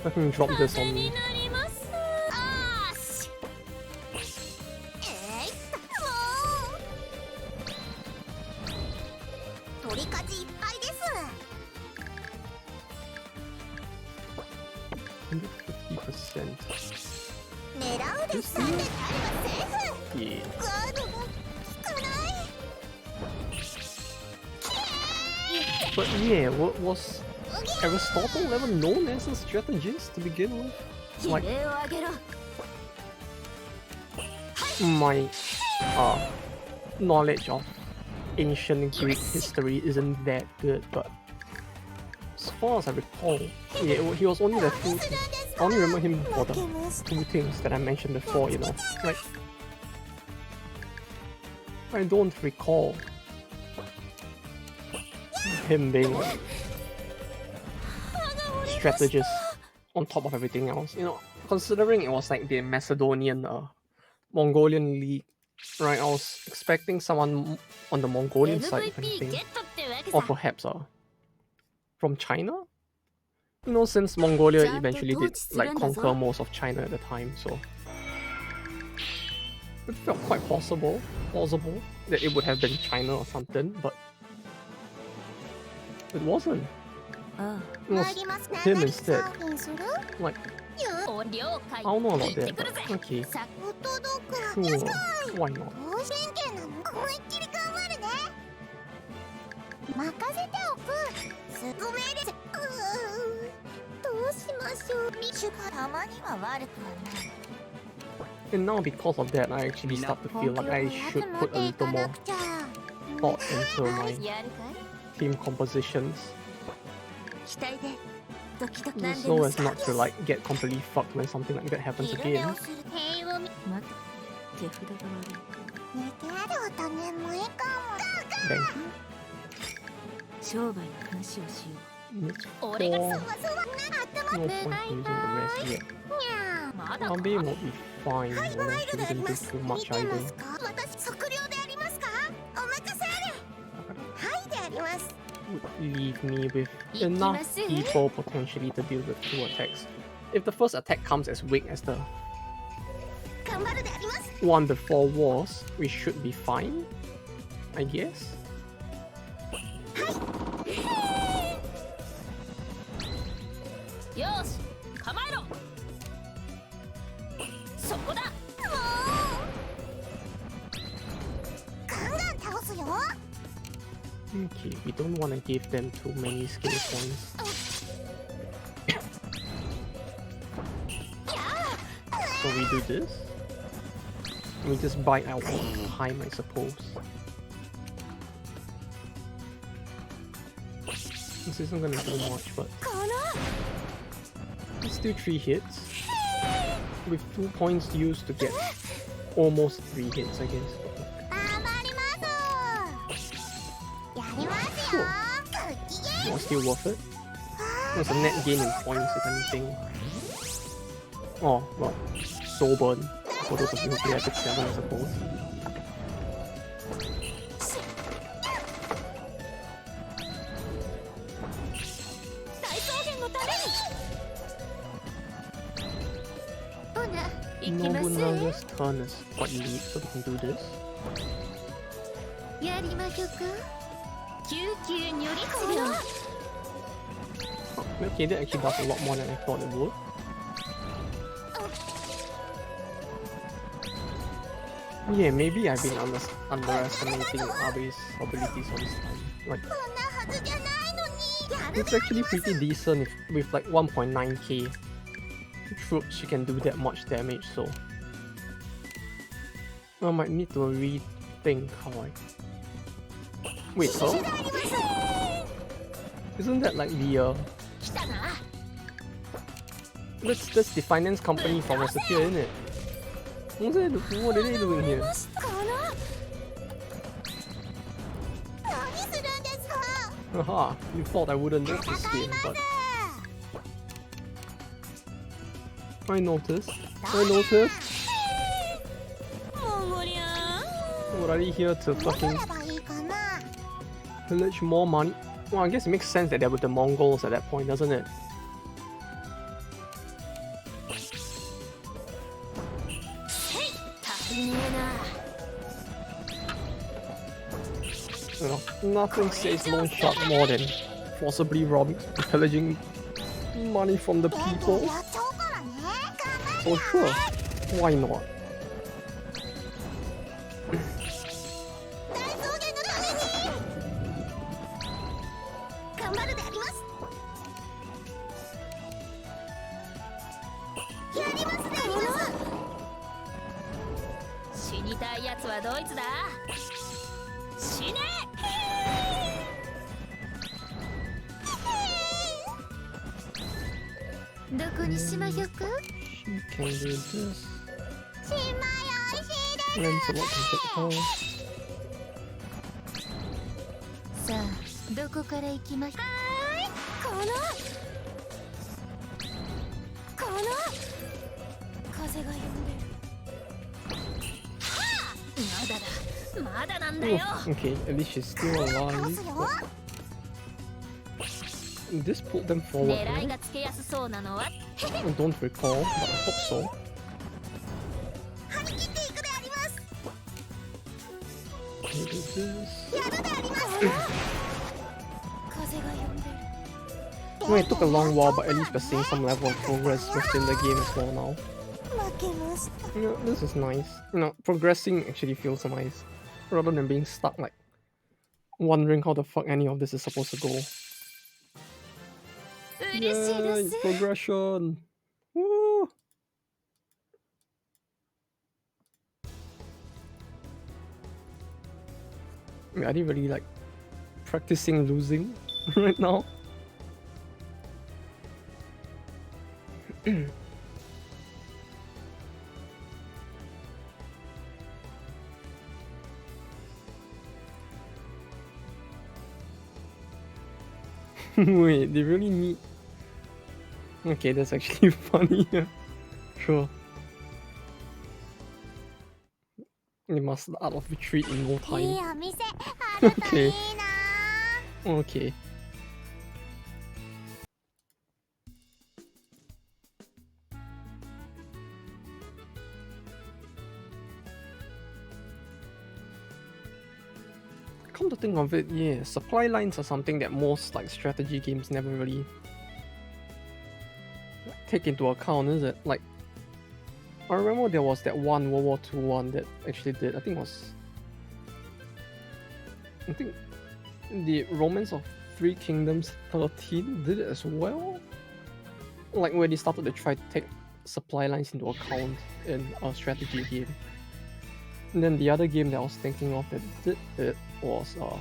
I can drop this on me. なりますあーしもう取り勝ちいっぱいです。 150%. 狙うでしたんであればセーフ。 Yeah. ガードが効かない。 But yeah, what was Aristotle ever known as a strategist to begin with? 悲鳴を上げろ My knowledge of ancient Greek history isn't that good, but as far as I recall, yeah, he was only the two. I only remember him for the two things that I mentioned before, you know. Like, I don't recall him being like strategist on top of everything else, you know. Considering it was like the Macedonian Mongolian League, right? I was expecting someone on the Mongolian side, if MVP anything, ゲットってわけ or さ perhaps from China. You know, since Mongolia eventually did like conquer most of China at the time, so it felt quite plausible that it would have been China or something, but it wasn't. あ It was 参りますね。 him 何 instead. サーフィンする？ Like, あお了解 I don't know 行 about って that, くる but ぜ okay, さ ホットドッグは sure, why not? どうし真剣なの？思いっきり頑張るね。任せておく。すごめんです。どうしましょう。ミシュがたまには悪くはない。 And now because of that, I actually start to feel like I should put a little more thought into my やるかい team compositions, 期待でドキドキ so as not to like get completely fucked when something like that happens 昼寝 again. をする平を見待て手札が悪い寝てると眠いかも。 Thank you. 商売の話をしよ It's 俺が 4. そうそうな No point using the rest yet. うまだ I'll か be able to be fine. I マイル actually があり didn't ま do す。 too 見 much てま either. すか？私測量でありますか？お任せあれ。はいであります。 Would leave me with Ikimasu. enough people potentially to deal with two attacks. If the first attack comes as weak as the 頑張るであります。 one before was, we should be fine, I guess. よーし構えろそこだもうガンガン倒すよ。 Okay, we don't want to give them too many skill points. So we do this. We just bite our own time, I suppose. This isn't gonna do much, but この it's still 3 hits. With 2 points used to get almost 3 hits, I guess. 頑張ります。やりますよ。ごきげん。 But still worth it. It was a net gain in points, if anything. Oh, well, soul burn. For those of you who play Epic 7, I suppose. 大草原のために。ほな。行きます Nobunaga's turn is quite late, so we can do this. やりましょうか。救急如律この 令 Okay, that actually does a lot more than I thought it would. Yeah, maybe I've been underestimating Abe's abilities all this time. Like, こんなはずじゃないのにやる it's actually pretty decent with like 1.9k troops. She can do that much damage, so I might need to rethink how I. Wait, so isn't that like the 来たな。 that's the finance company from Recipe, isn't it? What are they doing here? この何するんですか Haha, you thought I wouldn't notice this game, but I noticed. I noticed. モンゴリアン。 What are they here to どうす fucking ればいいかな pillage more money? Well, I guess it makes sense that they're with the Mongols at that point, doesn't it? 足りねえな。 You know, nothing says loan shark more than forcibly robbing, pillaging money from the 元気 people. でやっちゃおうからね頑張 So sure, why not? る大草原のために頑張るでありますやりますであります死にたいやつはドイツだ。死ね。どこにしまひょか。 She can do this. 新米おいしいです Lancelot can take her. さあ、どこから行きましょう。この風が呼んでる。まだなんだ Oh, よ。 okay, at least she's still 倒 alive. すよ But this pulled them forward, 狙い right? がつけやすそうなのは。 I don't recall, but I hope so. 張り切っていくであります Can you do this? やるであります風が呼んでる。 Well, it took a long while, but at least we're seeing some level of progress within the game as well now. 負けました You know, this is nice. You know, progressing actually feels nice, rather than being stuck like wondering how the fuck any of this is supposed to go. 嬉しい Yay, です。 progression! Woo! I mean, are they really like practicing losing right now? Wait, they really need. Okay, that's actually funny. Sure. They must out of retreat in no いい time. お店あるといいな Okay. Come to think of it, yeah, supply lines are something that most like strategy games never really take into account, is it? Like, I remember there was that one World War II one that actually did. I think the Romance of Three Kingdoms 13 did it as well. Like where they started to try to take supply lines into account in a strategy game. And then the other game that I was thinking of that did it was what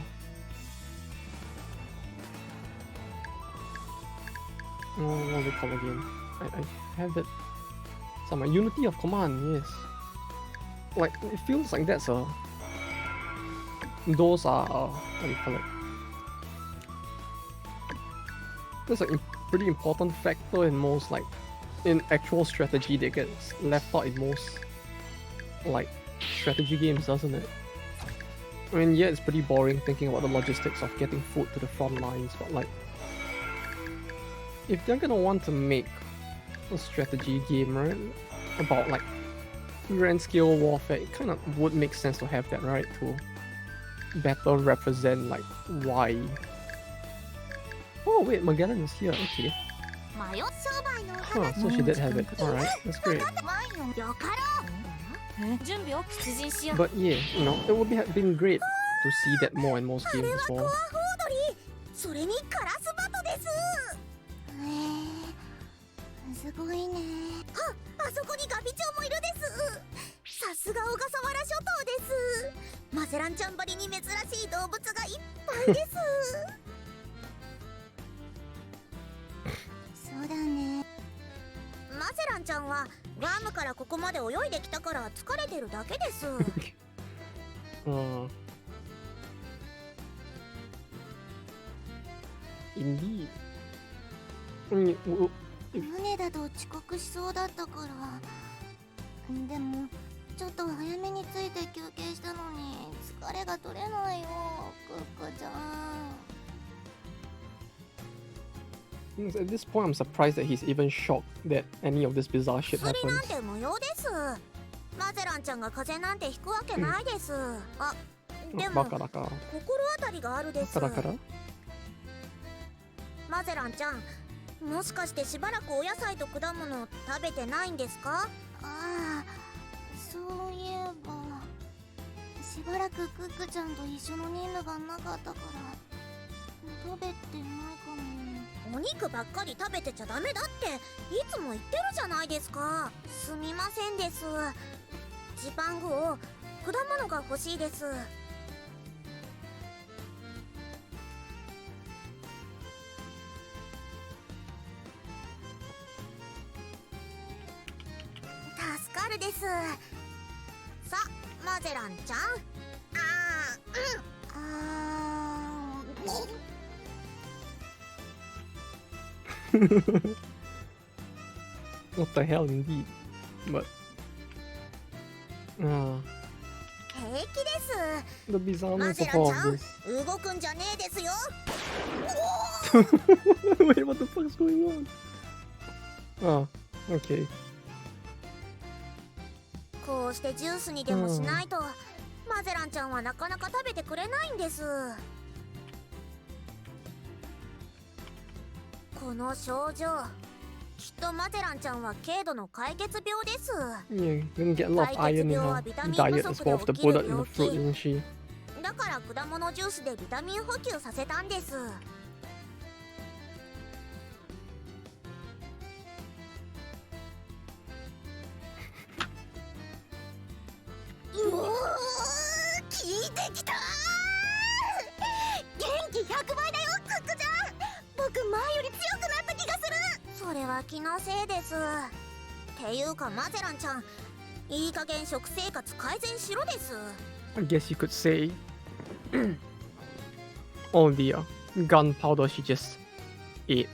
was it called again? I have it. Somewhere. Unity of Command, yes. Like it feels like those are what do you call it? That's like a pretty important factor in most like in actual strategy that gets left out in most like strategy games, doesn't it? I mean, yeah, it's pretty boring thinking about the logistics of getting food to the front lines, but like, if they're gonna want to make a strategy game, right, about like grand scale warfare, it kind of would make sense to have that, right, to better represent like why. Oh wait, Magellan is here. Okay. 迷っ商売のお Huh, 話 so she did have it. Alright, that's great. ワインのよかろう準備を出陣しよう。 But yeah, you know, it would have been great to see that more in most games as コア well. ホードリー、それにカラスバトです。すごいね。あそこにガビチョウもいるです。さすが小笠原諸島です。マゼランちゃんばりに珍しい動物がいっぱいです。そうだね。マゼランちゃんはワームからここまで泳いできたから疲れてるだけです。Indeed. 船だと遅刻しそうだったから。でもちょっと早めに着いて休憩したのに疲れが取れないよ、クックちゃん。 At this point, I'm surprised that he's even shocked that any of this bizarre shit 釣りなん happens. て無用です。マゼランちゃんが風邪なんてひくわけないです。あ、でも心当たりがあるです。マゼランちゃん、もしかしてしばらくお野菜と果物食べてないんですか？ああ、そういえばしばらくクックちゃんと一緒の任務がなかったから食べてないかも。お肉ばっかり食べてちゃダメだっていつも言ってるじゃないですか。すみませんです。ジパングを果物が欲しいです。助かるです。さ、マゼランちゃん。What the hell, indeed. But 平気です。 the bizarreness マゼ of ラン all ちゃ of ん、 this. 動くんじゃねえですよ。 Wait, what the fuck is going on? Okay. こうしてジュースにでもしないと、マゼランちゃんはなかなか食べてくれないんです。この症状、きっとマゼランちゃんは軽度の解決病です。 Yeah, gonna get a lot of iron in her diet as well with the bullet in the fruit, isn't she? だから果物ジュースでビタミン補給させたんです。うおー、効いてきたー。元気100倍だよ、クックちゃん。僕前より強くなった気がする。それは気のせいです。っていうかマゼランちゃん、いい加減食生活改善しろです。 I guess you could say all the gunpowder she just ate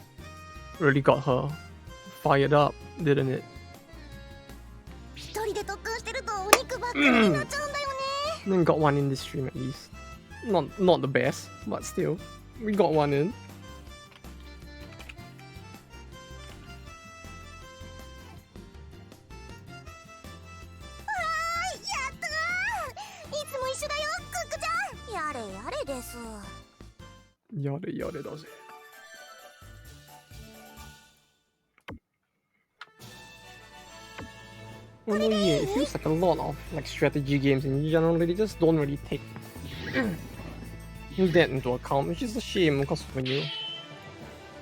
really got her fired up, didn't it? 一人で特訓してるとお肉ばっかりになっちゃうんだよね。 Then got one in this stream at least. Not the best, but still, we got one in. やったー。いつも一緒だよ、クックちゃん。やれやれです。Yada yada does it. Well, no, yeah, it feels like a lot of like strategy games in general, they just don't really take that into account, which is a shame because when you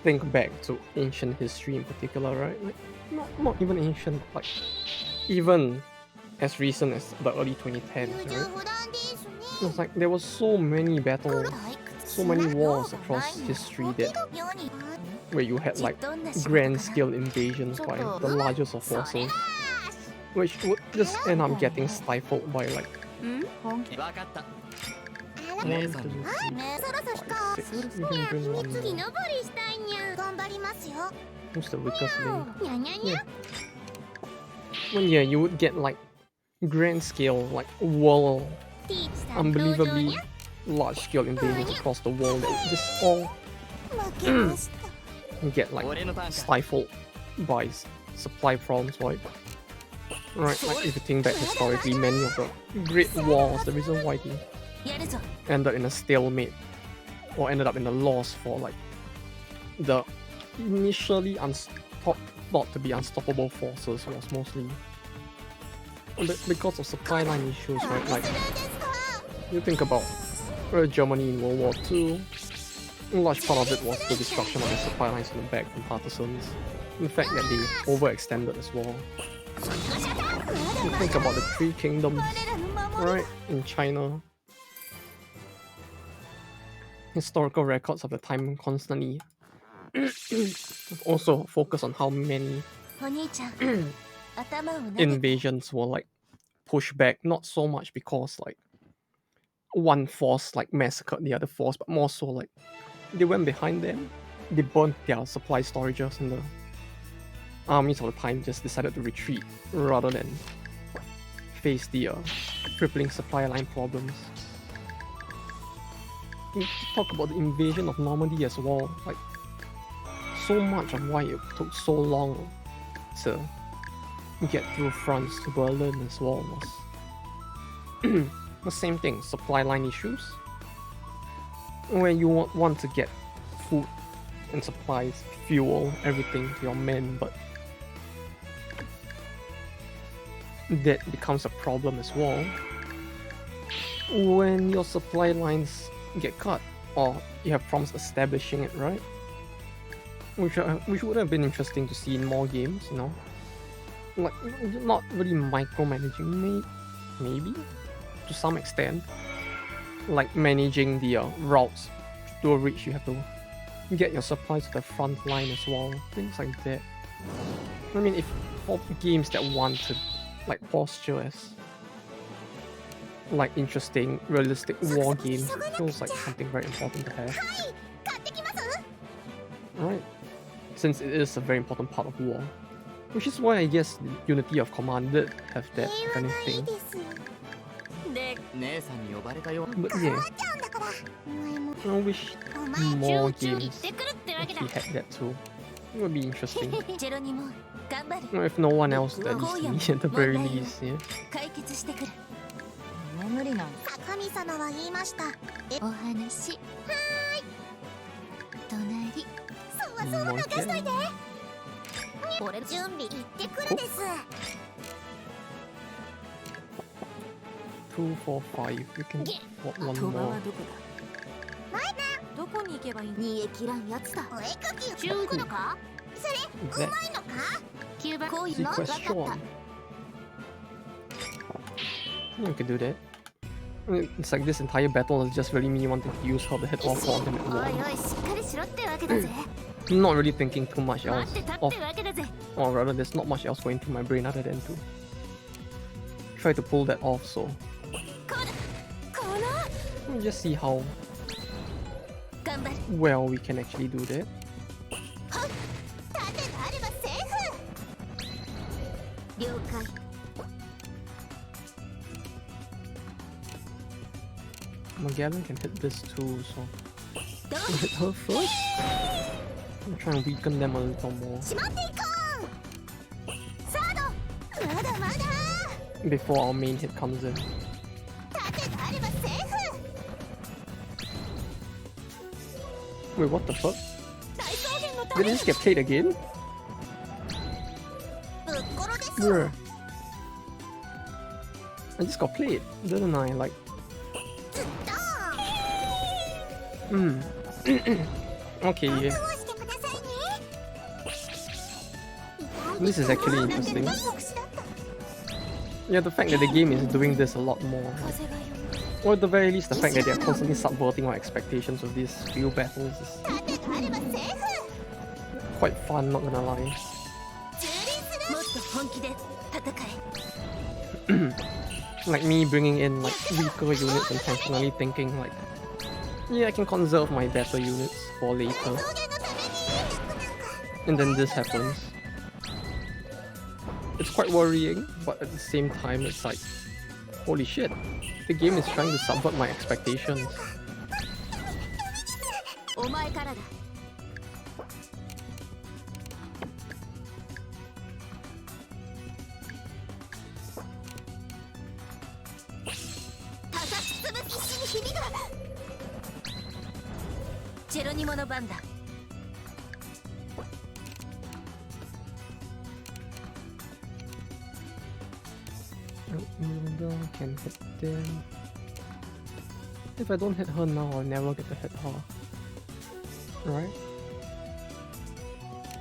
think back to ancient history in particular, right? Like not even ancient, like even as recent as the early 2010s, 優柔 right? 不断ですね。 It's like there was so many battles, so many wars across history that where you had like grand scale invasions by the largest of forces, which would just end up getting stifled by like 分かった。 1, 2, 3, そろそろ 4, 5, 6, even bring one 木 more. 登りしたいにゃ。頑張りますよ。 Who's the weakest link? にゃにゃにゃ。 Well, yeah, you would get like grand scale, like world, ティーチさん登場 unbelievably にゃ。 large scale invasions across the world that would just all 負けました。 get like 俺のターンか。 stifled by supply problems, right? Right, like if you think back historically, many of the great wars, the reason why they やるぞ。 ended in a stalemate or ended up in a loss for like the initially thought to be unstoppable forces was mostly because of supply line issues, right? Like, you think about Germany in World War II, a large part of it was the destruction of the supply lines in the back from partisans. The fact that they overextended as well. You think about the Three Kingdoms, right, in China. Historical records of the time constantly also focus on how many お兄ちゃん頭を撫でて invasions were like pushed back, not so much because like one force like massacred the other force, but more so like they went behind them, they burnt their supply storages, and the armies of the time just decided to retreat rather than face the crippling supply line problems. We talk about the invasion of Normandy as well. Like, so much of why it took so long to get through France to Berlin as well was the same thing, supply line issues. Where you want to get food and supplies, fuel, everything to your men, but that becomes a problem as well when your supply lines get cut or you have problems establishing it, right? Which would have been interesting to see in more games, you know? Like, not really micromanaging, maybe? To some extent. Like managing the routes to which you have to get your supplies to the front line as well. Things like that. I mean, if for games that want to like posture as like interesting, realistic war games, it feels like something very important to have. 買ってきます Right? Since it is a very important part of war. Which is why I guess the Unity of Command did have that, if 平和がいい anything. です で姉さんに呼ばれたよ But yeah, だから前も I wish お前 more チューチュー行っ games てくるってわけだ actually had that too. It would be interesting. ジェロニモ頑張る Well, if no one else, at least me at the very least, yeah. 解決してくる無理なん神様は言いましたお話はーい隣そわそわ More 流しといて jam. 俺準備行ってくるです 2, 4, 5. We can swap one 鳥羽 more. はどこだどこに行けばいいの煮え切らんやつだお絵描きチュー来るかそれ Is that うまいのか9番こういうの sequest 分かっ Sean? We could do that. I mean, it's like this entire battle is just really me wanting to use her to hit all four of them at おい once. おいしっかりしろってわけだぜ Not really thinking too much 待 else. ってたっ Or, てわけだぜ or rather, there's not much else going through my brain other than to try to pull that off, so この we'll just see how 頑張る well we can actually do that. 盾があればセーフ了解 Magellan can hit this too, so どう hit her first. I'm trying to weaken them a little more しまっていこうサードまだまだ before our main hit comes in. 盾があればセーフ Wait, what the fuck? 大草原のた Did め it に just get played again? ぶっ殺です Bruh. I just got played, didn't I? Like, ずっと okay, yeah. 覚悟してくださいね This is actually interesting. 痛い特殊だった Yeah, the fact that the game is doing this a lot more. 風が読む Or at the very least, the fact that they're constantly subverting our expectations of these few battles is 盾があればセーフ quite fun, not gonna lie. 蹂躙するもっと本気で戦え Like me bringing in like weaker units intentionally thinking like, yeah, I can conserve my better units for later. 草原のために And then this happens. It's quite worrying, but at the same time, it's like, holy shit, the game is trying to subvert my expectations. お前からだ 叩きつぶしに響くジェロニモの番だ I Milda can hit them. If I don't hit her now, I'll never get to hit her. Right?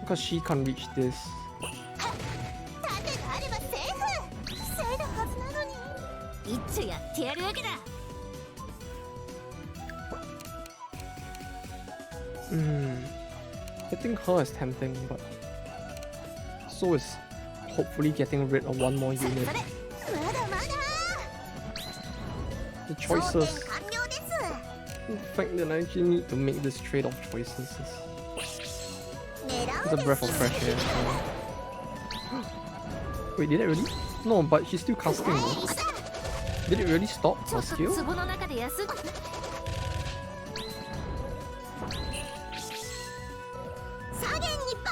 Because she can't reach this. 盾があればセーフ。防いだはずなのに。いつやってやるわけだ。Hitting her is tempting, but so is hopefully getting rid of one more unit. まだまだ。 The 装填 choices. 完了です。 The fact that I actually need to make this trade-off choices is 狙 it's a うで breath of す。 fresh air. Wait, did it really? No, but she's still casting though. Did it really stop ちょ her っと skill? 壺の中で休む。左舷にポ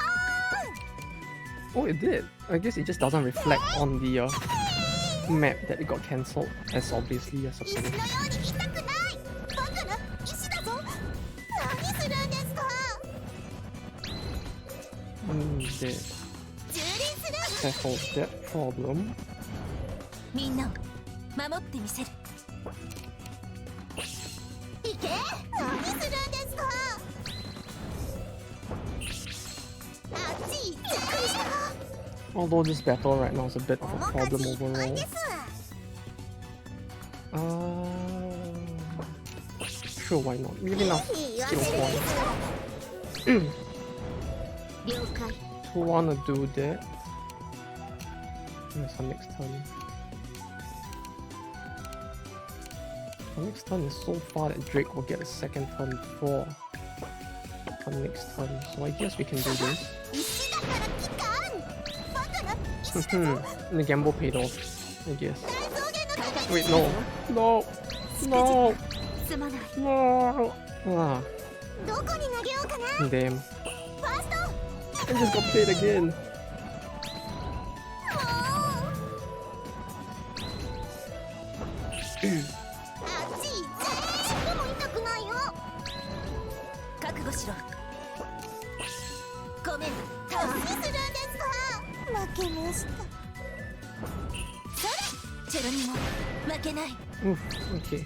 ーン。 Oh, it did. I guess it just doesn't reflect on the map that it got cancelled as obviously a 石の subsidy. ように痛くない。バカな石だぞ。何するんですか。 That 蹂躙する。 settles that problem. みんなを守ってみせる。いけ。何するんですか。あっち。びっくりした。 Although this battle right now is a bit of a 面か problem じいっぱい overall. です。 Sure, why not? We have enough ぜひ言わ skill せる points です。了解。 to wanna do that. Where's our next turn? Our next turn is so far that Drake will get a second turn before our next turn. So I guess we can do this. 石だから機関。バカな石だぞ。 The gamble paid off, I guess. 大草原の中 Wait, no. No. No. すまない。 No. Ah, どこに投げようかな。 damn. ファースト。 I just got played again. あっち行っちゃえ。尻も痛くないよ。覚悟しろ。ごめん。何するんですか。負けました。チェロにも負けない。 Oof, okay.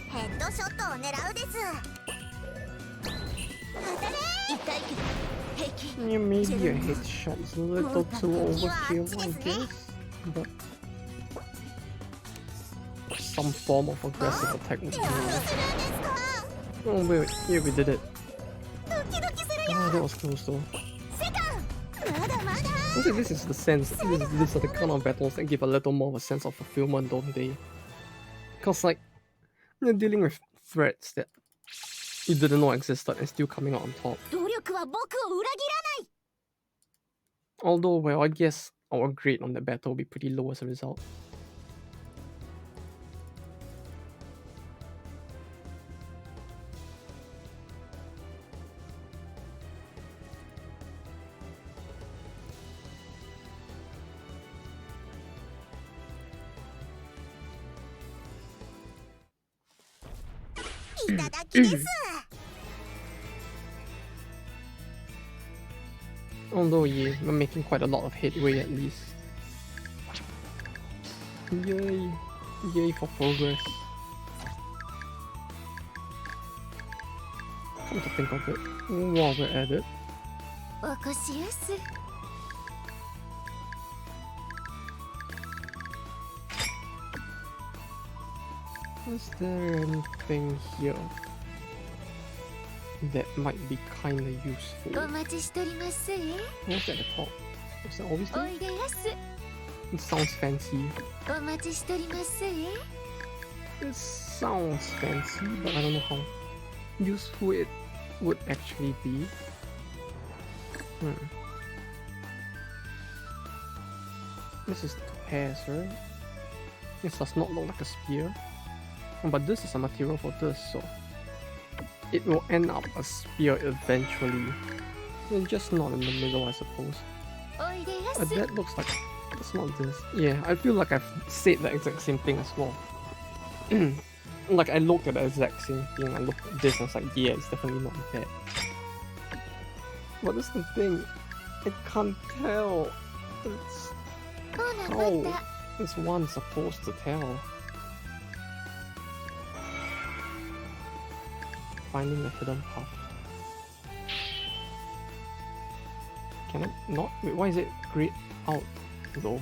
ヘッドショットを狙うです。当たれ。痛いけど平気。 Yeah, maybe a headshot's a little too overkill, I guess. But some form of aggressive attack would be 何 nice. するんですか。 Oh wait, yeah, we did it. ドキドキするよ。 Oh, that was close though. セカン。まだまだ。 I think this is the sense. These are the kind of battles that give a little more of a sense of fulfillment, don't they? Because like you're dealing with threats that you didn't know existed and still coming out on top. 努力は僕を裏切らない。 Although, well, I guess our grade on that battle will be pretty low as a result. Mm. いただきです。 Although, yeah, we're making quite a lot of headway at least. Yay! Yay for progress. Come to think of it, while we're at it, 起こしやす。 is there anything here that might be kinda useful? お待ちしておりますえ。 What's at the top? Is that always お there? いでやす。 It sounds fancy. お待ちしておりますえ。 It sounds fancy, but I don't know how useful it would actually be. This is two pairs, right? This does not look like a spear. But this is a material for this, so it will end up a spear eventually. Well, just not in the middle, I suppose. おいでやす。 That looks like it's not this. Yeah, I feel like I've said the exact same thing as well. Like I looked at the exact same thing. I looked at this and I was like, yeah, it's definitely not that. But that's the thing. I can't tell. It's ほな how. また。is one supposed to tell? Finding the hidden path. Can I not? Wait, why is it grayed out though?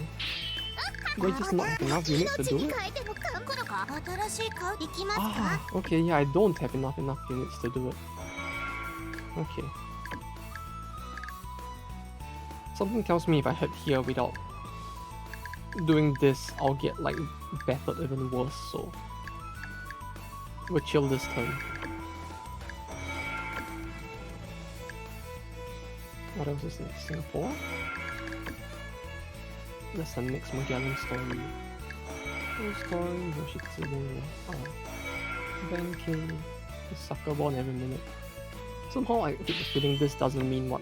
Do I just not have enough units to do it? Ah, okay, yeah, I don't have enough units to do it. Okay. Something tells me if I head here without doing this, I'll get like battered even worse, so we'll chill this turn. What else is next? Singapore? That's the next Magellan story. Story, Yoshitsugu, banking, sucker born every minute. Somehow I get the feeling this doesn't mean what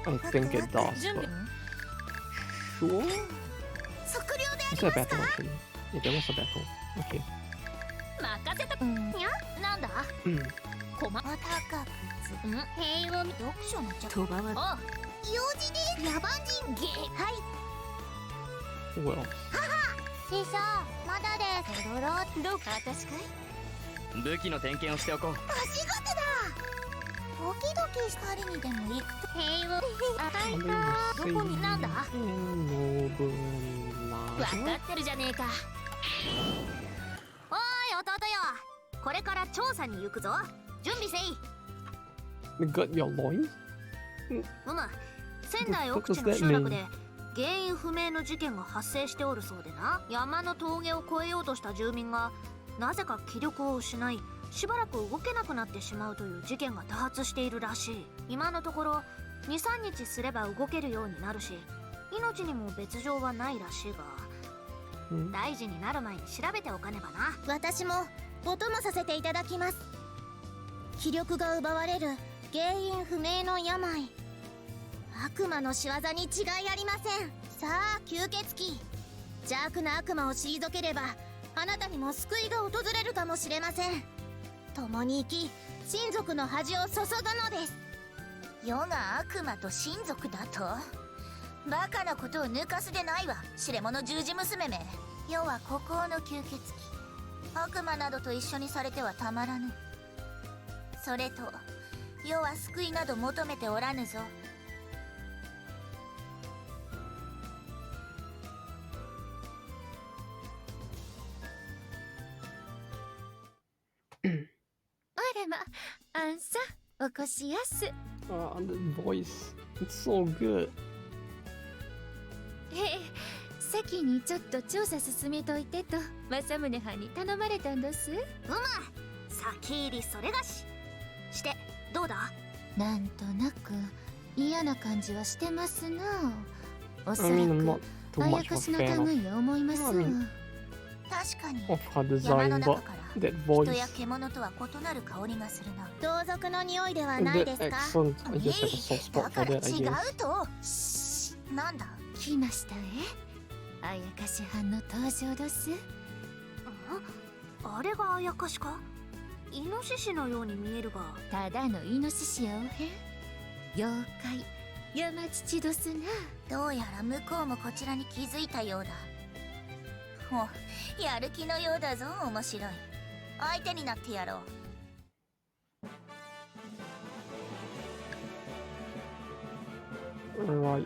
I think it does, but sure? Is there a battle actually? Yeah, there was a battle. Okay. Who else? 師匠まだですドロロどうか私かい武器の点検をしておこう。足事だ時々光にでも行くと平和あたいどこになんだ分かってるじゃねえかおい弟よこれから調査に行くぞ準備せい You got your loins? 仙台奥地の集落で原因不明の事件が発生しておるそうでな山の峠を越えようとした住民がなぜか気力を失いしばらく動けなくなってしまうという事件が多発しているらしい今のところ 2,3 日すれば動けるようになるし命にも別状はないらしいが大事になる前に調べておかねばな私もお供させていただきます気力が奪われる原因不明の病悪魔の仕業に違いありませんさあ吸血鬼邪悪な悪魔を退ければあなたにも救いが訪れるかもしれません共に生き親族の恥を注ぐのです世が悪魔と親族だとバカなことを抜かすでないわ知れ者十字娘め世は孤高の吸血鬼悪魔などと一緒にされてはたまらぬそれと世は救いなど求めておらぬぞあれま、あんさ、おこしやす。The voice, it's so good. 先にちょっと調査進めといてと政宗藩に頼まれたんです。先入りそれがし。してどうだ？なんとなく嫌な感じはしてますな。おそら I mean, I'm く not too あや much か of し a の fan 類を思いますわ。確かに of her 山 design, の but 中から that 人 voice, や獣とは異なる香りがするな同族の匂いではない that ですか accent, I just have a soft spot だ for から that, I 違 guess. うとなんだ来ましたあやかし藩の登場どす。あれがあやかしかイノシシのように見えるがただのイノシシやおへん妖怪山父どすな。どうやら向こうもこちらに気づいたようだほやる気のようだぞ面白い相手になってやろう Right.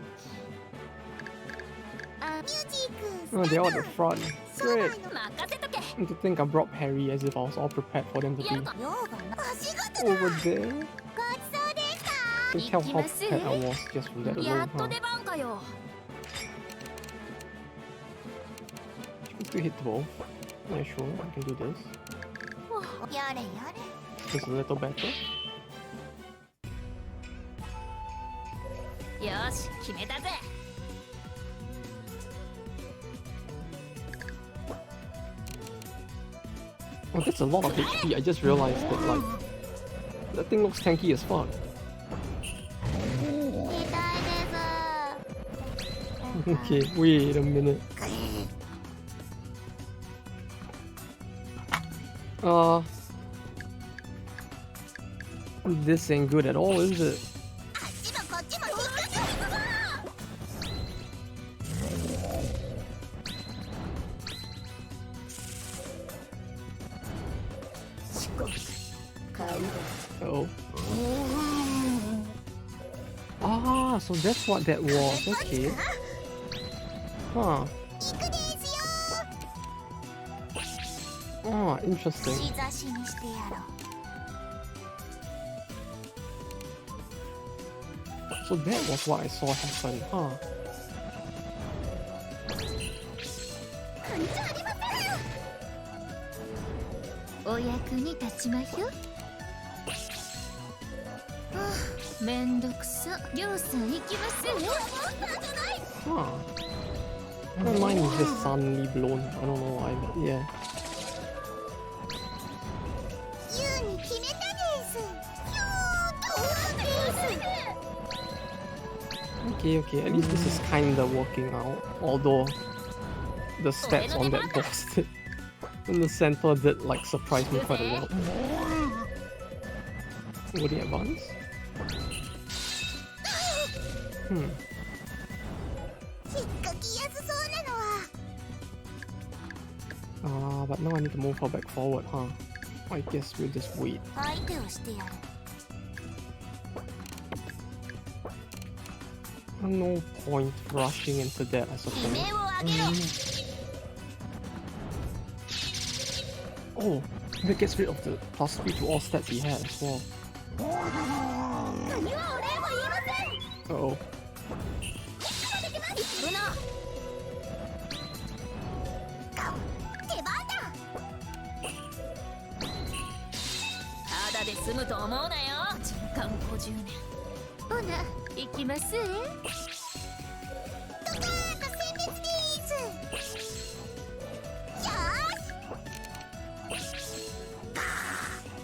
ミュージック Oh, they're all at the front. 将 Great. 来の 任せとけ And to think I brought Harry as if I was all prepared for them to やる be か用がなお仕事だ over there. ごちそうでした You can tell how prepared I was just from that や alone, っと huh? 出番かよ Let's do hit both. Yeah, sure, I can do this. やれやれ Just a little better. よし決めたぜ Oh, that's a lot of HP. I just realized that, like, that thing looks tanky as fuck. 痛いです Okay, wait a minute. This ain't good at all, is it? あっちもこっちも引っかかるぞ so that's what that was. Okay. Huh. 行くですよ Oh, interesting. しざしにしてやろう So that was what I saw happen. Huh. 感じありません お役に立ちまひょ。はあ、めんどくさ。りょうさん行きますね。 Huh. My mind is just suddenly blown. I don't know why, but yeah. ユウに決めたですユウとです Okay, okay. At least this is kinda working out. Although the stats on that box in the center did like surprise me quite a lot. Would he advance? Hmm. 引っかきやすそうなのは But now I need to move her back forward, huh? I guess we'll just wait. 相手をしてやる No point rushing into that, I suppose. 悲鳴を上げろ Oh, that gets rid of the plus 3 to all stats he had as well. 何はお礼も言いません Uh oh. 行くな出番だただで済むと思うなよ人間50年ほな、行きますえ。ドカーンと殲滅ですよーし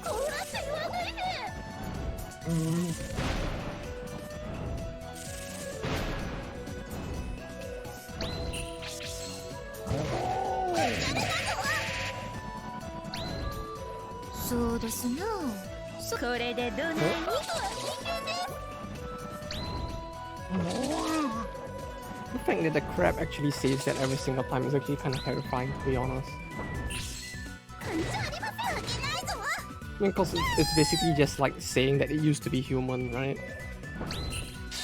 こうなって言わないで そうですな。これでどないに。 The fact that the crab actually says that every single time is actually kind of terrifying, to be honest. 感じありませんあげないぞ Because it's basically just like saying that it used to be human, right?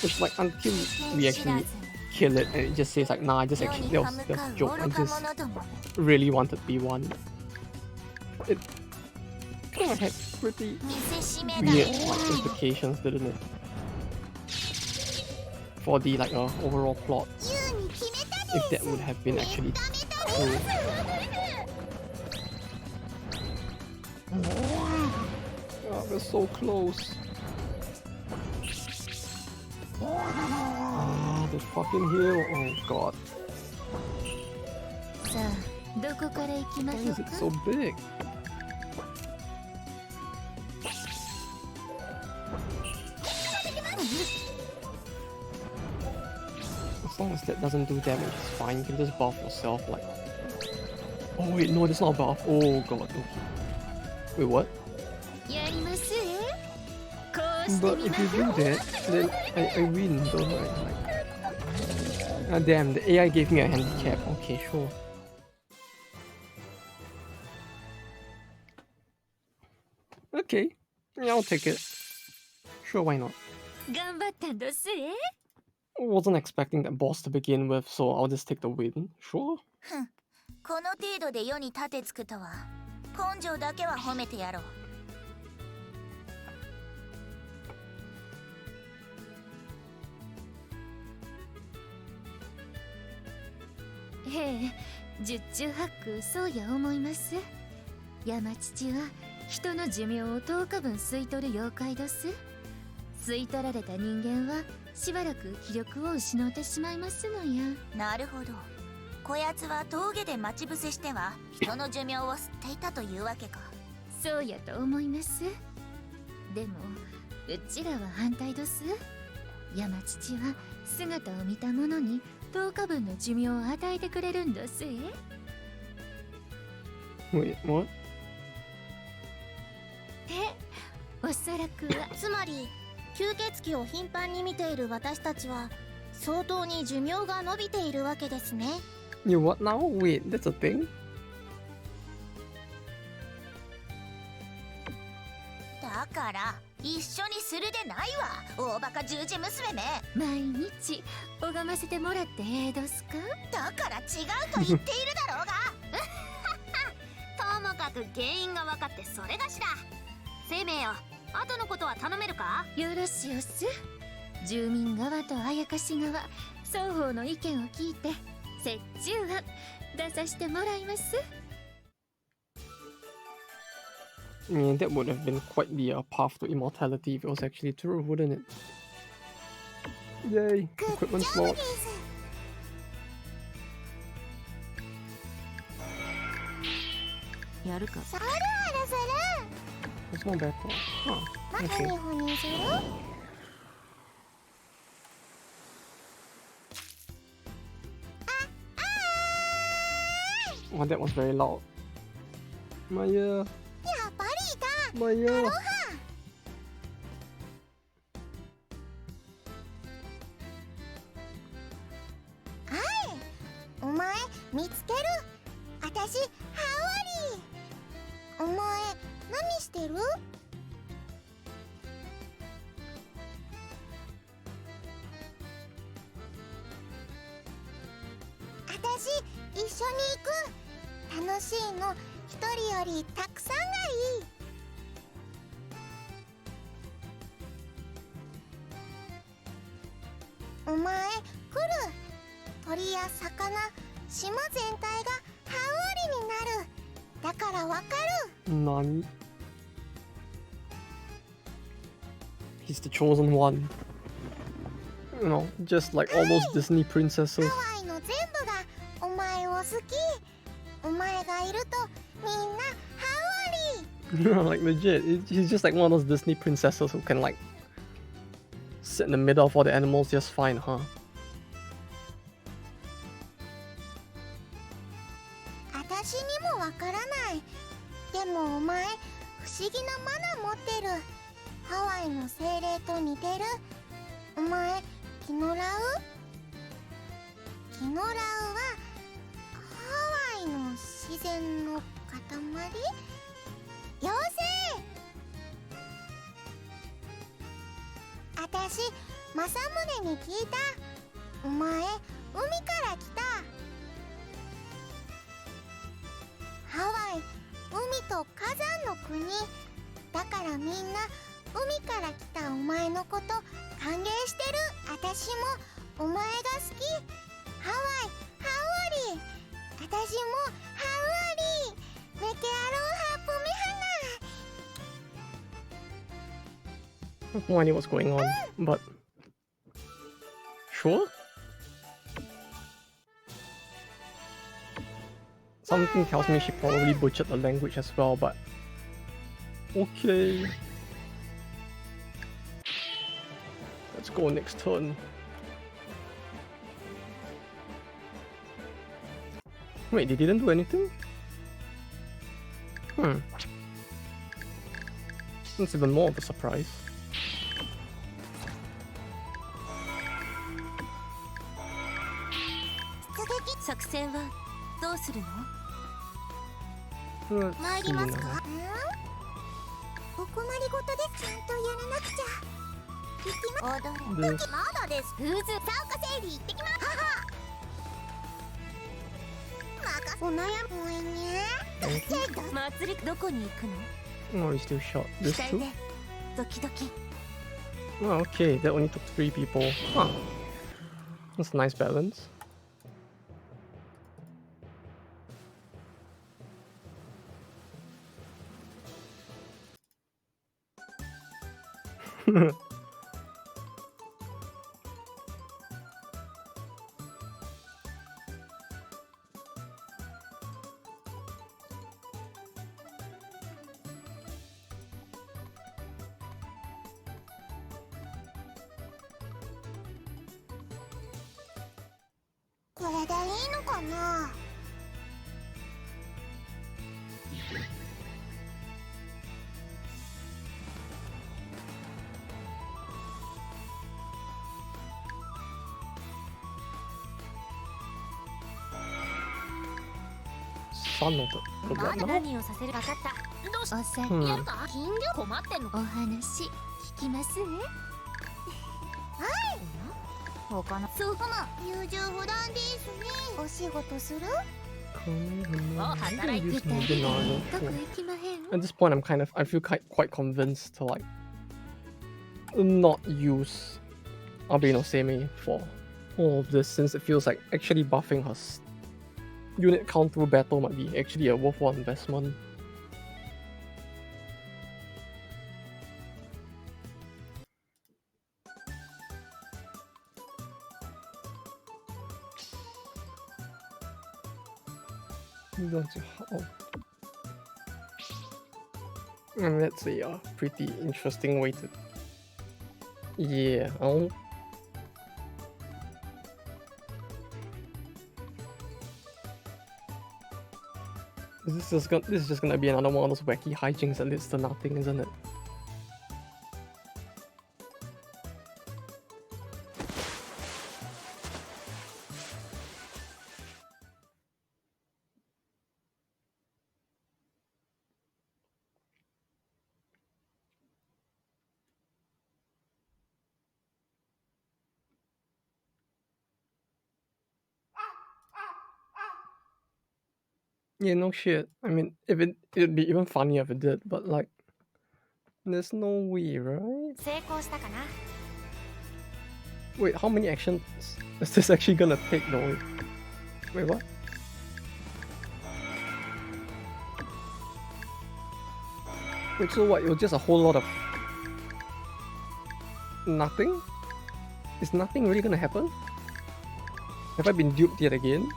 Which like until we actually kill it and it just says like, nah, I just 世 actually に that 歯 was 向 just か a う joke. 愚 I か just 者ども really wanted to be one. It kind of had pretty 見せしめだ weird like implications, didn't it? For the like overall plot, ユウに決めた if that would have been actually true. Oh, we're so close. Ah, the fucking hill. Oh god. さあ、どこから行きま Why しょう is か。 it so big? As long as that doesn't do damage, it's fine. You can just buff yourself, like. Oh wait, no, that's not a buff. Oh god, okay. Wait, what? やりますえ。こうして But み if ま you しょ do う。 that, then I win, don't I? Like, ah, damn, the AI gave me a handicap. Okay, sure. Okay, yeah, I'll take it. Sure, why not? 頑張ったんどすえ。 Wasn't expecting that boss to begin with, so I'll just take the win. Sure. この程度で世に盾つくとは根性だけは褒めてやろうええ、十中八九そうや思います。山父は人の寿命を10日分吸い取る妖怪どす。吸い取られた人間はしばらく気力を失ってしまいますのや。なるほどこやつは峠で待ち伏せしては人の寿命を吸っていたというわけかそうやと思います。でもうちらは反対どす。山父は姿を見た者に10日分の寿命を与えてくれるんどすえ。 Wait, what? おそらくはつまり吸血鬼を頻繁に見ている私たちは相当に寿命が伸びているわけですね You what now? Wait, that's a thing? だから一緒にするでないわ、大バカ十字娘め。毎日拝ませてもらってどすか？だから違うと言っているだろうが。ともかく原因が分かってそれがしだ。生命よ、後のことは頼めるか？よろしおす。住民側とあやかし側双方の意見を聞いて折衷案出させてもらいます。 I mean, that would have been quite the path to immortality if it was actually true, wouldn't it? Yay! Equipment slot. やるか。そるあるする。 There's no back one. Huh. ま Okay. にほにする。 Oh, that was very loud. My ear. やっぱりいた。 My ear. お前見つける。あたしハワリー。お前何してる？あたし一緒に行く。楽しいの一人よりたくさんがいい。お前来る。鳥や魚、島全体がハウリになる。だからわかる。 Nani? He's the chosen one. You know, just like all those Disney princesses. ハワイの全部がお前を好き。お前がいるとみんなハワリ。 Like legit, he's just like one of those Disney princesses who can like sit in the middle of all the animals just fine, huh? あたしにもわからない。でもお前不思議なマナ持ってる。ハワイの精霊と似てる。お前キノラウ？キノラウはハワイの自然の塊？妖精！あたし政宗に聞いた。お前海から来た。ハワイ海と火山の国だからみんな海から来たお前のこと歓迎してる。あたしもお前が好き。ハワイハワリー。あたしもハワリー。メケアローハプメハナ。 I have no idea what's going on, but sure. Something tells me she probably butchered the language as well, but okay. Let's go next turn. Wait, they didn't do anything? That's even more of a surprise. 作戦はどうするの？ Let's 参 see ります now. か？お困りごとでちゃんとやらなくちゃ。行きま踊る。ですまだです。フーズサウカ整理行ってきます。お悩みもいね。 祭りどこに行くの？ Oh, he still shot. This 期待 too? でドキドキ。 Oh, okay, that only took 3 people. Huh. That's a nice balance.「これでいいのかな？」Son of the ま what だ now? 何をさせる？分かった。どうしお酒、うんやるか？金魚困ってんのお話聞きますね。他のそうかも優柔不断ですね。お仕事する？働いてたらどこ行きまへん？ At this point, I feel quite convinced to like not use Abe no Semi for all of this, since it feels like actually buffing her unit count through battle might be actually a worthwhile investment. Oh. And that's a pretty interesting way to. Yeah, this is just gonna be another one of those wacky hijinks that leads to nothing, isn't it? Yeah, no shit. I mean, it'd be even funnier if it did, but like, there's no way, right? 成功したかな。 Wait, how many actions is this actually gonna take though? Wait, what? Wait, so what? It was just a whole lot of nothing? Is nothing really gonna happen? Have I been duped yet again?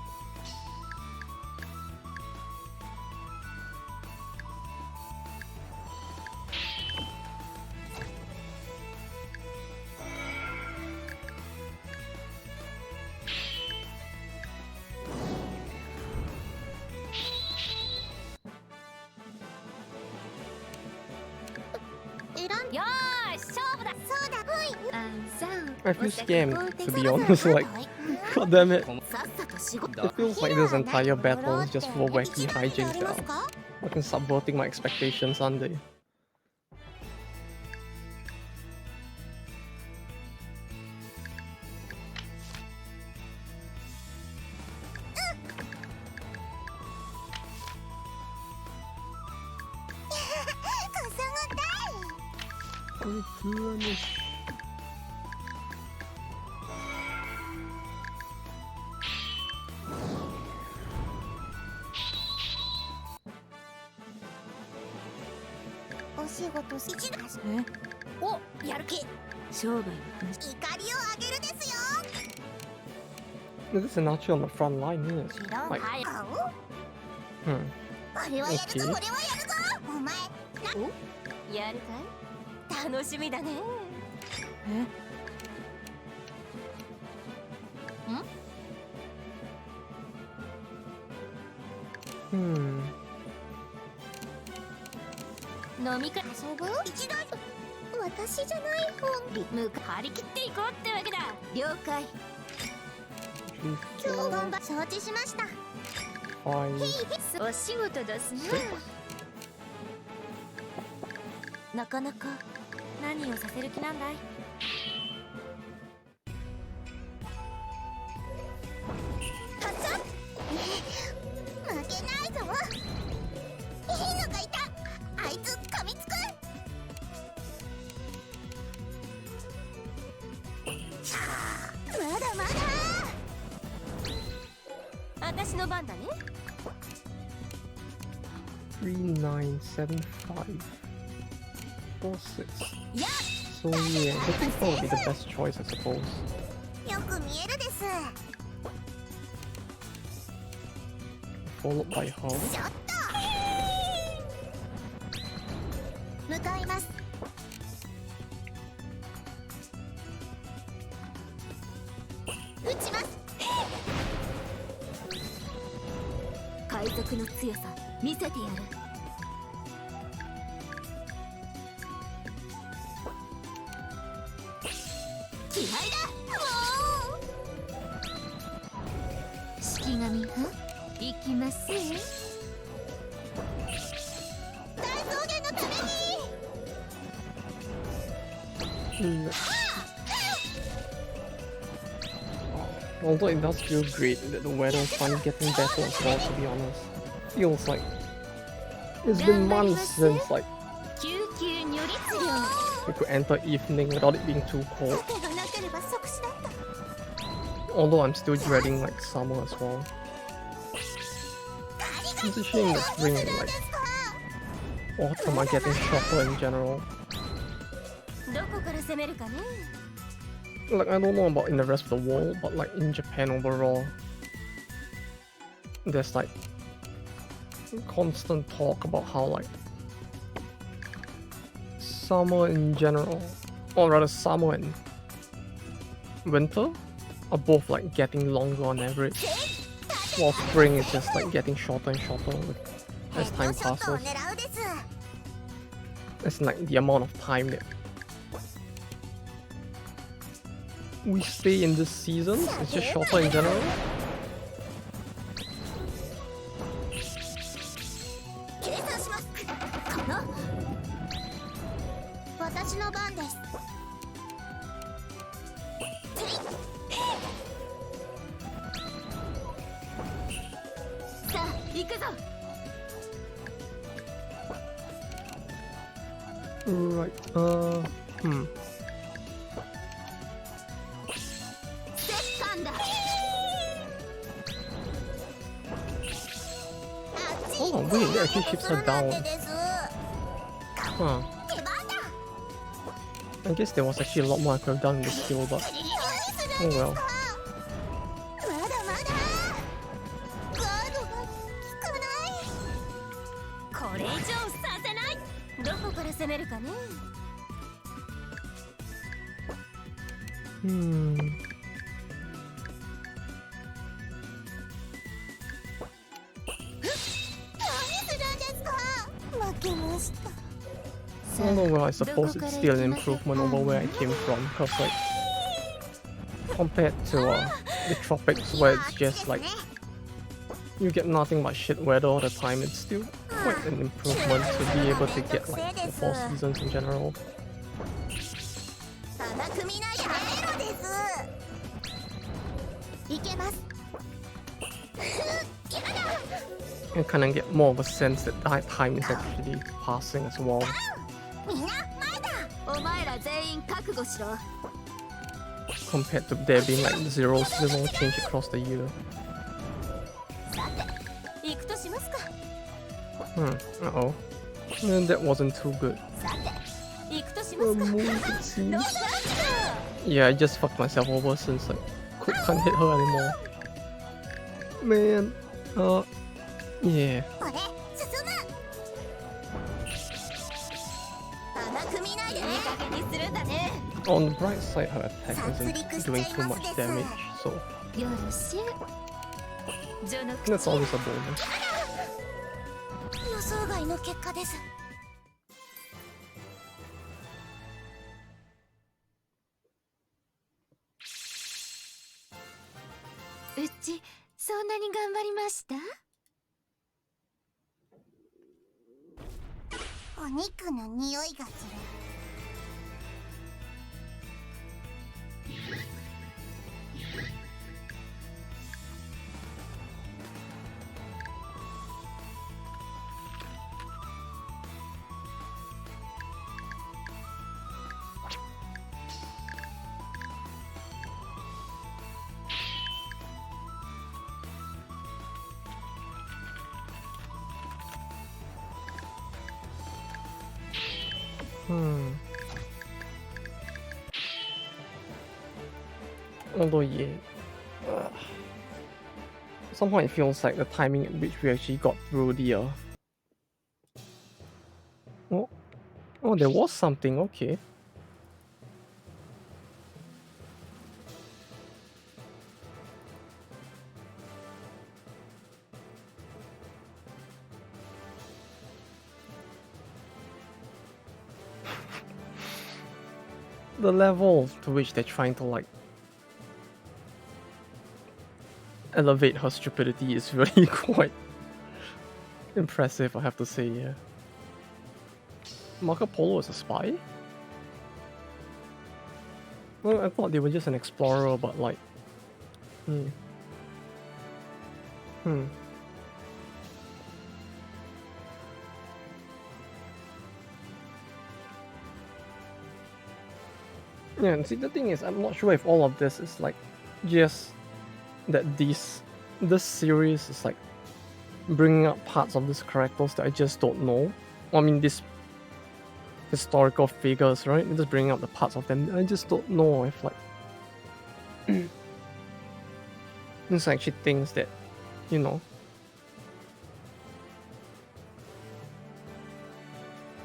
I feel scammed, to be honest, like, god damn it. It feels like this entire battle is just full of wacky hijinks that are fucking subverting my expectations, aren't they? This is an archer on the front line, isn't it? Like, okay. やるかい？楽しみだね。飲み会遊ぶ？一度私じゃない方張り切っていこうってわけだ。了解。今日頑張承知しました。お仕事ですね。なかなか何をさせる気なんだい？カチャッ負けないぞ。いいのがいた。あいつ噛みつく。まだまだ。私の番だね。3975 46. So yeah, looking for would be the best choice, I suppose. よく見えるです。 Followed by her. ちょっと向かいます。撃ちます。海賊の強さ見せてやる。気合だ。もう式神は行きますね。大草原のために。Although it does feel great that the weather is finally getting better as well, to be honest. Feels like it's been months since like 救急如律令 we could enter evening without it being too cold. 手がなければ即死だった Although I'm still dreading like summer as well. Especially in the spring and like autumn are getting shorter in general. どこから攻めるかね Like I don't know about in the rest of the world, but like in Japan overall, there's like constant talk about how like summer in general, or rather summer and winter, are both like getting longer on average, while spring is just like getting shorter and shorter as ヘッド time ショットを passes. 狙うです It's like the amount of time that we stay in this season. It's just shorter in general. 計算しますこの私の番ですさあ行くぞ Right. Hmm. 折檻だ Oh, wait, that actually ships her down. です Huh. 手番だ I guess there was actually a lot more I could have done in this skill, but 何する oh well. まだまだガードが効かないこれ以上させないどこから攻めるかね Hmm. 何するんですか負けました Although, well, I suppose it's still an improvement over where I came from, because like compared to the tropics where it's just like you get nothing but shit weather all the time, it's still quite an improvement to be able to get like the 4 seasons in general. 甘く見ないで迷路ですいけます You kind of get more of a sense that that time is actually passing as well. みんな前だお前ら全員覚悟しろ Compared to there being like zero seasonal change across the year. さて行くとしますか Uh-oh. That wasn't too good. さて行くとしますか Move, it seems. どうぞ Yeah, I just fucked myself over since like can't hit her anymore. Man, yeah. これ進む甘く見ないでいい加減にするんだね On the bright side, her attack isn't doing too much damage, so よろしゅう序の口 that's always a bonus. 予想外の結果ですうちそんなに頑張りました？お肉の匂いがする Although, yeah. Somehow it feels like the timing at which we actually got through the. Oh, there was something, okay. The level to which they're trying to like elevate her stupidity is really quite impressive, I have to say, yeah. Marco Polo is a spy? Well, I thought they were just an explorer, but like... Yeah, and see, the thing is, I'm not sure if all of this is like just that this series is like bringing up parts of these characters that I just don't know. I mean, these historical figures, right? They're just bringing up the parts of them I just don't know if like it's actually things that, you know,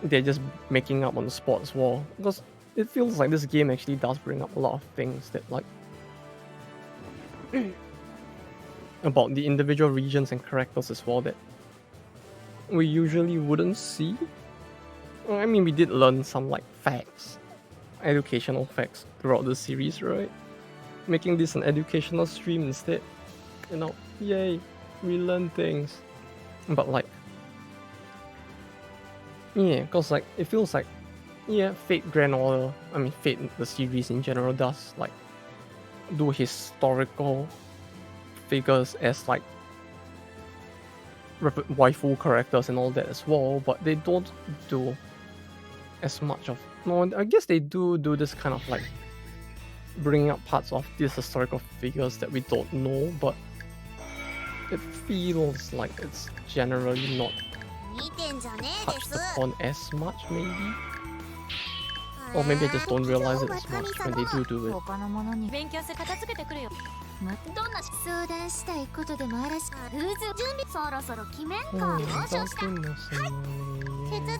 they're just making up on the spot as well. Because it feels like this game actually does bring up a lot of things that like about the individual regions and characters as well that we usually wouldn't see. I mean, we did learn some like facts, educational facts throughout the series, right? Making this an educational stream instead, you know, yay, we learn things. But like, yeah, cause like it feels like, yeah, Fate Grand Order, I mean Fate the series in general does like do historical figures as like waifu characters and all that as well, but they don't do as much of, no, I guess they do this kind of like bringing up parts of these historical figures that we don't know, but it feels like it's generally not 見てんじゃねえで touched す upon as much, maybe. Or maybe I just don't realize it as much when they do it. 他のものに勉強して片付けてくるよ。どんな相談したいことでもあらしか。準備そろそろ決めんか。 Oh, よしよし goodness. 鉄道で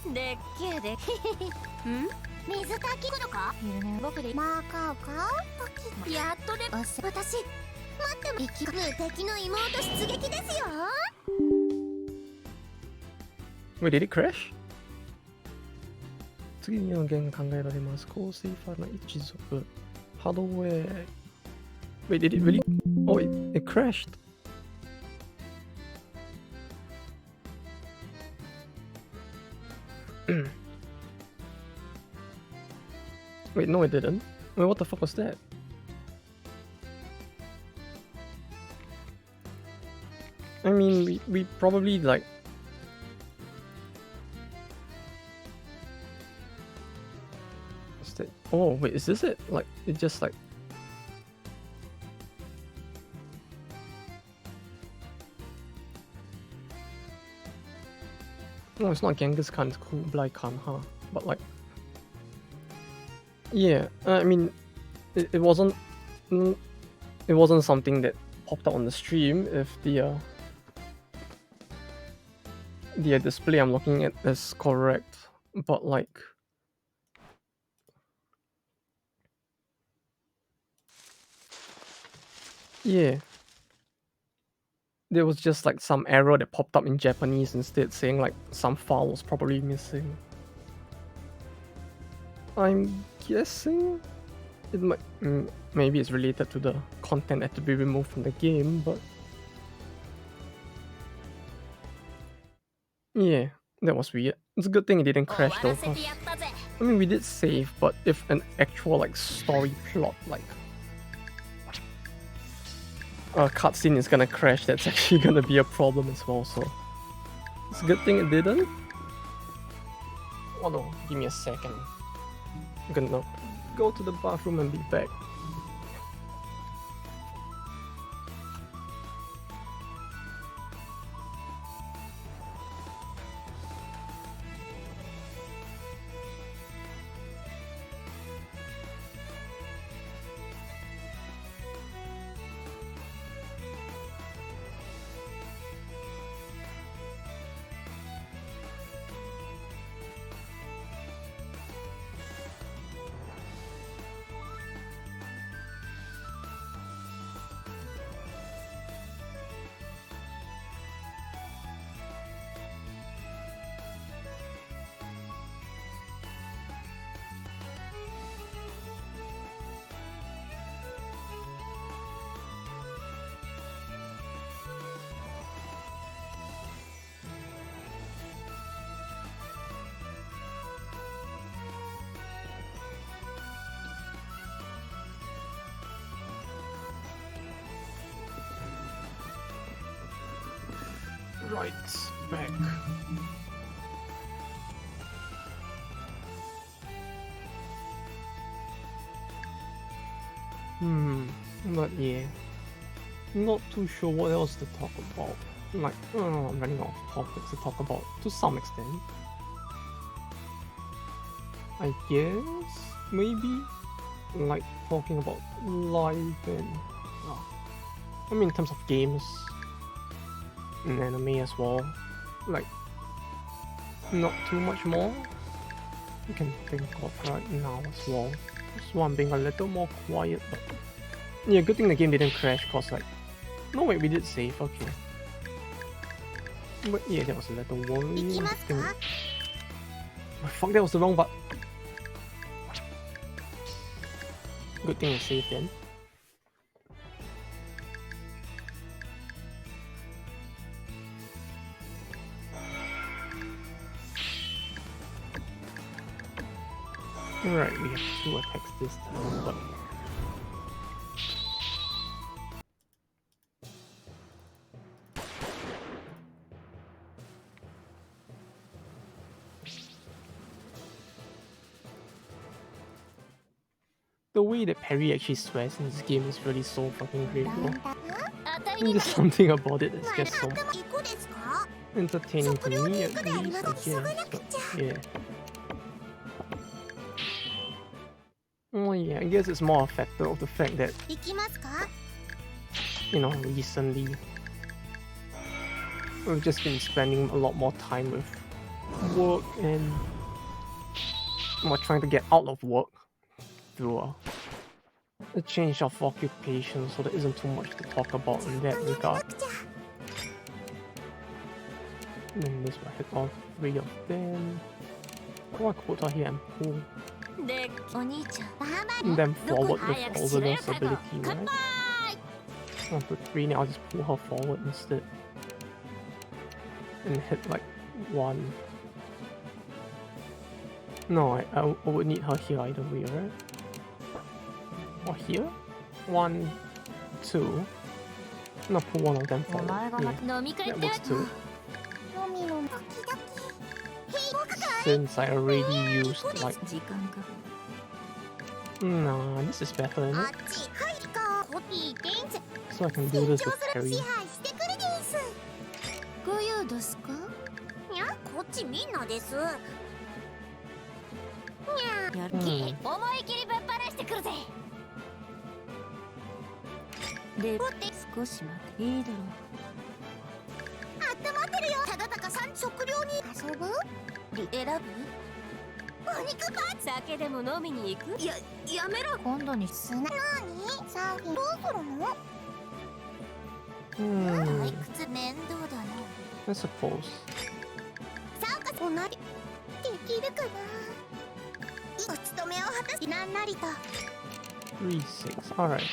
すでっけえでっけえ。ん？水炊き来るかいるね。僕でマーカーかやっとで。私待って無敵の妹出撃ですよ Wait, did it crash? 次の予言が考えられます。高水ファな一族。ハードウェア。Wait, did it really? Oh, it crashed. Wait, no, it didn't. Wait, what the fuck was that? I mean, we probably like. Is that, oh wait, is this it? Like it just like. No, it's not Genghis Khan, it's Kublai Khan, huh? But like, yeah, I mean, it wasn't something that popped up on the stream. If the display I'm looking at is correct, but like, yeah. There was just like some error that popped up in Japanese instead, saying like some file was probably missing. I'm guessing it might, maybe it's related to the content that had to be removed from the game, but yeah, that was weird. It's a good thing it didn't crash though, 'cause, I mean, we did save, but if an actual like story plot like a cutscene is gonna crash, that's actually gonna be a problem as well, so it's a good thing it didn't. Oh no, give me a second. I'm gonna go to the bathroom and be back. Right, back. But yeah, not too sure what else to talk about. Like, I'm running out of topics to talk about to some extent. I guess maybe like talking about life and I mean in terms of games and anime as well. Like not too much more you can think of right now as well. Just one being a little more quiet, but yeah, good thing the game didn't crash cause like no wait we did save, okay. But yeah, that was a little worrying. Oh, fuck, that was the wrong button. Good thing I saved then. Alright, we have 2 attacks this time, but the way that Perry actually swears in this game is really so fucking great, bro. There's something about it that's just so entertaining to me at least, I guess, but yeah. Oh yeah, I guess it's more a factor of the fact that, you know, recently we've just been spending a lot more time with work and we're trying to get out of work through a change of occupation, so there isn't too much to talk about in that regard. And then this will hit all 3 of them. Oh, I could put her here and pull. And then forward with Alzada's ability, right? 1, 2, 3, now I'll just pull her forward instead. And hit like 1. No, I would need her here either way, right? Or here? 1, 2. No, pull one of them forward. Yeah, that works too. Since I already used like... Nah, this is better, isn't it? So I can do this with Perry. I suppose. 3, 6, alright.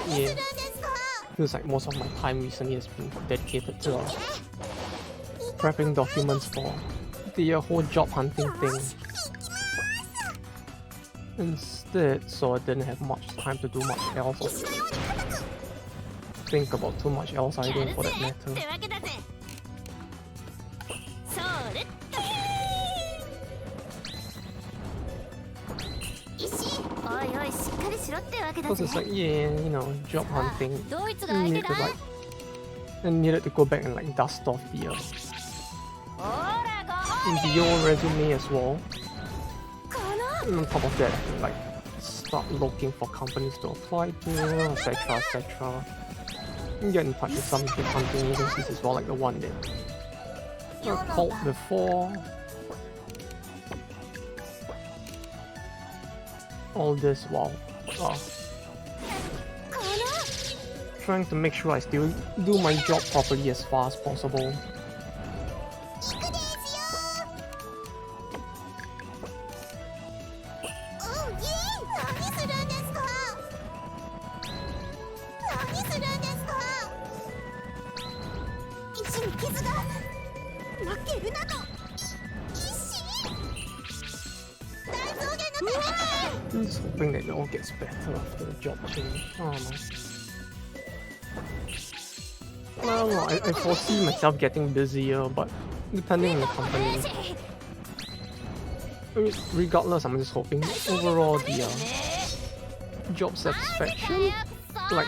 Yeah. Feels like most of my time recently has been dedicated to prepping documents for the whole job hunting thing. Instead, so I didn't have much time to do much else or think about too much else either for that matter. Because it's like, yeah, you know, job hunting, you need to like, and needed to go back and like dust off the old resume as well. And on top of that, like start looking for companies to apply to, etc, etc. And get in touch with some job hunting agencies as well, like the one that I called before. All this while trying to make sure I still do my job properly as far as possible. hoping that it all gets better after the job change. I don't know. Well, no, I foresee myself getting busier, but depending on the company. I mean, regardless, I'm just hoping overall the job satisfaction, like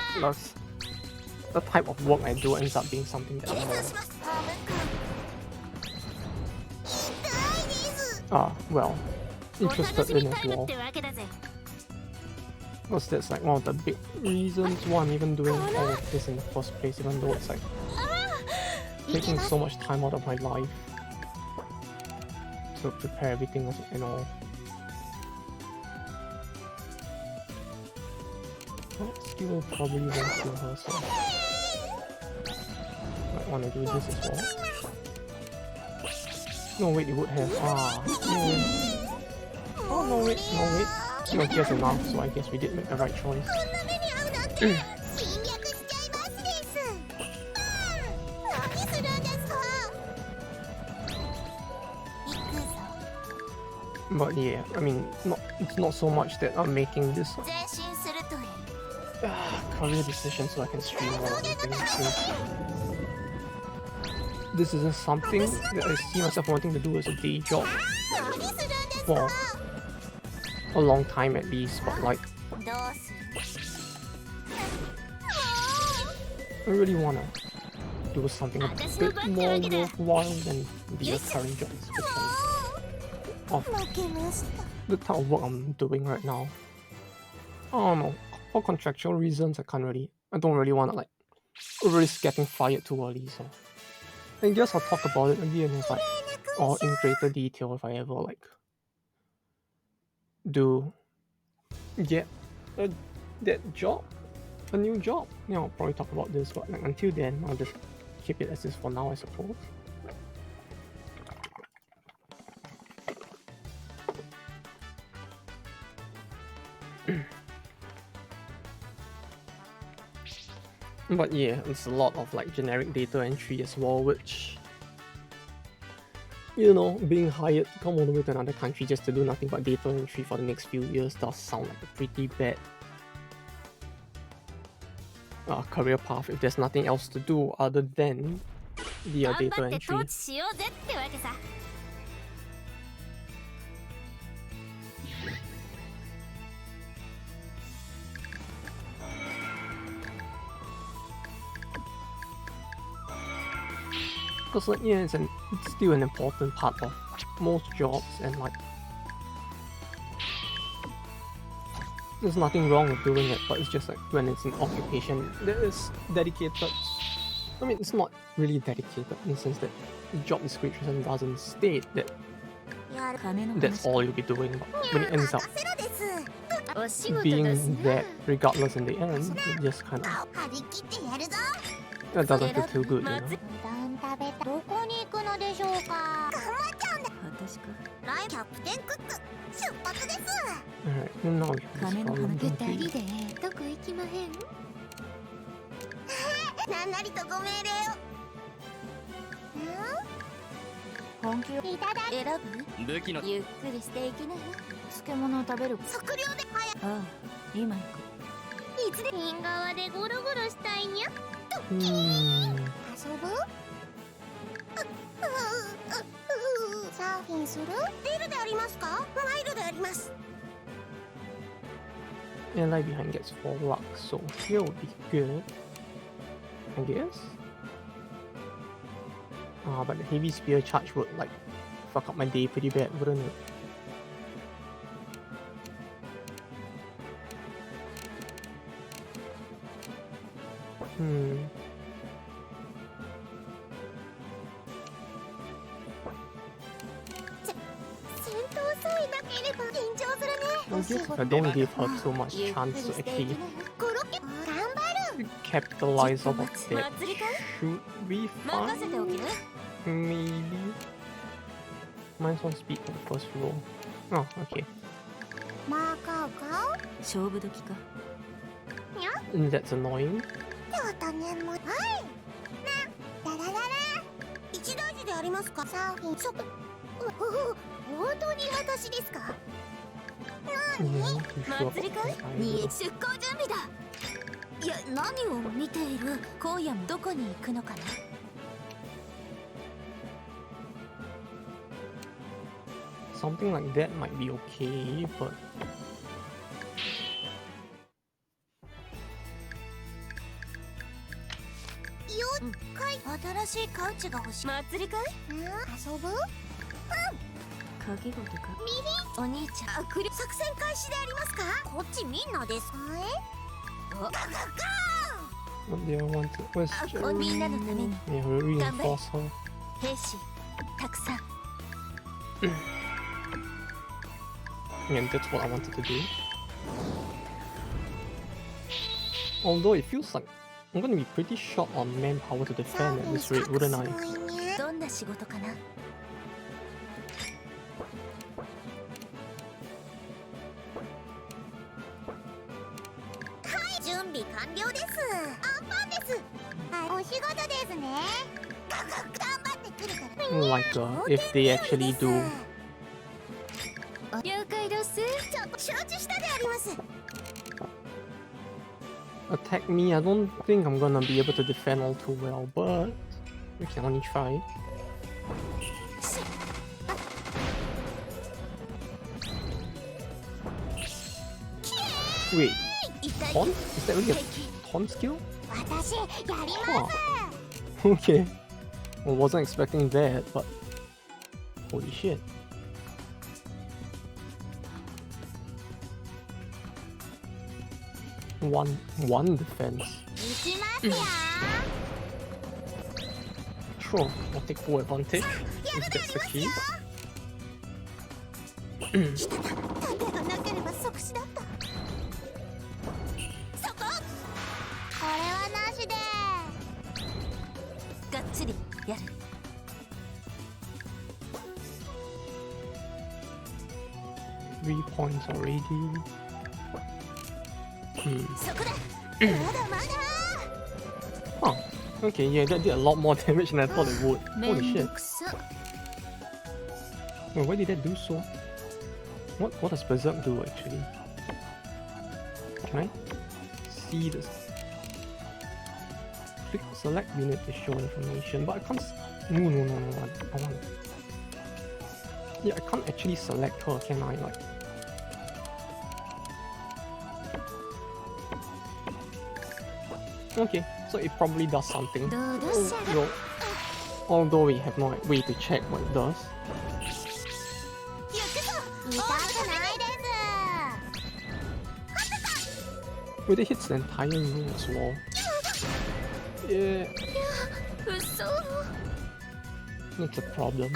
the type of work I do ends up being something that I'm more well interested in as well. Because that's like one of the big reasons why I'm even doing all of this in the first place, even though it's like taking so much time out of my life to prepare everything and all. That skill probably won't kill her, so might want to do this as well. No wait, it would have. Oh no wait. No, just enough, so I guess we did make the right choice. But yeah, I mean, it's not so much that I'm making this career decision so I can stream more of the things. This isn't something that I see myself wanting to do as a day job for a long time at least, but like I really wanna do something a bit more worthwhile than the current job description of the type of work I'm doing right now. I don't know, for contractual reasons I don't really wanna like risk getting fired too early, so I guess I'll talk about it again if like or in greater detail if I ever like do get that job, a new job. Yeah, I'll probably talk about this, but like until then, I'll just keep it as is for now, I suppose. But yeah, it's a lot of like generic data entry as well, which, you know, being hired to come all the way to another country just to do nothing but data entry for the next few years does sound like a pretty bad career path if there's nothing else to do other than the data entry. Because like yeah, it's still an important part of most jobs, and like there's nothing wrong with doing it, but it's just like when it's an occupation that is dedicated. I mean, it's not really dedicated in the sense that the job description doesn't state that that's all you'll be doing, but when it ends up being that regardless in the end, it just kind of that doesn't feel too good, you know. Alright, now we have this problem. And light behind gets 4 luck, so here would be good, I guess. But the heavy spear charge would like fuck up my day pretty bad, wouldn't it? I guess if I don't give her too much chance to actually capitalize off of that, should be fine. Maybe. Mine's on speed for the first roll. Oh, okay. That's annoying. Yeah, not too sure 祭りかい about に that 出航準備だ。いや、何を見ている。今夜もどこに行くのかな。 Something like that might be okay, but 新しいカウチが欲しい。祭りかい。遊ぶ？鍵事か。お兄ちゃん。作戦開始でありますか？こっちみんなです。what do I want to み question? んなのために Yeah, we'll reinforce her. 兵士たくさん。 Yeah, that's what I wanted to do. Although it feels like I'm gonna be pretty short on manpower to defend at this rate, wouldn't I? どんな仕事かな。準備完了です。アンパンです。お仕事ですね。頑張ってくるから。 Like if they actually do. 了解です。ちょっと承知したであります。 Attack me, I don't think I'm gonna be able to defend all too well, but we can only try. Wait, taunt? Is that really a taunt skill? 私やります。 Huh. Okay. Well, wasn't expecting that, but holy shit. One defense. 行きますよ。 Sure, I'll take full advantage if that's the case. 盾がなければ即死だった。そこ。これはなしで。がっちりやる。 3 points already. そこだ。まだまだ。 Huh. Okay, yeah, that did a lot more damage than I thought it would. め Holy んど shit. くさ。 Wait, why did that do so? What does Berserk do actually? Can I see this? Click select unit to show information, but I can't. No, I want. Yeah, I can't actually select her, can I? Like. Okay, so it probably does something. どうどうしゃら。 Yo. Although we have no way to check what it does. 痛くないです。 Wait, it hits the entire room as well. Yeah, 嘘。 that's a problem.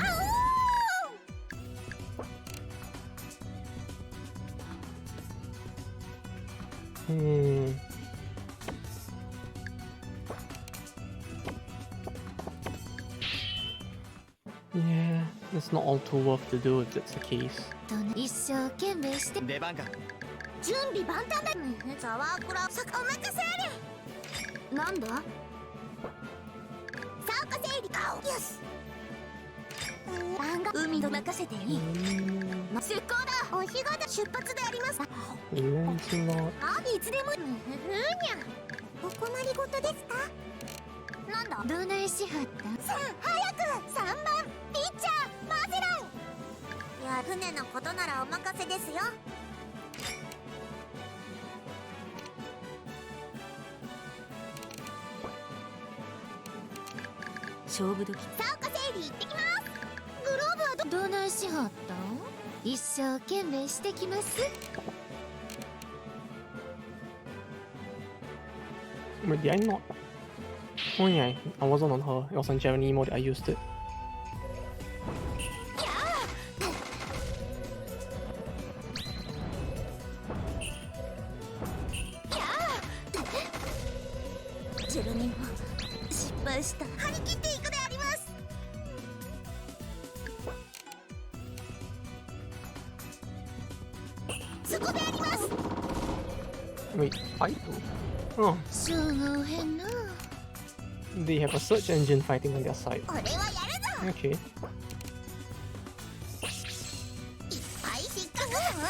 Yeah, it's not all too worth to do if that's the case. 一生懸命して。出番か。準備万端だ。ザワークラさお任せあれ。なんだ。サーカセイリカオ。よし。番が海と任せていい。出航だ。お仕事出発であります。 Lancelot. いつでも。ふにゃ。お困りごとですか。なんだ。どないしはった。さあ早く。3番ピッチャーマゼラン。いや船のことならお任せですよ。勝負時。サーカセイリ行ってきます。グローブはどないしはった。一生懸命してきます。 Wait, did I not? Oh yeah, I wasn't on her. It was on Geronimo that I used it. ジェロニモ失敗した。張り切っていくであります。そこであります。 Wait, fight? Oh, しょうがへんな。 they have a search engine fighting on their side. 俺はやるぞ。 Okay. いっぱい引っかかるわ。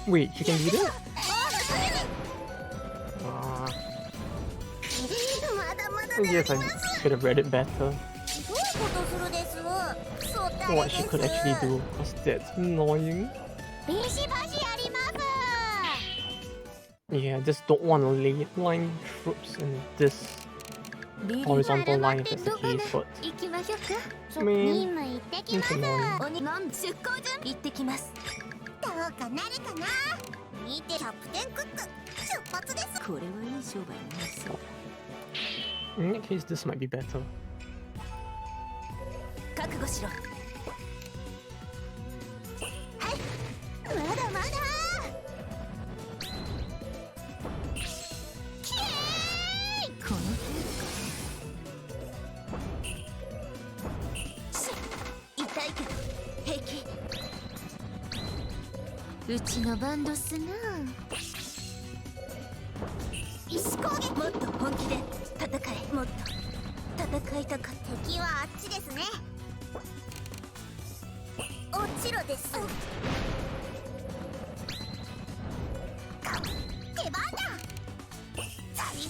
Wait, you can do that? Ah, まだまだ I guess I should have read it better. どういうことするですクソ誰 What で she す could actually do, because that's annoying. ビシバシやります Yeah, I just don't want to line troops in this リリー horizontal line if that's the case, but 行きましょうか。 任 man, 務行ってき it's ます annoying. 鬼なん出航準行ってきます。どうかなるかな見てキャプテンクック出発ですこれはいい商売になりそう。 In that case, this might be better. 覚悟しろ。まだまだこの痛いけど平気。うちのバンドっすな。石攻撃もっと本気で戦え。もっと戦いたかっ敵はあっちですね落ちろです出番だザリリ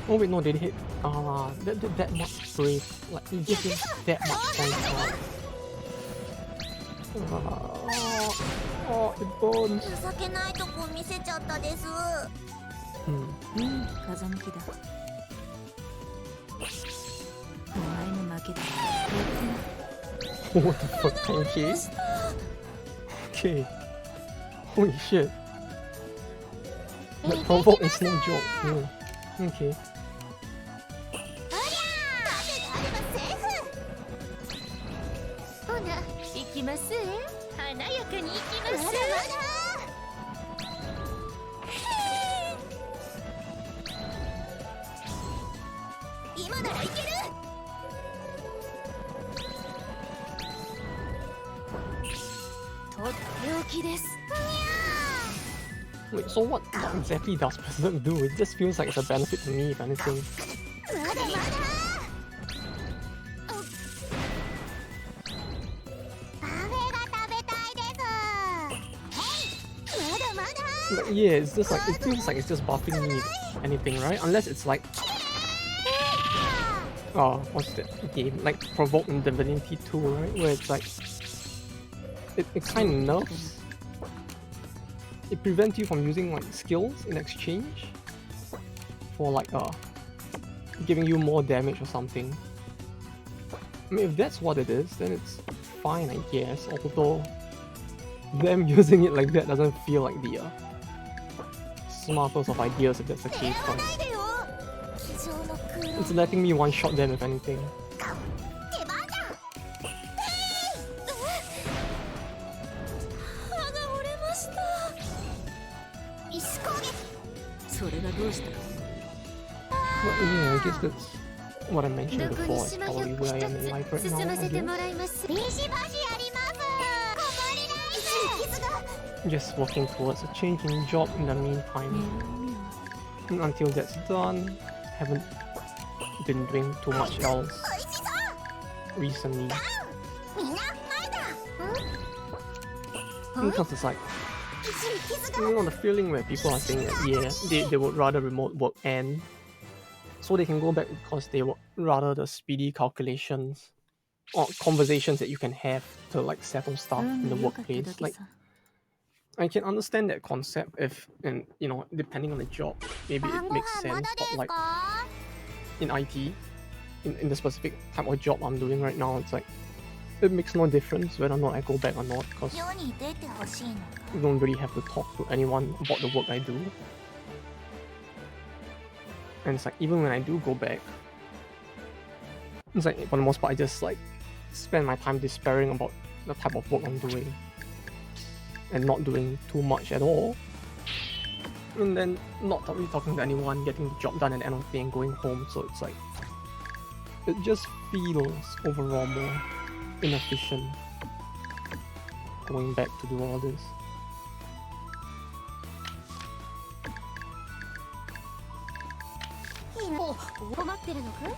Oh wait, no, they hit. That much brave. Like, you give him that much points. Oh, it burns. 情けないとこ見せちゃったです 風向きだ。お前の負けだ。 What the fuck? Okay. Okay. Holy shit. That provoke is no joke. Yeah. Okay. 盾があればセーフほな行きます華やかに行きまだます。今ならいける とっておきです。 Wait, so what exactly does President do? It just feels like it's a benefit to me, if anything. まだまだパフェが食べたいですまだまだ Like, yeah, it's just like, it feels like it's just buffing me, if anything, right? Unless it's like, what's that game? Like Provoke in Divinity 2, right? Where it's like, it kind of nerfs. It prevents you from using like skills in exchange for like giving you more damage or something. I mean, if that's what it is, then it's fine, I guess. Although them using it like that doesn't feel like the smartest of ideas if that's the case. ないでよ机上の空論 It's letting me one shot them if anything. 出番だ歯が折れました。石攻撃それがどうした？ But yeah, I guess that's what I ど mentioned こ before. に It's しまひょ probably 一 where I am in life つ right 進 now. ま I せて guess. もらいます。ビシバシやります困りない傷が Just working towards a change in job in the meantime. And until that's done, haven't been doing too much else 美味しそう recently. みんな前だ Because it's like, 石に傷が you know, the feeling where people are saying that, yeah, they would rather remote work end so they can go back because they would rather the speedy calculations or conversations that you can have to like settle stuff in the workplace. Like, I can understand that concept if, and you know, depending on the job, maybe 晩 it ご makes 飯ま sense. だで But す like か in IT, in the specific type of job I'm doing right now, it's like it makes no difference whether or not I go back or not because 世に出てほしいのか I don't really have to talk to anyone about the work I do. And it's like even when I do go back, it's like for the most part I just like spend my time despairing about the type of work I'm doing and not doing too much at all. And then not really talking to anyone, getting the job done at the end of the day and going home. So it's like it just feels overall more inefficient going back to do all this. 困ってるのかい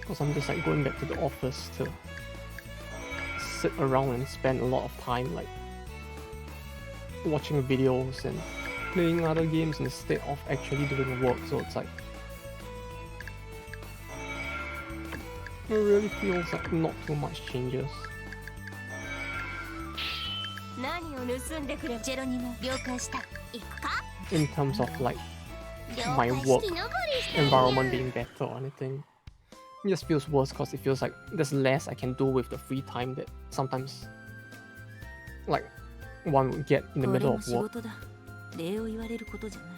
Because I'm just like going back to the office to sit around and spend a lot of time like watching videos and playing other games instead of actually doing work. So it's like it really feels like not too much changes. 何を盗んでくれ。ジェロニモ了解した。行くか In terms of like 了 my 解 work 式登りしてる environment being better or anything. It just feels worse because it feels like there's less I can do with the free time that sometimes like one would get in the これ middle も of 仕 work. 事だ。礼を言われることじゃない。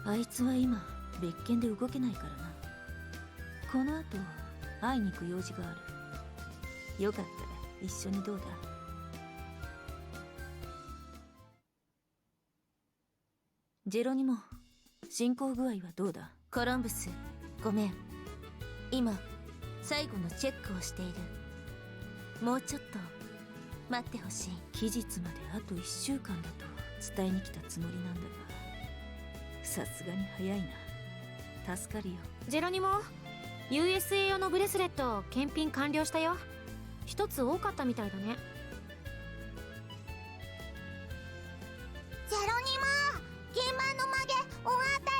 あいつは今別件で動けないからな。この後会いに行く用事がある。よかったら一緒にどうだ。ジェロニモ、進行具合はどうだ。コロンブス、ごめん。今最後のチェックをしている。もうちょっと待ってほしい。期日まであと1週間だと伝えに来たつもりなんだが、さすがに早いな。助かるよ。ジェロニモ、USA 用のブレスレット検品完了したよ。一つ多かったみたいだね。ジェロニモ、現場の曲げ終わったよ。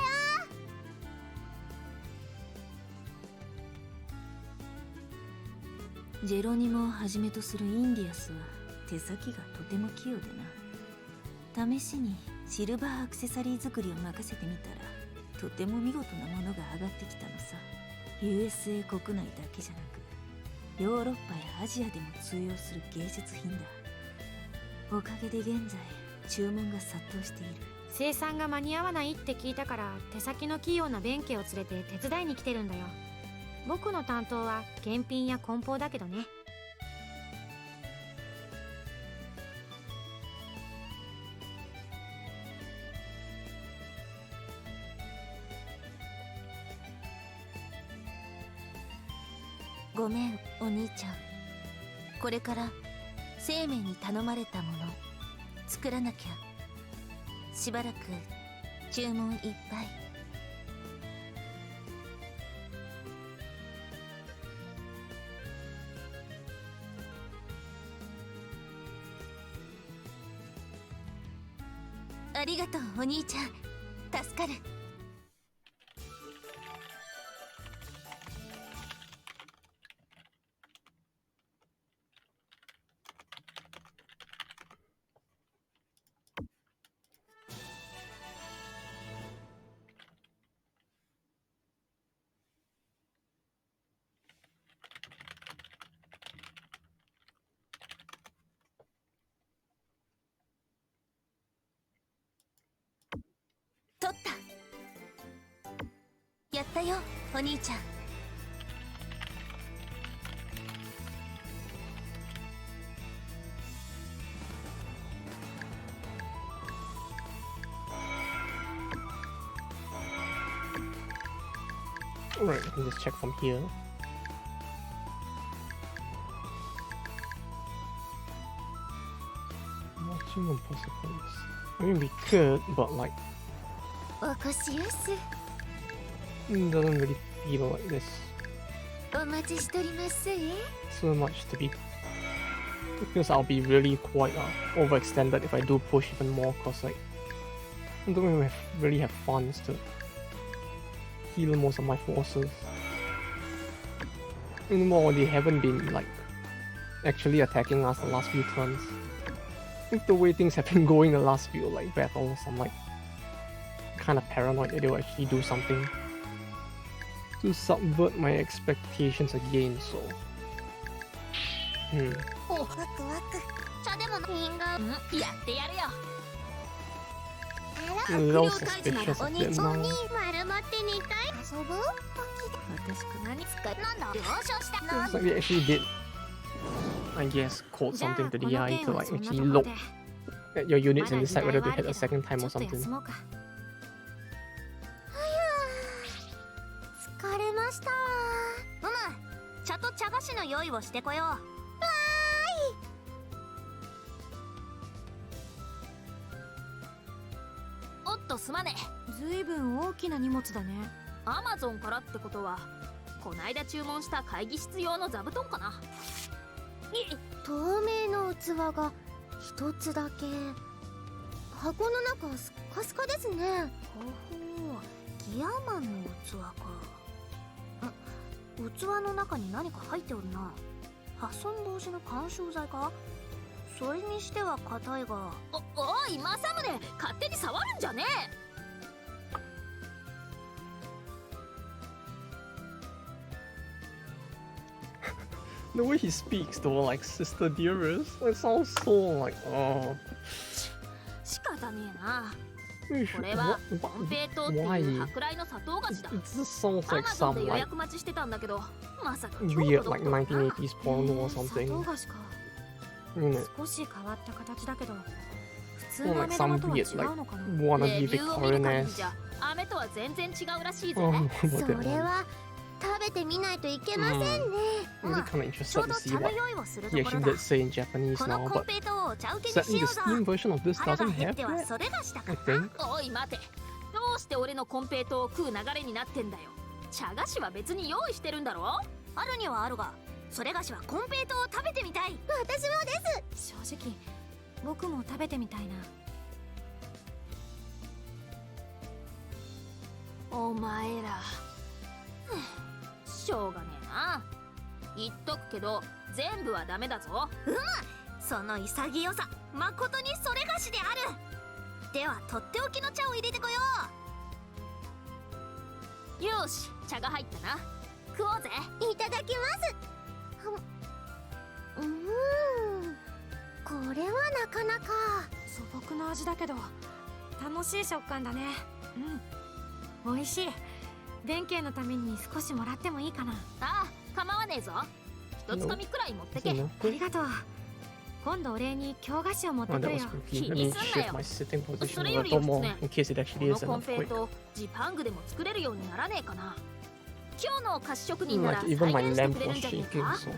ジェロニモをはじめとするインディアスは手先がとても器用でな。試しにシルバーアクセサリー作りを任せてみたら、とても見事なものが上がってきたのさ。 USA 国内だけじゃなくヨーロッパやアジアでも通用する芸術品だ。おかげで現在注文が殺到している。生産が間に合わないって聞いたから、手先の器用な弁慶を連れて手伝いに来てるんだよ。僕の担当は検品や梱包だけどね。ごめんお兄ちゃん、これから生命に頼まれたもの作らなきゃ。しばらく注文いっぱい。ありがとうお兄ちゃん、助かる。取った。やったよお兄ちゃん。Alright, I can just check from here. Watching on participants. I mean, we could, but like, おこしやす。 it doesn't really feel like there's お待ちしております。 so much to be. Because I'll be really quite overextended if I do push even more, cause like, I don't even really have funds to heal most of my forces. Anymore, they haven't been like actually attacking us the last few turns. With the way things have been going the last few like battles, I'm like kind of paranoid that they'll actually do something to subvert my expectations again. So, おワクワク。茶でも品がやってやるよ。あ a ら little suspicious of お them 兄ちゃ now. んに丸まって2回遊ぶ。私か何使いなんだ。了承した。 It's like they actually did, I guess, code じゃあ something to こ the の AI 件 to は like そんな actually とこ look で。 at your units まだ and 時 decide 代 whether は to あ hit る a けど、 second time ちょ or っと something. 休もうか。疲れました。茶と茶菓子の用意をしてこよう。わーい。おっとすまねずいぶん大きな荷物だね。え。アマゾンからってことはこないだ注文した会議室用の座布団かな。透明の器が一つだけ。箱の中スッカスカですね。ほほう、ギアマンの器か。器の中に何か入っておるな。破損防止の緩衝材か。それにしては硬いが。おい政宗、勝手に触るんじゃねえ。The way he speaks though, like Sister Dearest, it sounds so like, oh. 仕方ねえな。 What? これはコンペイトーっていう Why? 舶来の砂糖菓子だ。 It just sounds ア like マゾン some で予 like 約待ちしてたんだけど、まさか今日 weird 届 like くとはな。 1980s porno or 砂 something. 糖菓子か。 Isn't it? 少し変わった形だけど、普通 Or の like 飴 some 玉とは weird 違 like うのかな。 wannabe レビューを見る Victorian 限り ass. じゃ飴とは全然違うらしいぜ。 Oh, what そ that れ one? は食べてみないといけませんね。 I'm really kind of ちょ interested うど to see 茶の what 用意をすると he ころ actually だ。 did say in Japanese この now, コン but ペイトをお茶受けに sadly しよ the うぞ。 Steam version of this 腹が doesn't 減っ have ては that, それがしたか I ら。 think. おい待て、どうして俺のコンペイトを食う流れになってんだよ。茶菓子は別に用意してるんだろ。あるにはあるが、それがしはコンペイトを食べてみたい。私もです。正直僕も食べてみたいな。お前らしょうがねえな。言っとくけど全部はダメだぞ。その潔さ、誠にそれがしである。ではとっておきの茶を入れてこよよし、茶が入ったな。食おうぜ。う。いただきます。これはなかなか。素朴な味だけど楽しい食感だね。うん、美味しい。弁慶のために少しもらってもいいかな。ああ、構わねえぞ。一つかみくらい持ってけ。 Isn't ありがとう。今度お礼に京菓子を持って Oh, く that る was よ。 spooky. Let me shift my sitting そ position れ a より little も more ね、 in case it こ actually の is コン enough ペイ quick. トジパングでも作れるようにならねえかな。今日の菓子職人 Mm, なら Like 再 even my 現して lamp くれる was んじゃねえ shaking, か。 so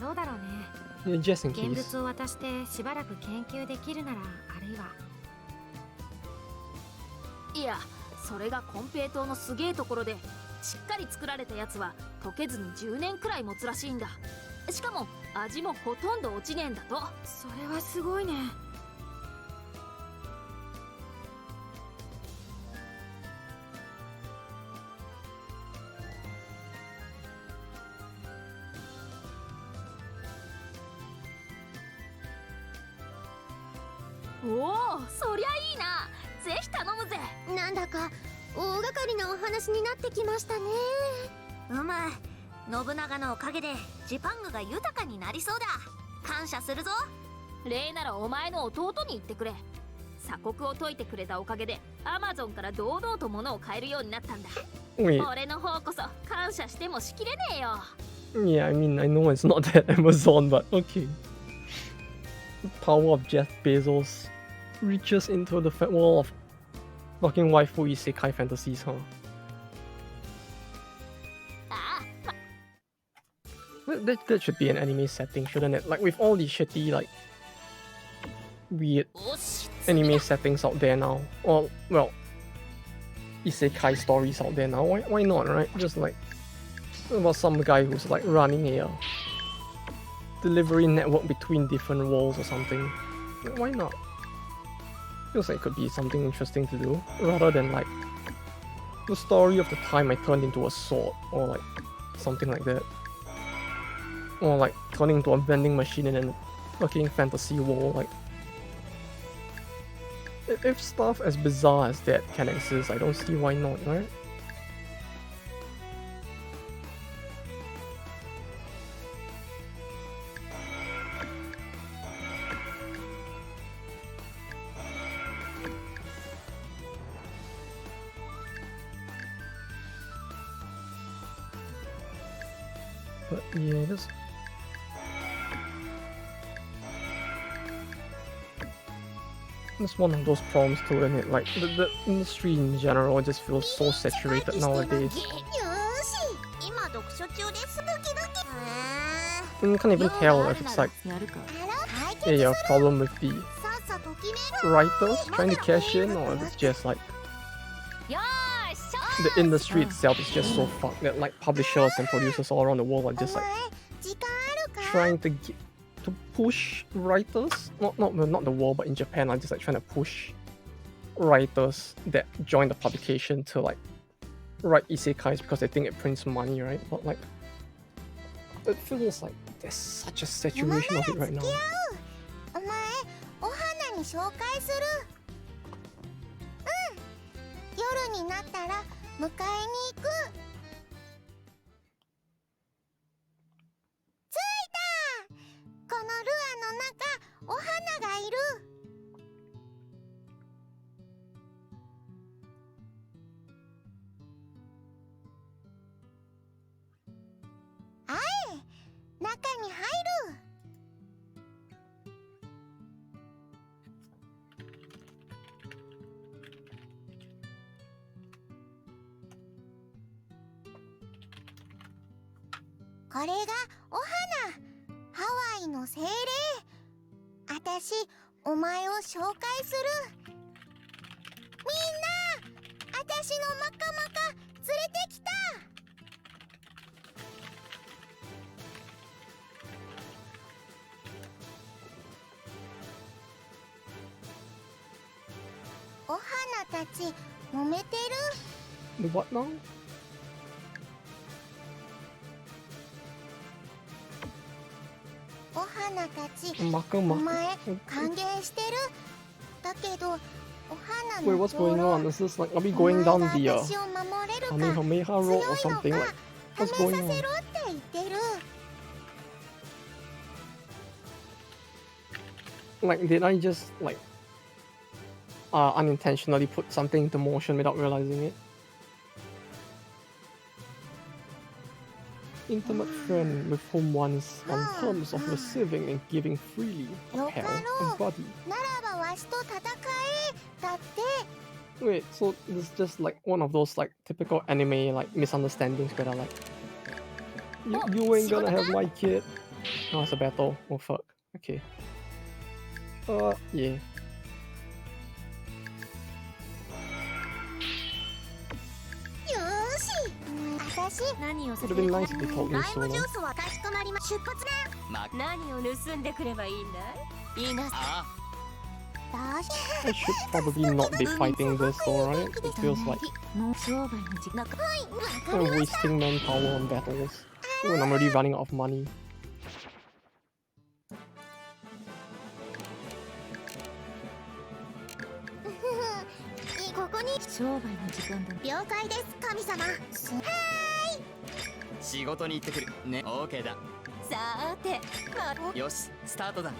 どうだろうね。 yeah, just in 現 case. 物を渡してしばらく研究できるなら、あるいは。いや、それがコンペイトのすげえところで、しっかり作られたやつは溶けずに10年くらい持つらしいんだ。しかも味もほとんど落ちねえんだと。それはすごいね。おお、そりゃいいな。ぜひ頼むぜ。なんだか大掛かりなお話になってきましたね。うまい。信長のおかげでジパングが豊かになりそうだ。感謝するぞ。礼ならお前の弟に言ってくれ。鎖国を解いてくれたおかげでアマゾンから堂々と物を買えるようになったんだ。 Wait, 俺の方こそ感謝してもしきれねえよ。 yeah, I mean, I know it's not that Amazon, but okay. The power of Jeff Bezos reaches into the world of fucking waifu isekai fantasies, huh? ああ、 That should be an anime setting, shouldn't it? Like, with all these shitty, like, weird おし anime settings out there now. Or, well, isekai stories out there now. Why not, right? Just like, about some guy who's like running a delivery network between different worlds or something. Why not? Feels like it could be something interesting to do, rather than like the story of the time I turned into a sword, or like something like that. Or like turning into a vending machine in a fucking fantasy world. Like, if stuff as bizarre as that can exist, I don't see why not, right? But yeah, that's one of those problems too, isn't it? Like, the industry in general just feels so saturated nowadays. よーし、今読書中です。ドキドキ。 And you can't even tell if it's like やるか。 a problem with the さっさと決めろ。 writers trying to cash in, or if it's just like the industry itself is just so fucked that like publishers and producers all around the world are just like 時間あるか trying to push writers, not the world, but in Japan, are just like trying to push writers that join the publication to like write isekais because they think it prints money, right? But like, it feels like there's such a saturation of it right now. お前お花に紹介する。うん、夜になったら迎えに行く。着いた。このルアの中お花がいる。あえ、中に入る。これがお花、ハワイの精霊。あたし、お前を紹介する。みんな、あたしのマカマカ連れてきた。お花たち、揉めてる。 The what now? お花たち、 Maka お maka. 前歓迎してる。だけど、お花 Wait, の what's going on? Is this like, are we going down the Kamehameha road or something? Like, 試 what's さ going せ on? ろって言ってる。 Like, did I just like unintentionally put something into motion without realizing it? Intimate friend with whom one is on terms of receiving and giving freely, a pal, a buddy. ならばわしと戦え。だって。 Wait, so this is just like one of those like typical anime like misunderstandings where they're like, you ain't gonna have my kid. Oh, it's a battle. Oh fuck. Okay. Yeah. よーし。あたし、何を Would have been nice if they told me ライ so. ムジュースはかしこまりま。出発ね。何を盗んでくればいいんだいいいな。あどうし I should probably not be fighting this though, right? It feels like もう商売の時間。I'm wasting manpower on battles when I'm already running out of money. ここに商売の時間だ。了解です神様。仕事に行ってくるね。 OK だ。さーて、よしスタートだ。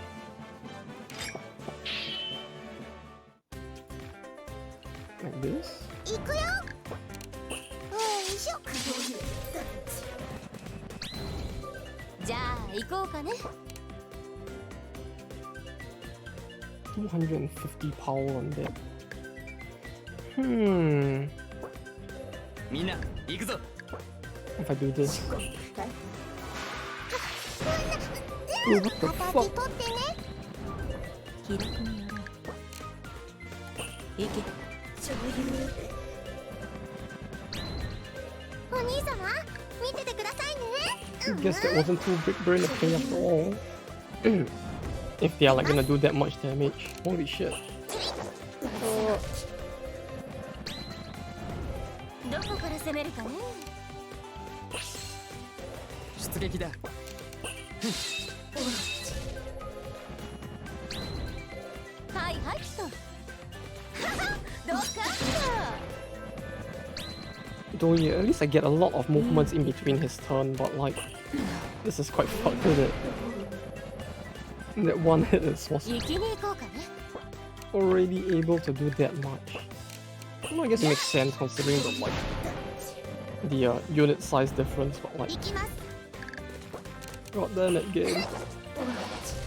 Like this? 行くよ。よいしょ。じゃあ行こうかね。 250 power on that. Hmm. みんな行くぞ。 If I do this. Dude, what the 形 fuck? 取ってね。気楽にやろう。行け。お兄様、見ててくださいね。 I guess that wasn't too big brain to play after all. If they are like gonna do that much damage. Holy shit. どこから攻めるかね。出撃だ。はいはいと。どうか。 Though yeah, at least I get a lot of movements in between his turn, but like this is quite fucked with it. That one hit is was 行きに行こうかね。 already able to do that much. Well, I guess it makes sense considering the like the unit size difference, but like 行きます。 god damn it game.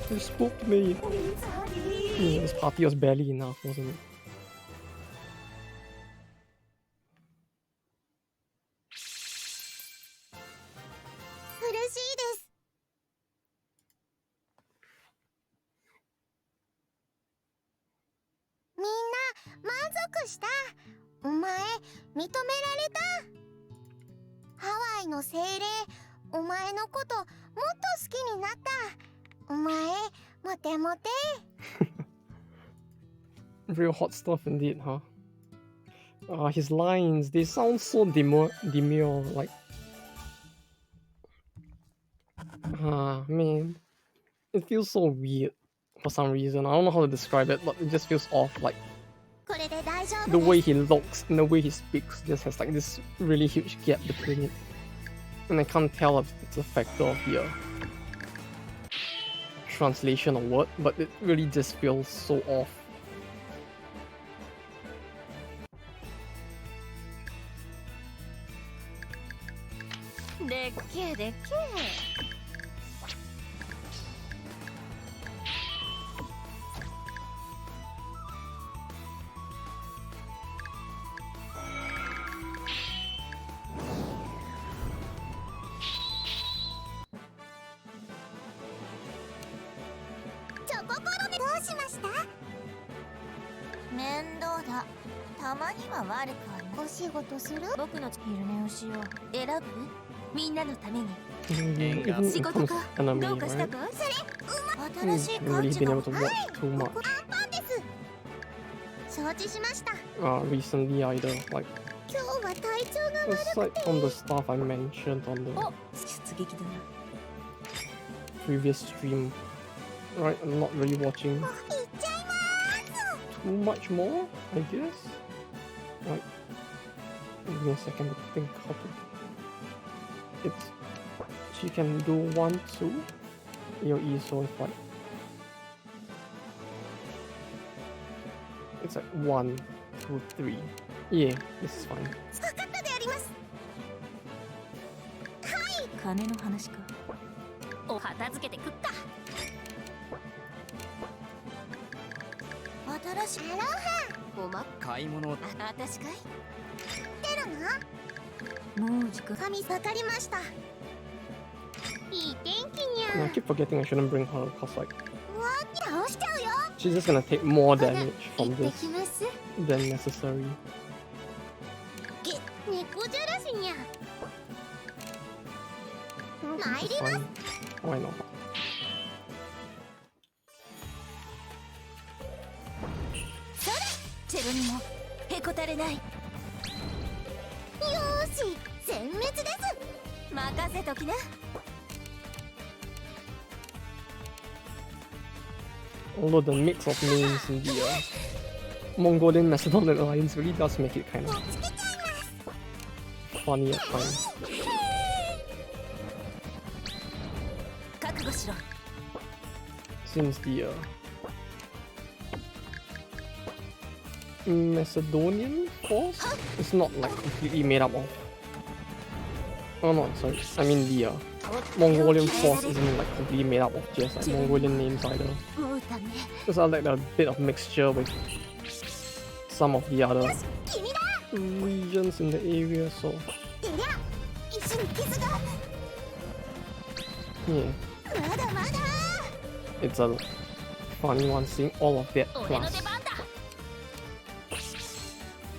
You spooked me. This party was barely enough, wasn't it? 苦しいです。みんな満足した。お前認められた。ハワイの精霊、お前のこともっと好きになった。お前モテモテ。 Real hot stuff indeed, huh? His lines, they sound so demure, like... man. It feels so weird for some reason. I don't know how to describe it, but it just feels off, like... これで大丈夫 The way he looks and the way he speaks just has like this really huge gap between it. And I can't tell if it's a factor of the translation or what, but it really just feels so off. でっけえでっけえ。チョココロネどうしました？面倒だ。たまには悪くはない。お仕事する？僕の昼寝をしよう。選ぶ？みんなのために。 Even when it comes to anime, どうかした right? か？それ、新しい I've 感 really じ been が。 able to watch too much アンパンです。承知しました。 recently either. Like, 今日は体調が aside from the stuff I mentioned on the 出撃だな。 previous stream, right? I'm not really watching いっちゃいまーす。 too much more, I guess. Like, give me a second to think how to. It's she can do 1, 2. AOE, so it's like it's like 1, 2, 3. Yeah, this is fine. 分かったであります。金の話か。お片付けてくっか。新しい。アロハ。おま買い物をあたしかい。出るの？もう時間。神分かりました。いい天気に And I ゃ。 keep forgetting I shouldn't bring her because like わー倒しちゃうよ。 she's just gonna take more 行 damage っ from て this きます。 than necessary. 猫じゃらしにゃ。 This 参 is ります。 fine. Why not? チェロにもへこたれない。よーし、全滅です。任せときな。 Although the mix of names in the Mongolian Macedonian alliance really does make it kind も of うつけちゃいます。 funny at times. 覚悟しろ。 Since the Macedonian force is not like completely made up of. Oh no, sorry. I mean the Mongolian force isn't like completely made up of just like Mongolian names either. もうだね。There's like a bit of mixture with some of the other 君だ。 regions in the area, so てりゃ、石に傷が。 yeah, まだまだ。 it's a funny one seeing all of that 俺の plus 出番だ。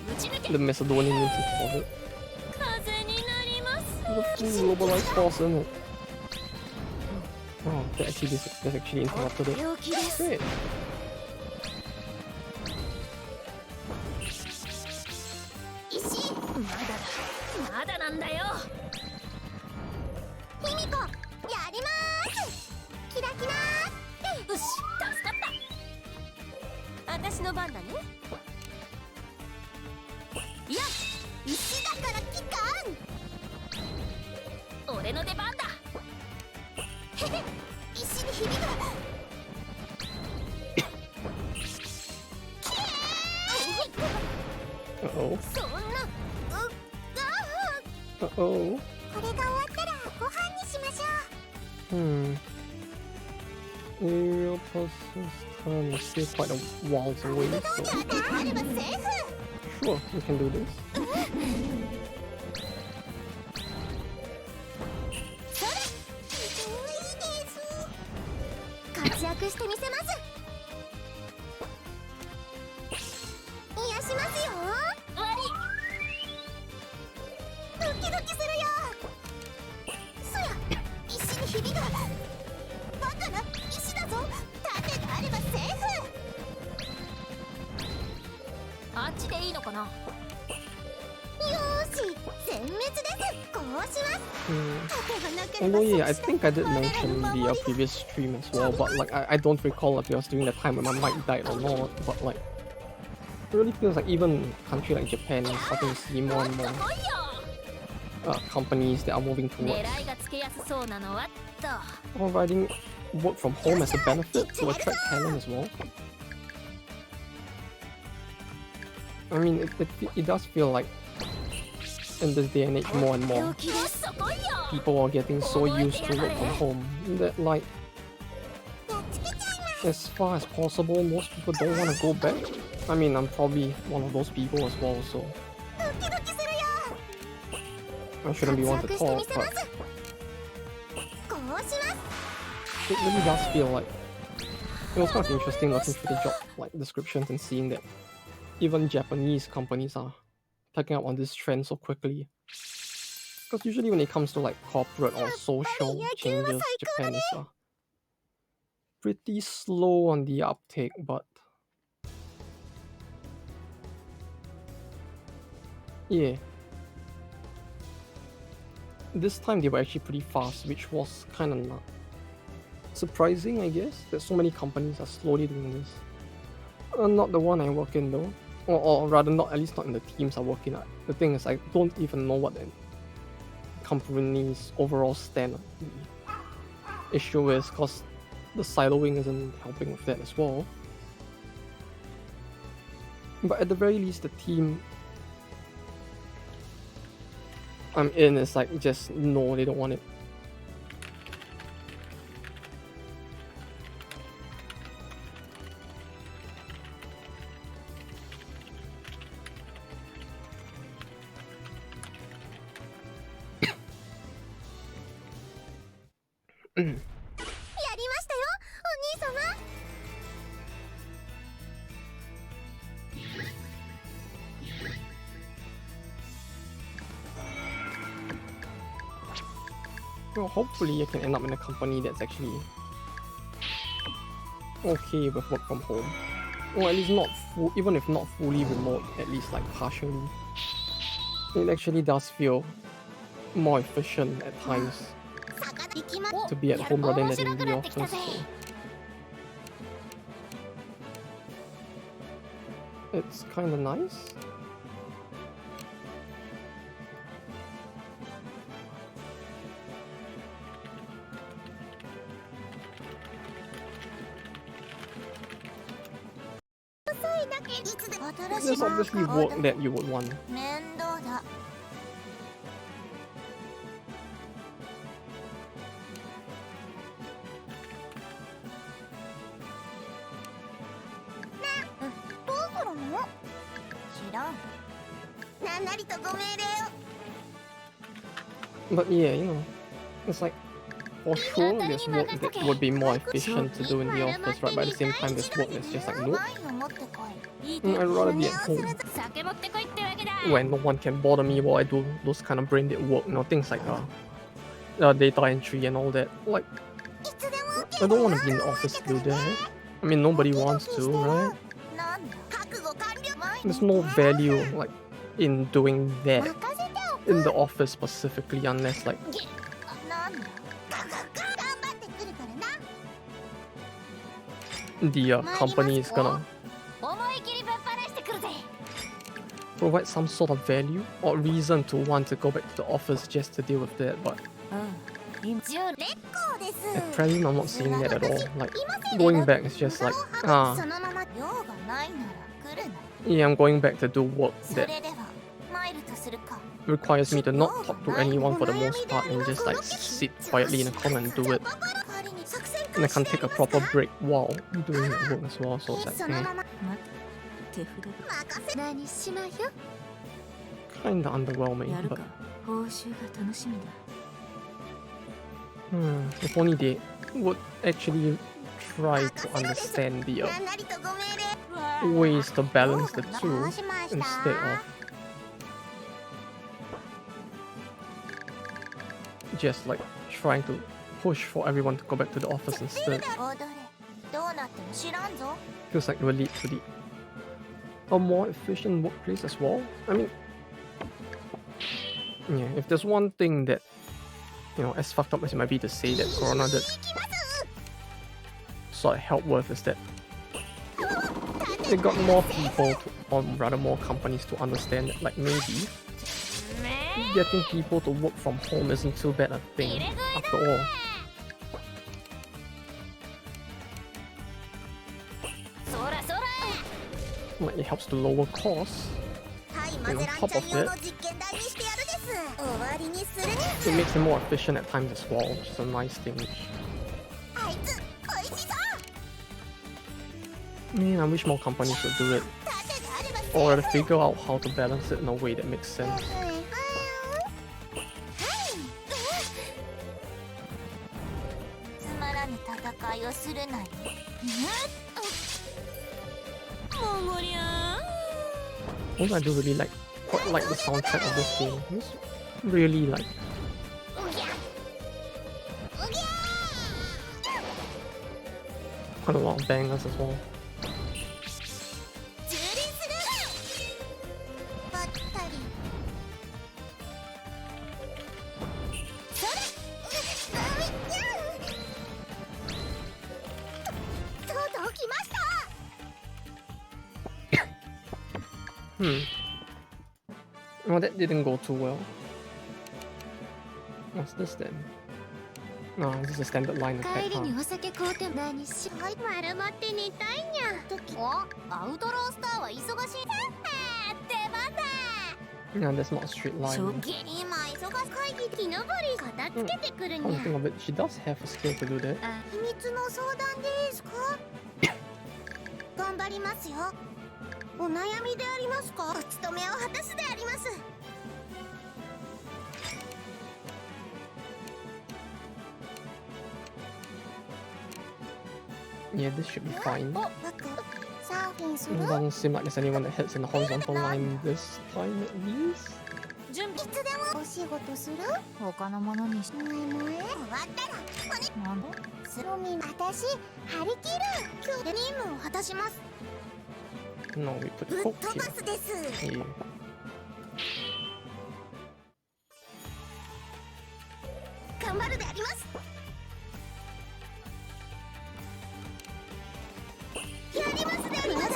ぶち抜け。 the Macedonian names on top of it. 風になります。 There's a full globalized force in it. Oh, that's actually interrupted it. 病気です。 Great. 石。まだだ。まだなんだよ。卑弥呼、やりまーす。キラキラーって。よし、助かった。私の番だね。いや、石だから期間。俺の出番だ。へへ、石にひびが。Uh-oh. そんな。Uh-oh. これが終わったらご飯にしましょ Aerial person's turn is still quite a while away, う。 so じゃああればセーフ。 sure, we can do this. それ。いいです。活躍してみせます。癒しますよ。終わり。ひびがバカな石だぞ。盾があればセーフ。あっちでいいのかな。よーし、殲滅です。こうします。 盾がなければ Although yeah, I そちら think I did 我ら mention の the 守り。 previous stream as well, but like I don't recall if it was during the time when my mic died or not. But like, it really feels like even a country like Japan is starting to see more and more companies that are moving towards 狙いがつけやすそうなのはと。 providing work from home as a benefit to attract talent as well. I mean, it does feel like in this day and age more and more people are getting so used to work from home that like as far as possible most people don't want to go back. I mean, I'm probably one of those people as well, so ドキドキするよ。 I shouldn't be one to 活躍してみ talk, せま but す。こうします。 it really does feel like it was kind of interesting looking through the job like descriptions and seeing that even Japanese companies are picking up on this trend so quickly. Because usually when it comes to like corporate or social changes, Japan is pretty slow on the uptake, but yeah. This time they were actually pretty fast, which was kind of not surprising, I guess, that so many companies are slowly doing this. Not the one I work in though, or rather not, at least not in the teams I work in. The thing is, I don't even know what the company's overall stand on the issue is, because the siloing isn't helping with that as well. But at the very least, the team I'm in is like just no, they don't want it. Mm. やりましたよ、お兄様。 Well, hopefully I can end up in a company that's actually okay with work from home. Or at least not full, even if not fully remote, at least like partially. It actually does feel more efficient at times to be at home rather than in the office. So it's kind of nice. There's obviously work that you would want. 面倒だ。 どうするの？知らん。なんなりとご命令を。 But yeah, you know, it's like for sure there's work that would be more efficient to do in the office, right? But at the same time, there's work that's just like nope. I'd rather be at home 酒持ってこいってわけだ。 when no one can bother me while I do those kind of brain dead work, you know, things like data entry and all that. Like, I don't want to be in the office to do that. I mean, nobody wants to, right? なんだ。覚悟完了。 There's no value like in doing that 任せておく。 in the office specifically, unless like なんだ。頑張ってくるからな。 the company is gonna 思い切りぶっ放してくるぜ。 provide some sort of value or reason to want to go back to the office just to deal with that. But 烈光です。 at present, I'm not seeing that at all. Like, going back is just like, そのまま用がないなら来るな。 yeah, I'm going back to do work そ that れでは参るとするか。 requires me to not talk to anyone for the most part and just like sit quietly in a corner and do it. 代わりに作戦 And I can take a proper break while doing the work as well. So it's like, そのまま手札任せ。何しまよ。 kinda underwhelming. やる But か。報酬が楽しみだ。 if only they would actually try to understand the なんなりとご命令。 ways to balance the ど two うしました？ instead of just like trying to push for everyone to go back to the office instead. 踊れどうなっても知らんぞ Feels like it will lead to a more efficient workplace as well. I mean, yeah, if there's one thing that, as fucked up as it might be to say that Corona did sort of help with is that they got more people, or rather more companies to understand that, like, maybe getting people to work from home isn't too bad a thing after all. Like, it helps to lower costs. はい And on top of it, 実験台にしてやるです終わりにするに it makes it more efficient at times as well, which is a nice thing. あいつおいしそう Man, I wish more companies would do it, 盾があれば or to figure out how to balance it in a way that makes sense. つまらぬ戦いをするなよもごりゃ Also, I do really quite like the soundtrack of this game. It's really like quite a lot of bangers as well. 蹂躙するばったりそれとうとう来ました Well, that didn't go too well. What's this then? No, this is a standard line 帰 attack, りに huh? お酒買うて何しはい丸まって寝たいにゃおアウトロースターは忙しい出番だ Yeah, that's not a straight line. 今忙し会議木登り片付けてくる Come に to ゃ think of it, she does have a skill to do that. 秘密の相談ですか頑張りますよお悩みでありますかお務めを果たすであります Yeah, this should be fine. おサーフィンする It doesn't seem like there's anyone that hits in the horizontal line this time at least. 準備いつでもお仕事する他のものにしもえもえ終わったらなんでスロミ私張り切る今日で任務を果たします No, we put ぶっ coke 飛ば here. すです Yeah. 頑張るでありますやりますであります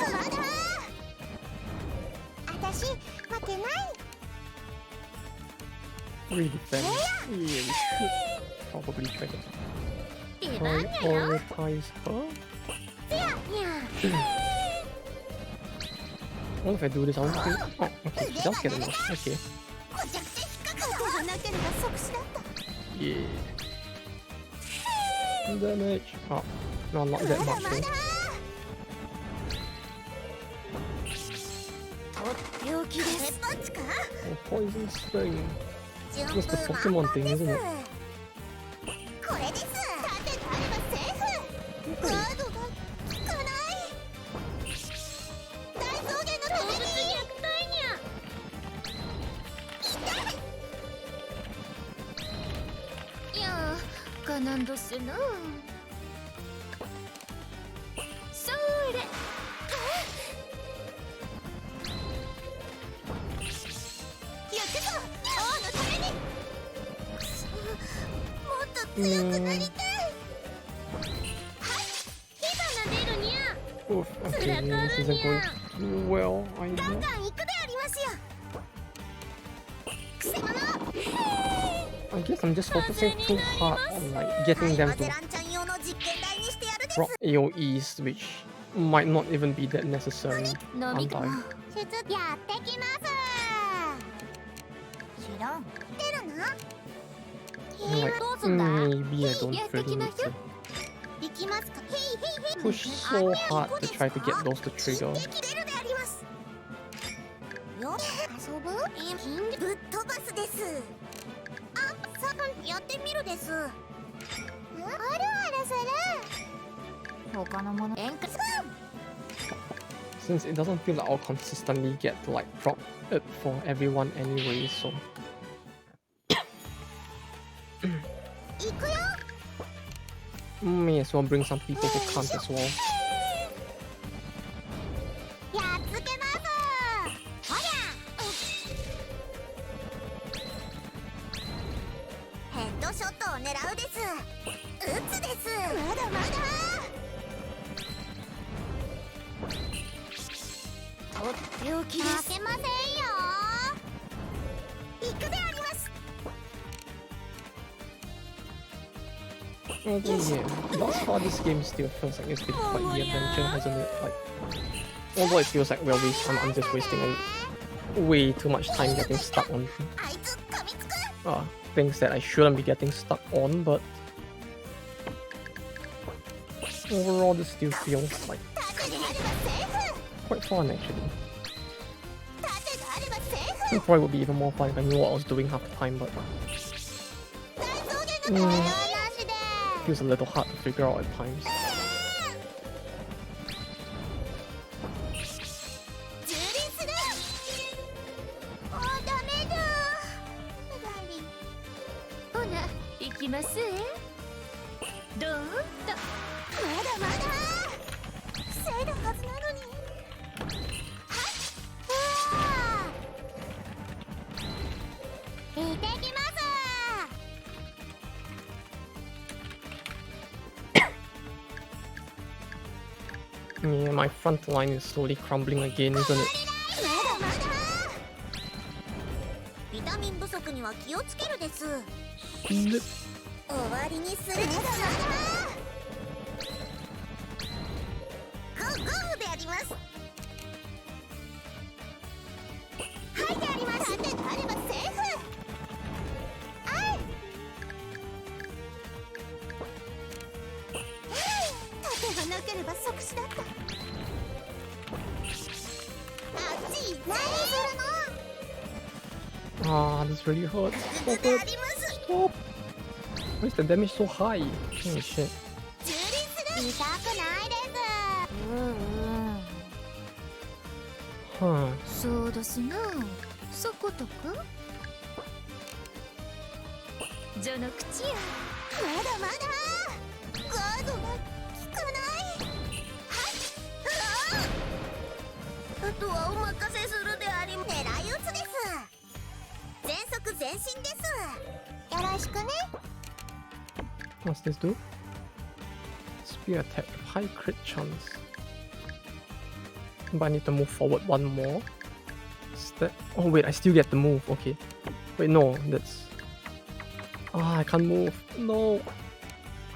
私負けない Really defend. Yeah, we should probably try to 出番やよ prioritize her. にゃ What if I do this? I won't think. Oh, okay, she does get enough. Okay. お着地引っかかがなければ即死だった Yeah. Damage. Oh, no, not that まだ much まだ though. とっておきです鉄パンチか Oh, poison sting. 順 Just the 風 Pokemon 満帆 thing, です isn't it? これです盾があればセーフガードが効かない大草原の動物虐待にゃ痛いいやかなんどすなそれやってた王のためにくそもっと強くなりたいはい火花出るにゃ Oof, okay, yeah, this isn't going too well, I ガン know. ガン行くでありますよくせ者 I guess I'm just focusing too hard on like getting them マ to ゼランちゃん用の実験台にしてやるです rock AoEs, which might not even be that necessary. 飲み aren't か I? 手伝やってきます知らん出るな I'm like, どうすんだ maybe I don't Yeah, really taking a need to 行きますかへいへいへい push so hard to try to get those to trigger. できれるでありますよ遊ぶぶっ飛ばすですあさやってみるですあるあるする他のもの演歌 Since it doesn't feel like I'll consistently get to like drop it for everyone anyway, so 行くよ May as well bring some people who can't as well. やっつけますほりゃヘッドショットを狙うです撃つですまだまだとっておきです。負けませんよ行くであります Although, yeah, thus far this game still feels like it's been quite the adventure, hasn't it? Like, although it feels like I'm just wasting way too much time getting stuck on あいつ噛みつく things that I shouldn't be getting stuck on, but overall this still feels like 盾があればセーフ quite fun actually. 盾があればセーフ It probably would be even more fun if I knew what I was doing half the time, but 大草原の対応なしで it feels a little hard to figure out at times. 蹂躙するダメだダリンほな行きますどーんと。まだまだ防いだはずなのにはい行ってきます Yeah, my front line is slowly crumbling again, isn't it? まだまだビタミン不足には気をつけるです Snip. 終わりにするまだまだゴーゴーでありますはいであります盾があればセーフはい盾がなければ即死だったあっち何するの Ah, this really hurts. グ Stop であ it. ります Stop. Why is the damage so high? Holy shit. 蹂躙する痛くないです Huh. そうですなそことか序の口やまだまだガードが効かないはいあとはお任せするであり狙い撃つです全速前進ですよろしくね What's this do? Spear attack with high crit chance. But I need to move forward one more. Step. Oh wait, I still get to move. Okay. Wait, no, that's. Ah, I can't move. No.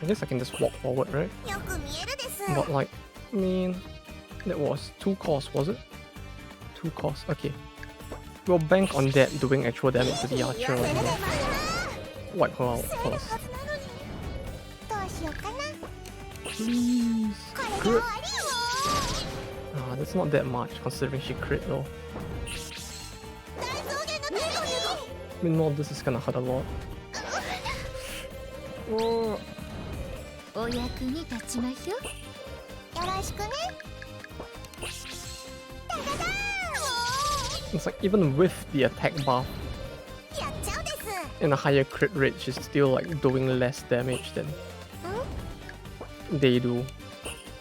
I guess I can just walk forward, right? よく見えるです But like, I mean, that was 2 costs, was it? 2 costs. Okay. We'll bank on that doing actual damage to the archer. それで And ま then だ wipe her out 防いだ first. はずなのにどうしようかな Please. これで終 Crit. わりよ Ah, that's not that much considering she crit though. 大草原の手を I mean, no, this is gonna hurt a lot. Oh. お役に立ちまひょよろしくねダダダー It's like even with the attack buff やっちゃうです and a higher crit rate, she's still like doing less damage than they do.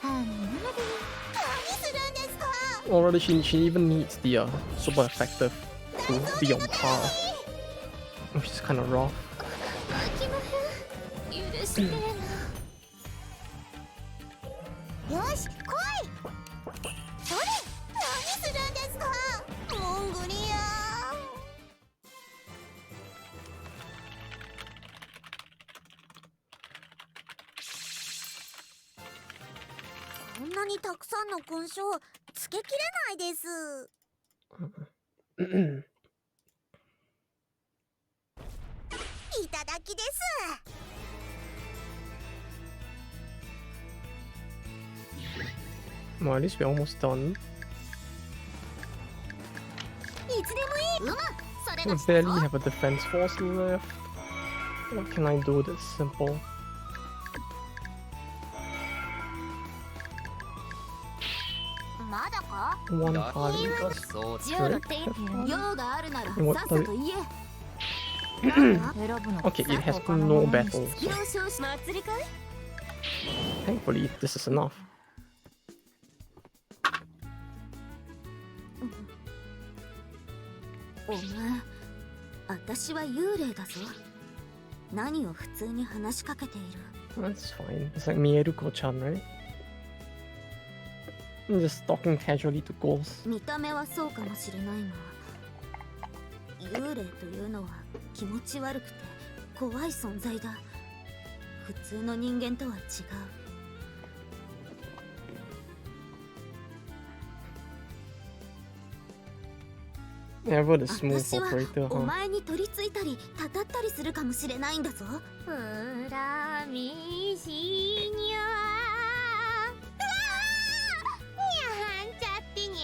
はんなり何するんですか Already, she even needs the super effective to be on par, which is kind of rough. 飽きまへん許してなよし来いそれ何するんですかモングリアこんなにたくさんの勲章つけきれないですいただきです Well, at least we're almost done. いつでもいいそれ We が barely have a defense force left. What can I do that's simple? まだか One だ party. そうジオの Correct. 天気用があるなら What さっさと言え選ぶの Okay, it has no battles. 表彰し祭りかい Thankfully, this is enough. お前、私は幽霊だぞ。何を普通に話しかけている。 That's fine. It's like Mieruko-chan, right? I'm just talking casually to ghosts. 見た目はそうかもしれないが、幽霊というのは気持ち悪くて怖い存在だ。普通の人間とは違う。Never the smooth 私は operator, お huh? 前に取り付いたりたたったりするかもしれないんだぞ。恨みしにゃーにゃはんちゃってにゃ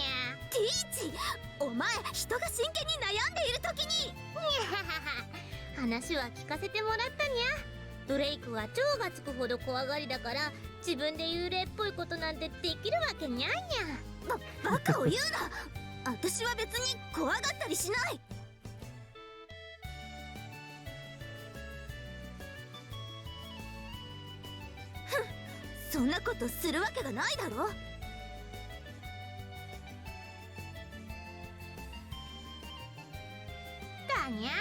ティーチ、お前人が真剣に悩んでいる時に。話は聞かせてもらったにゃ。ブレイクは蝶がつくほど怖がりだから自分で幽霊っぽいことなんてできるわけにゃんにゃ。バカを言うな。私は別に怖がったりしない。そんなことするわけがないだろ。だにゃ。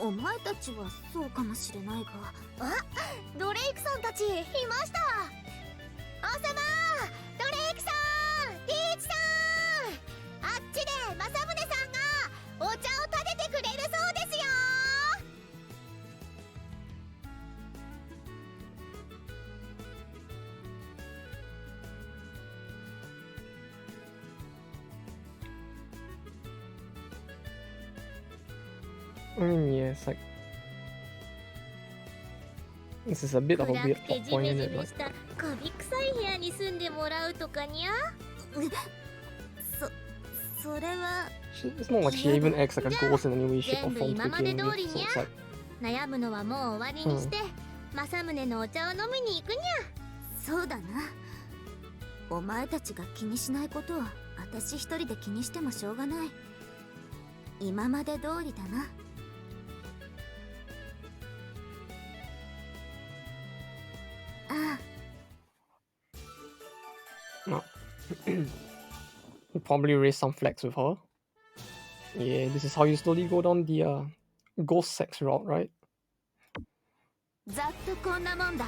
お前たちはそうかもしれないが。あ、ドレイクさんたちいました。王様、ドレイクさん、リーチさん、あっちで政宗さんがお茶を立ててくれるそうですよ。Yeah, it's like this is a bit of a 暗 weird くて plot ジ point メ in ジ it. メ Like, したカビ臭い部屋に住んでもらうとかにゃ。それは it's not like she even acts like a ghost in any way, shape, or 全部 form to 今まで begin 通り with. So にゃ。 it's like, 悩むのはもう終わりにして、政宗のお茶を飲みに行くにゃ。そうだな。お前たちが気にしないことは私一人で気にしてもしょうがない。今まで通りだな。ああ、 no. You probably raise some flags with her. Yeah, this is how you slowly go down the ghost sex route, right? ざっとこんなもんだ。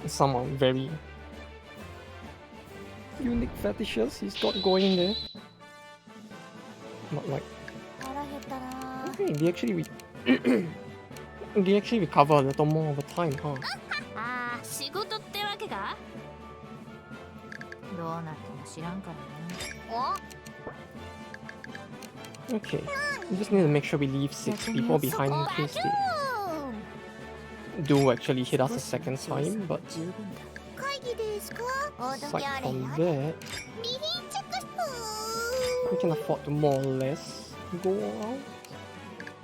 Some are very unique fetishes he's got going there. But like, 腹減ったな。 okay, they actually recover a little more over time, huh? ああ、仕事ってわけか。どうなっても知らんからな。お、 Okay, we just need to make sure we leave 6 people behind in case they do actually hit us a second time, but 十分だ。会議ですか。 aside from that, リリンチェック。 we can afford to more or less go out.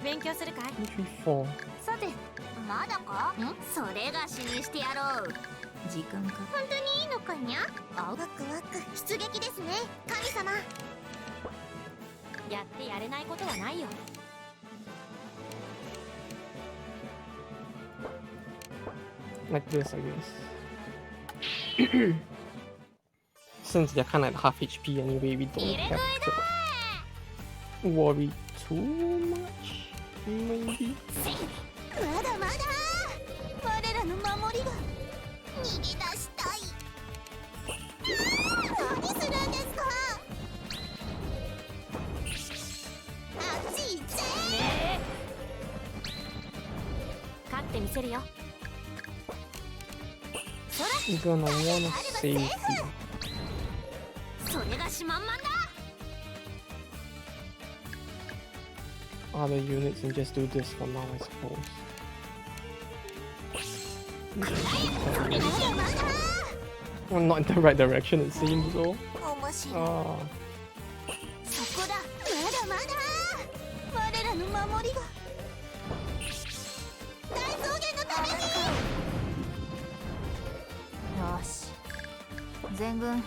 勉強するかい。 2, 3, 4. さて、まだか。それがしにしてやろう。時間か。本当にいいのかにゃ。ワクワク。出撃ですね、神様。やってやれないことはないよ。 Like this, I guess. Since they're kind of at half HP anyway, we don't have to worry too much, maybe. まだまだ。我らの守りが逃げ出したい。何するんですか。あっち行っちゃえ。勝ってみせるよ。 You're gonna wanna save you. それがしまんまんだ。 Other units and just do this for now, I suppose. まだまだ。 Well, not in the right direction, it seems though. 面白い。 Ah, そこだ。まだまだ。我らの守りが。大草原のために。よし。全軍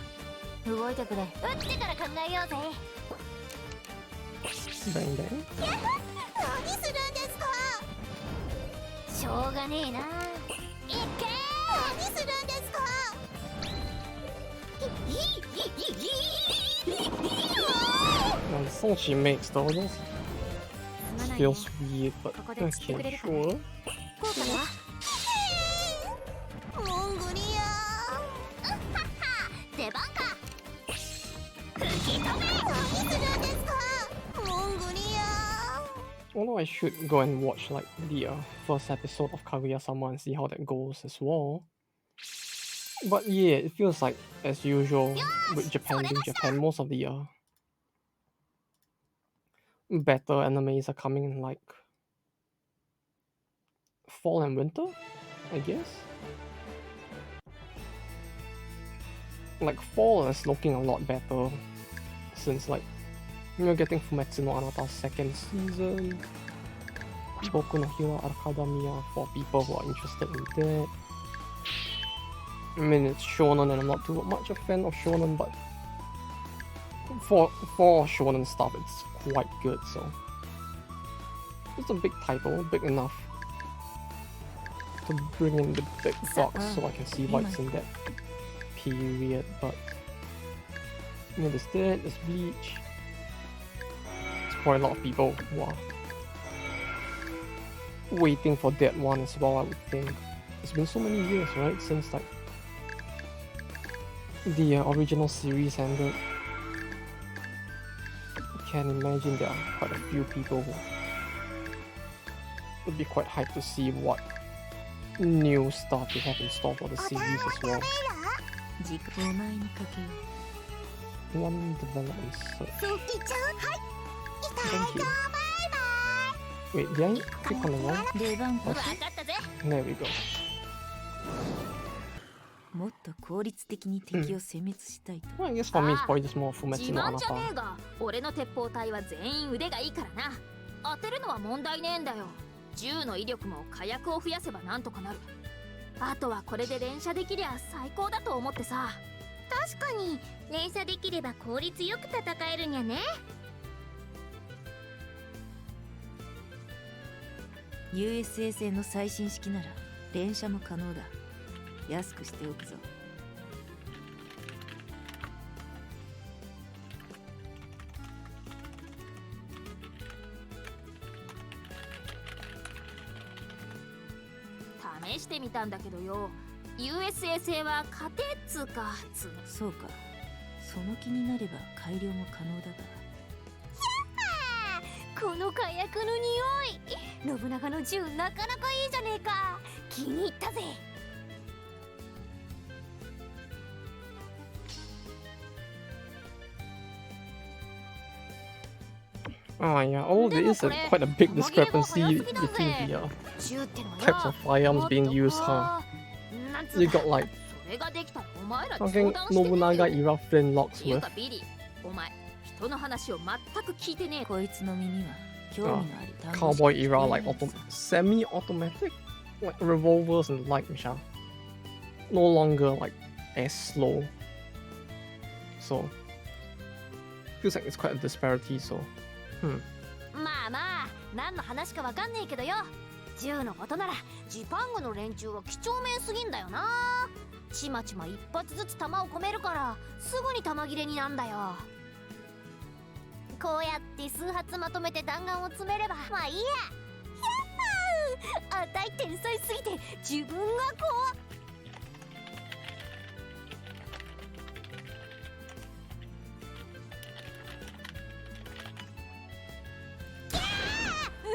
動いてくれ。撃ってから考えようぜ。Bang bang. 何するんですか。しょうがねえな。いっけ何するんですか。 Now, the song she makes though just すまないね。 feels weird, but ここで釣ってくれ okay, るかな。 sure. こうかな。モンゴリア出番か。吹き飛べ。何するんですか。モンゴリア。 Although I should go and watch like the first episode of Kaguya-sama and see how that goes as well. But yeah, it feels like as usual with Japan being Japan, most of the better animes are coming in like fall and winter, I guess. Like fall is looking a lot better since like you're getting Fumetsu no Anata's second season, Boku no Hero Academia for people who are interested in that. I mean, it's shonen and I'm not too much a fan of shonen, but for shonen stuff it's quite good, so it's a big title, big enough to bring in the big bucks so I can see what's in that period. But you know, there's that, there's Bleach. There's quite a lot of people who are waiting for that one as well, I would think. It's been so many years, right, since like the original series ended. I can imagine there are quite a few people who would be quite hyped to see what new stuff they have in store for the series as well. 時間お前にかけよ One development search. そうきちゃん。はい。いた Thank だ you. バイバイ。 Wait, did I click on the wrong? う出番か わかったぜ。 There we go. もっと効率的に敵を殲滅したいと Well, I guess for me it's probably just more 自 Fumetsu no 慢じゃね Anata. えが、俺の鉄砲隊は全員腕がいいからな。当てるのは問題ねえんだよ。銃の威力も火薬を増やせばなんとかなる。あとはこれで連射できりゃ最高だと思ってさ。確かに連射できれば効率よく戦えるにゃね。 USA 製の最新式なら連射も可能だ。安くしておくぞ。試してみたんだけどよ。USA 製は勝てっつうかそうか。その気になれば改良も可能だが。この火薬の匂い。信長の銃なかなかいいじゃねえか。気に入ったぜ。 Oh yeah, although there is quite a big discrepancy between the 銃ってのは types of firearms being used, huh? なんつう You か got like それができたらお前らに fucking 相談してみてよ。 Nobunaga era flintlocks いう with かビリー、お前人の話を全く聞いてねえ。こいつの耳は興味のある単語しか cowboy 聞 era こえ like ないぞ semi-automatic like revolvers and like Misha. No longer like as slow. So feels like it's quite a disparity, so まあまあ何の話かわかんねえけどよ。銃のことならジパングの連中は几帳面すぎんだよな。ちまちま一発ずつ弾を込めるからすぐに弾切れになんだよ。こうやって数発まとめて弾丸を詰めればまあいいや。やっぱあたい天才すぎて自分がこう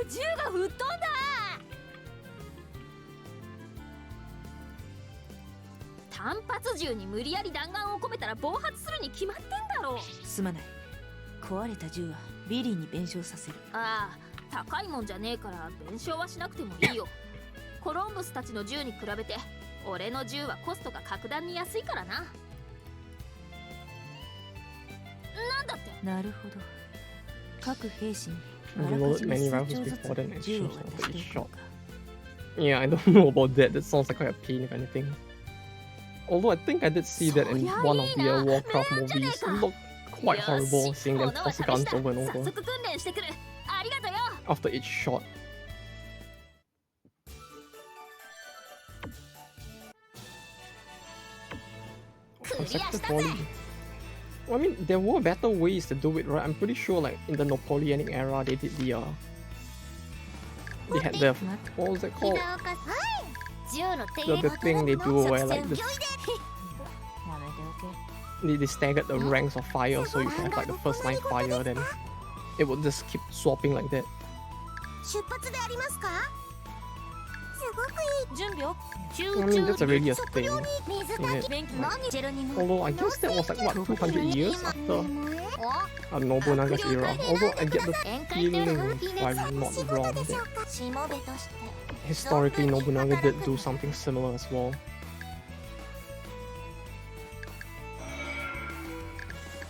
銃が吹っ飛んだ。単発銃に無理やり弾丸を込めたら暴発するに決まってんだろう。すまない。壊れた銃はビリーに弁償させる。ああ、高いもんじゃねえから弁償はしなくてもいいよ。コロンブスたちの銃に比べて俺の銃はコストが格段に安いからな。なんだって。なるほど。各兵士に I've あらか reloaded じめ many 数 rifles 丁ず before then つ and 銃を changed them 渡 for して each いこ shot. うか。 Yeah, I don't know about that. That sounds like quite a pain if anything. Although I think I did see that in one of the Warcraft movies. It looked quite horrible seeing them toss guns over and 早 over 速訓練してくる。ありがとよ。 after each shot. Consecutive volley. Well, I mean, there were better ways to do it, right? I'm pretty sure, like in the Napoleonic era, they did the they had the what was it called? 銃の手 The thing they do where like やめておけ they staggered the ranks of fire, so you can have like the first line fire, then it would just keep swapping like that. 出発でありますか？すごくいい。準備を I mean, that's already a thing. 水 isn't it? 勉強何ジェロニモ Although I guess that was like what 200 years after Nobunaga's era. Although I get the feeling, if I'm not wrong, that しもべとして historically Nobunaga did do something similar as well.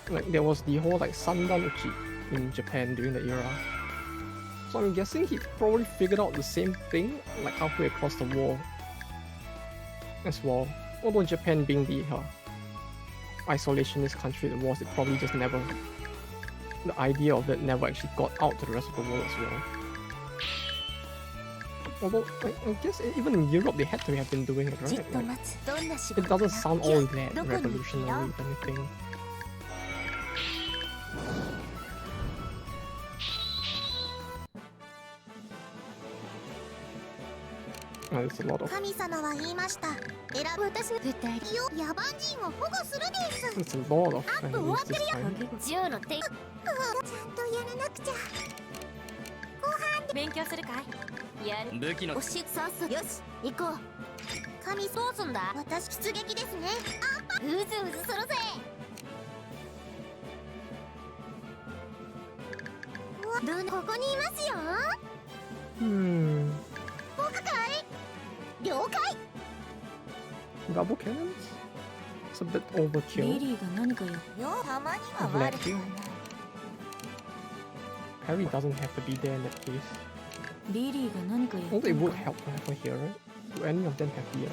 Like there was the whole like Sandanuchi in Japan during the era. So I'm guessing he probably figured out the same thing like halfway across the war as well. Although Japan being the isolationist country it was, it probably just never, the idea of it never actually got out to the rest of the world as well. Although I guess even in Europe they had to have been doing it, じっ right? と Like, 待つ。どんな仕 it 事か doesn't な。 sound いや all that どこに行く revolutionary よ？ if anything. There's a lot of 神様は言いました。選ぶ私の二人よ野蛮人を保護するです。 there's a lot of enemies this time. 銃の手ちゃんとやらなくちゃ。勉強するかいやる武器の押しさっさよし行こう。神どうすんだ。私出撃ですね。うずうずするぜ。ここにいますよ。 Hmm. 僕かい？了解。 Double cannons? It's a bit リ overkill. リーが何かよよたまには I've 悪 let く you. はない。 Harry doesn't have to be there in that case. リリーが何かやっ Although た it の would か help to have her here, right? Do any of them have the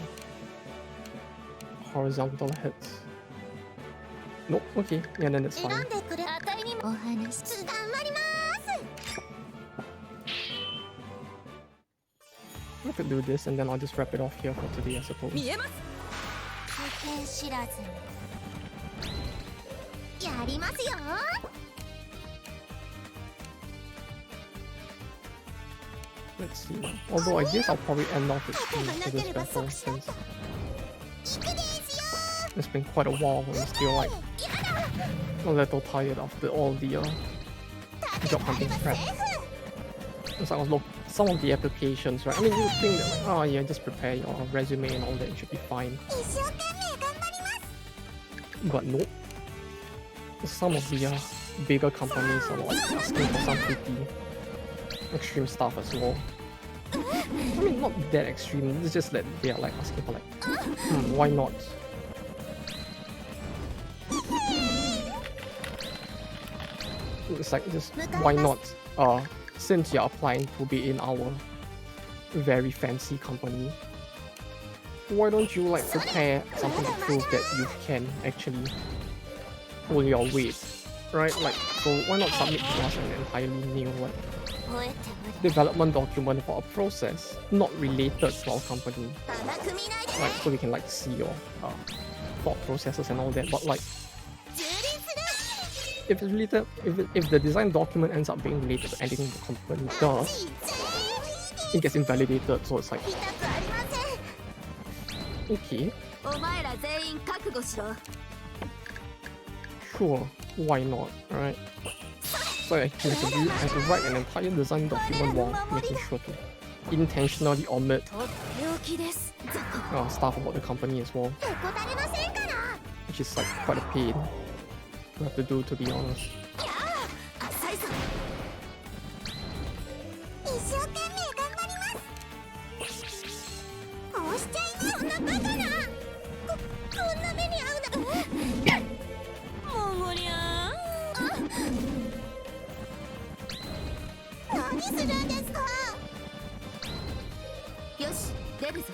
horizontal hits? Nope, okay. Yeah, then it's 選 fine. んでくれ。当たりにもお話頑張ります。 I could do this and then I'll just wrap it off here for today, I suppose. 見えます世間知らずに。やりますよ。 Let's see. Although I guess I'll probably end off it soon after this battle since 行くですよ。 it's been quite a while and I'm still like a little tired after all the job hunting prep. So I was looking some of the applications, right? I mean, you would think that like, oh yeah, just prepare your resume and all that, it should be fine. 一生懸命頑張ります。 But nope. Some of the bigger companies are like asking for some pretty extreme stuff as well. I mean, not that extreme. It's just that they are like asking for like, why not? It's like just why not? Since you're applying to be in our very fancy company, why don't you like prepare something to prove that you can actually pull your weight, right? Like, so why not submit to us an entirely new like 吠えて無理。 development document for a process not related to our company, 甘く見ないで。 like so we can like see your thought processes and all that. But like 蹂躙する。 if it's related, if the design document ends up being related to anything the company does, it gets invalidated. So it's like 痛くありません。 okay, お前ら全員覚悟しろ。 sure, why not, right? So I have to write an entire design document while making sure to intentionally omit とっておきです。 stuff about the company as well, へこたれませんから。 which is like quite a pain to have to do, to be honest. 浅いぞ。一生懸命頑張ります。こうしちゃいます。そんなバカな。こんな目に遭うな。もうりゃ何するんですか。よし出るぞ。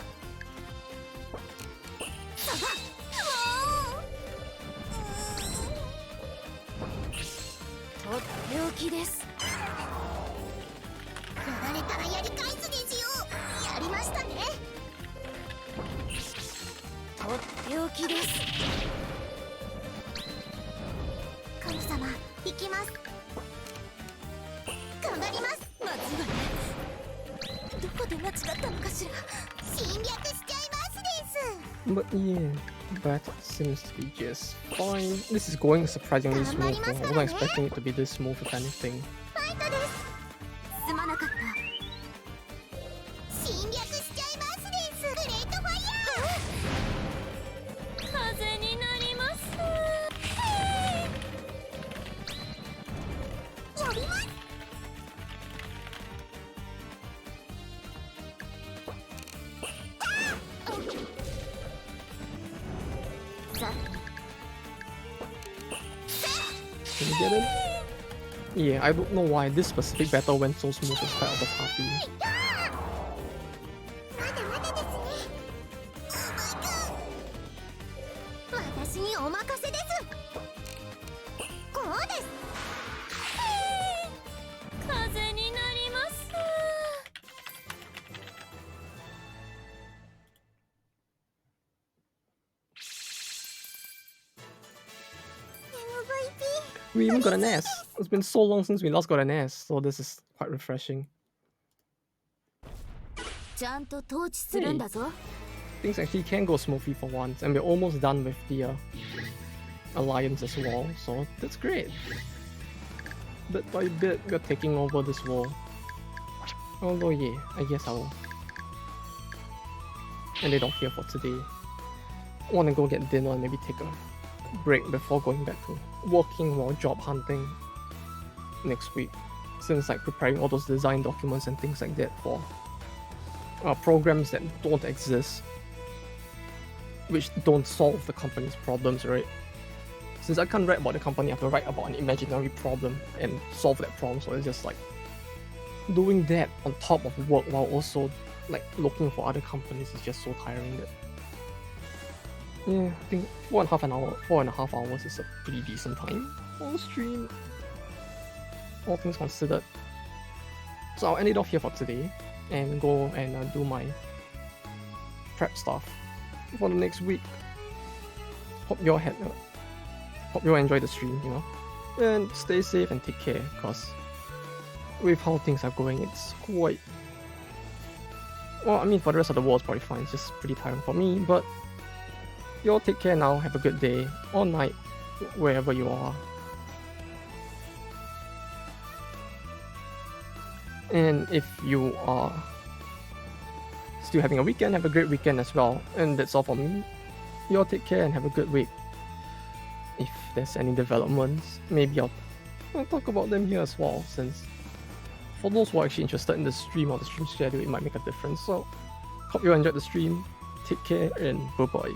とっておきです。やられたらやり返すですよ。やりましたね。とっておきです。神様、行きます。頑張ります。まずいわね。どこで間違ったのかしら。侵略しちゃいますです。 But yeah, that seems to be just fine. This is going surprisingly smooth. I wasn't expecting it to be this smooth if anything. ファイトです。すまなかった。侵略しちゃいますです。グレートファイヤー。風になります。やります。Can you get it? Yeah, I don't know why this specific battle went so smooth as part of the party. まだまだですね。私にお任せです。こうです。風になります。We even got an S. It's been so long since we last got an S, so this is quite refreshing. ちゃんと統治するんだぞ。 Things actually can go smoothly for once, and we're almost done with the alliance as well, so that's great. Bit by bit, we're taking over this war. Although yeah, I guess I'll end it off here for today. Want to go get dinner and maybe take a break before going back to working or job hunting next week, since like preparing all those design documents and things like that for programs that don't exist, which don't solve the company's problems, right? Since I can't write about the company, I have to write about an imaginary problem and solve that problem, so it's just like doing that on top of work while also like looking for other companies is just so tiring that yeah, I think 4.5 hours is a pretty decent time on stream, all things considered. So I'll end it off here for today and go and do my prep stuff for the next week. Hope you all enjoyed the stream, you know, and stay safe and take care, because with how things are going, it's quite, well, I mean, for the rest of the world it's probably fine, it's just pretty tiring for me, but you all take care now, have a good day or night, wherever you are. And if you are still having a weekend, have a great weekend as well. And that's all for me. You all take care and have a good week. If there's any developments, maybe I'll talk about them here as well, since for those who are actually interested in the stream or the stream schedule, it might make a difference. So hope you enjoyed the stream, take care, and bye bye.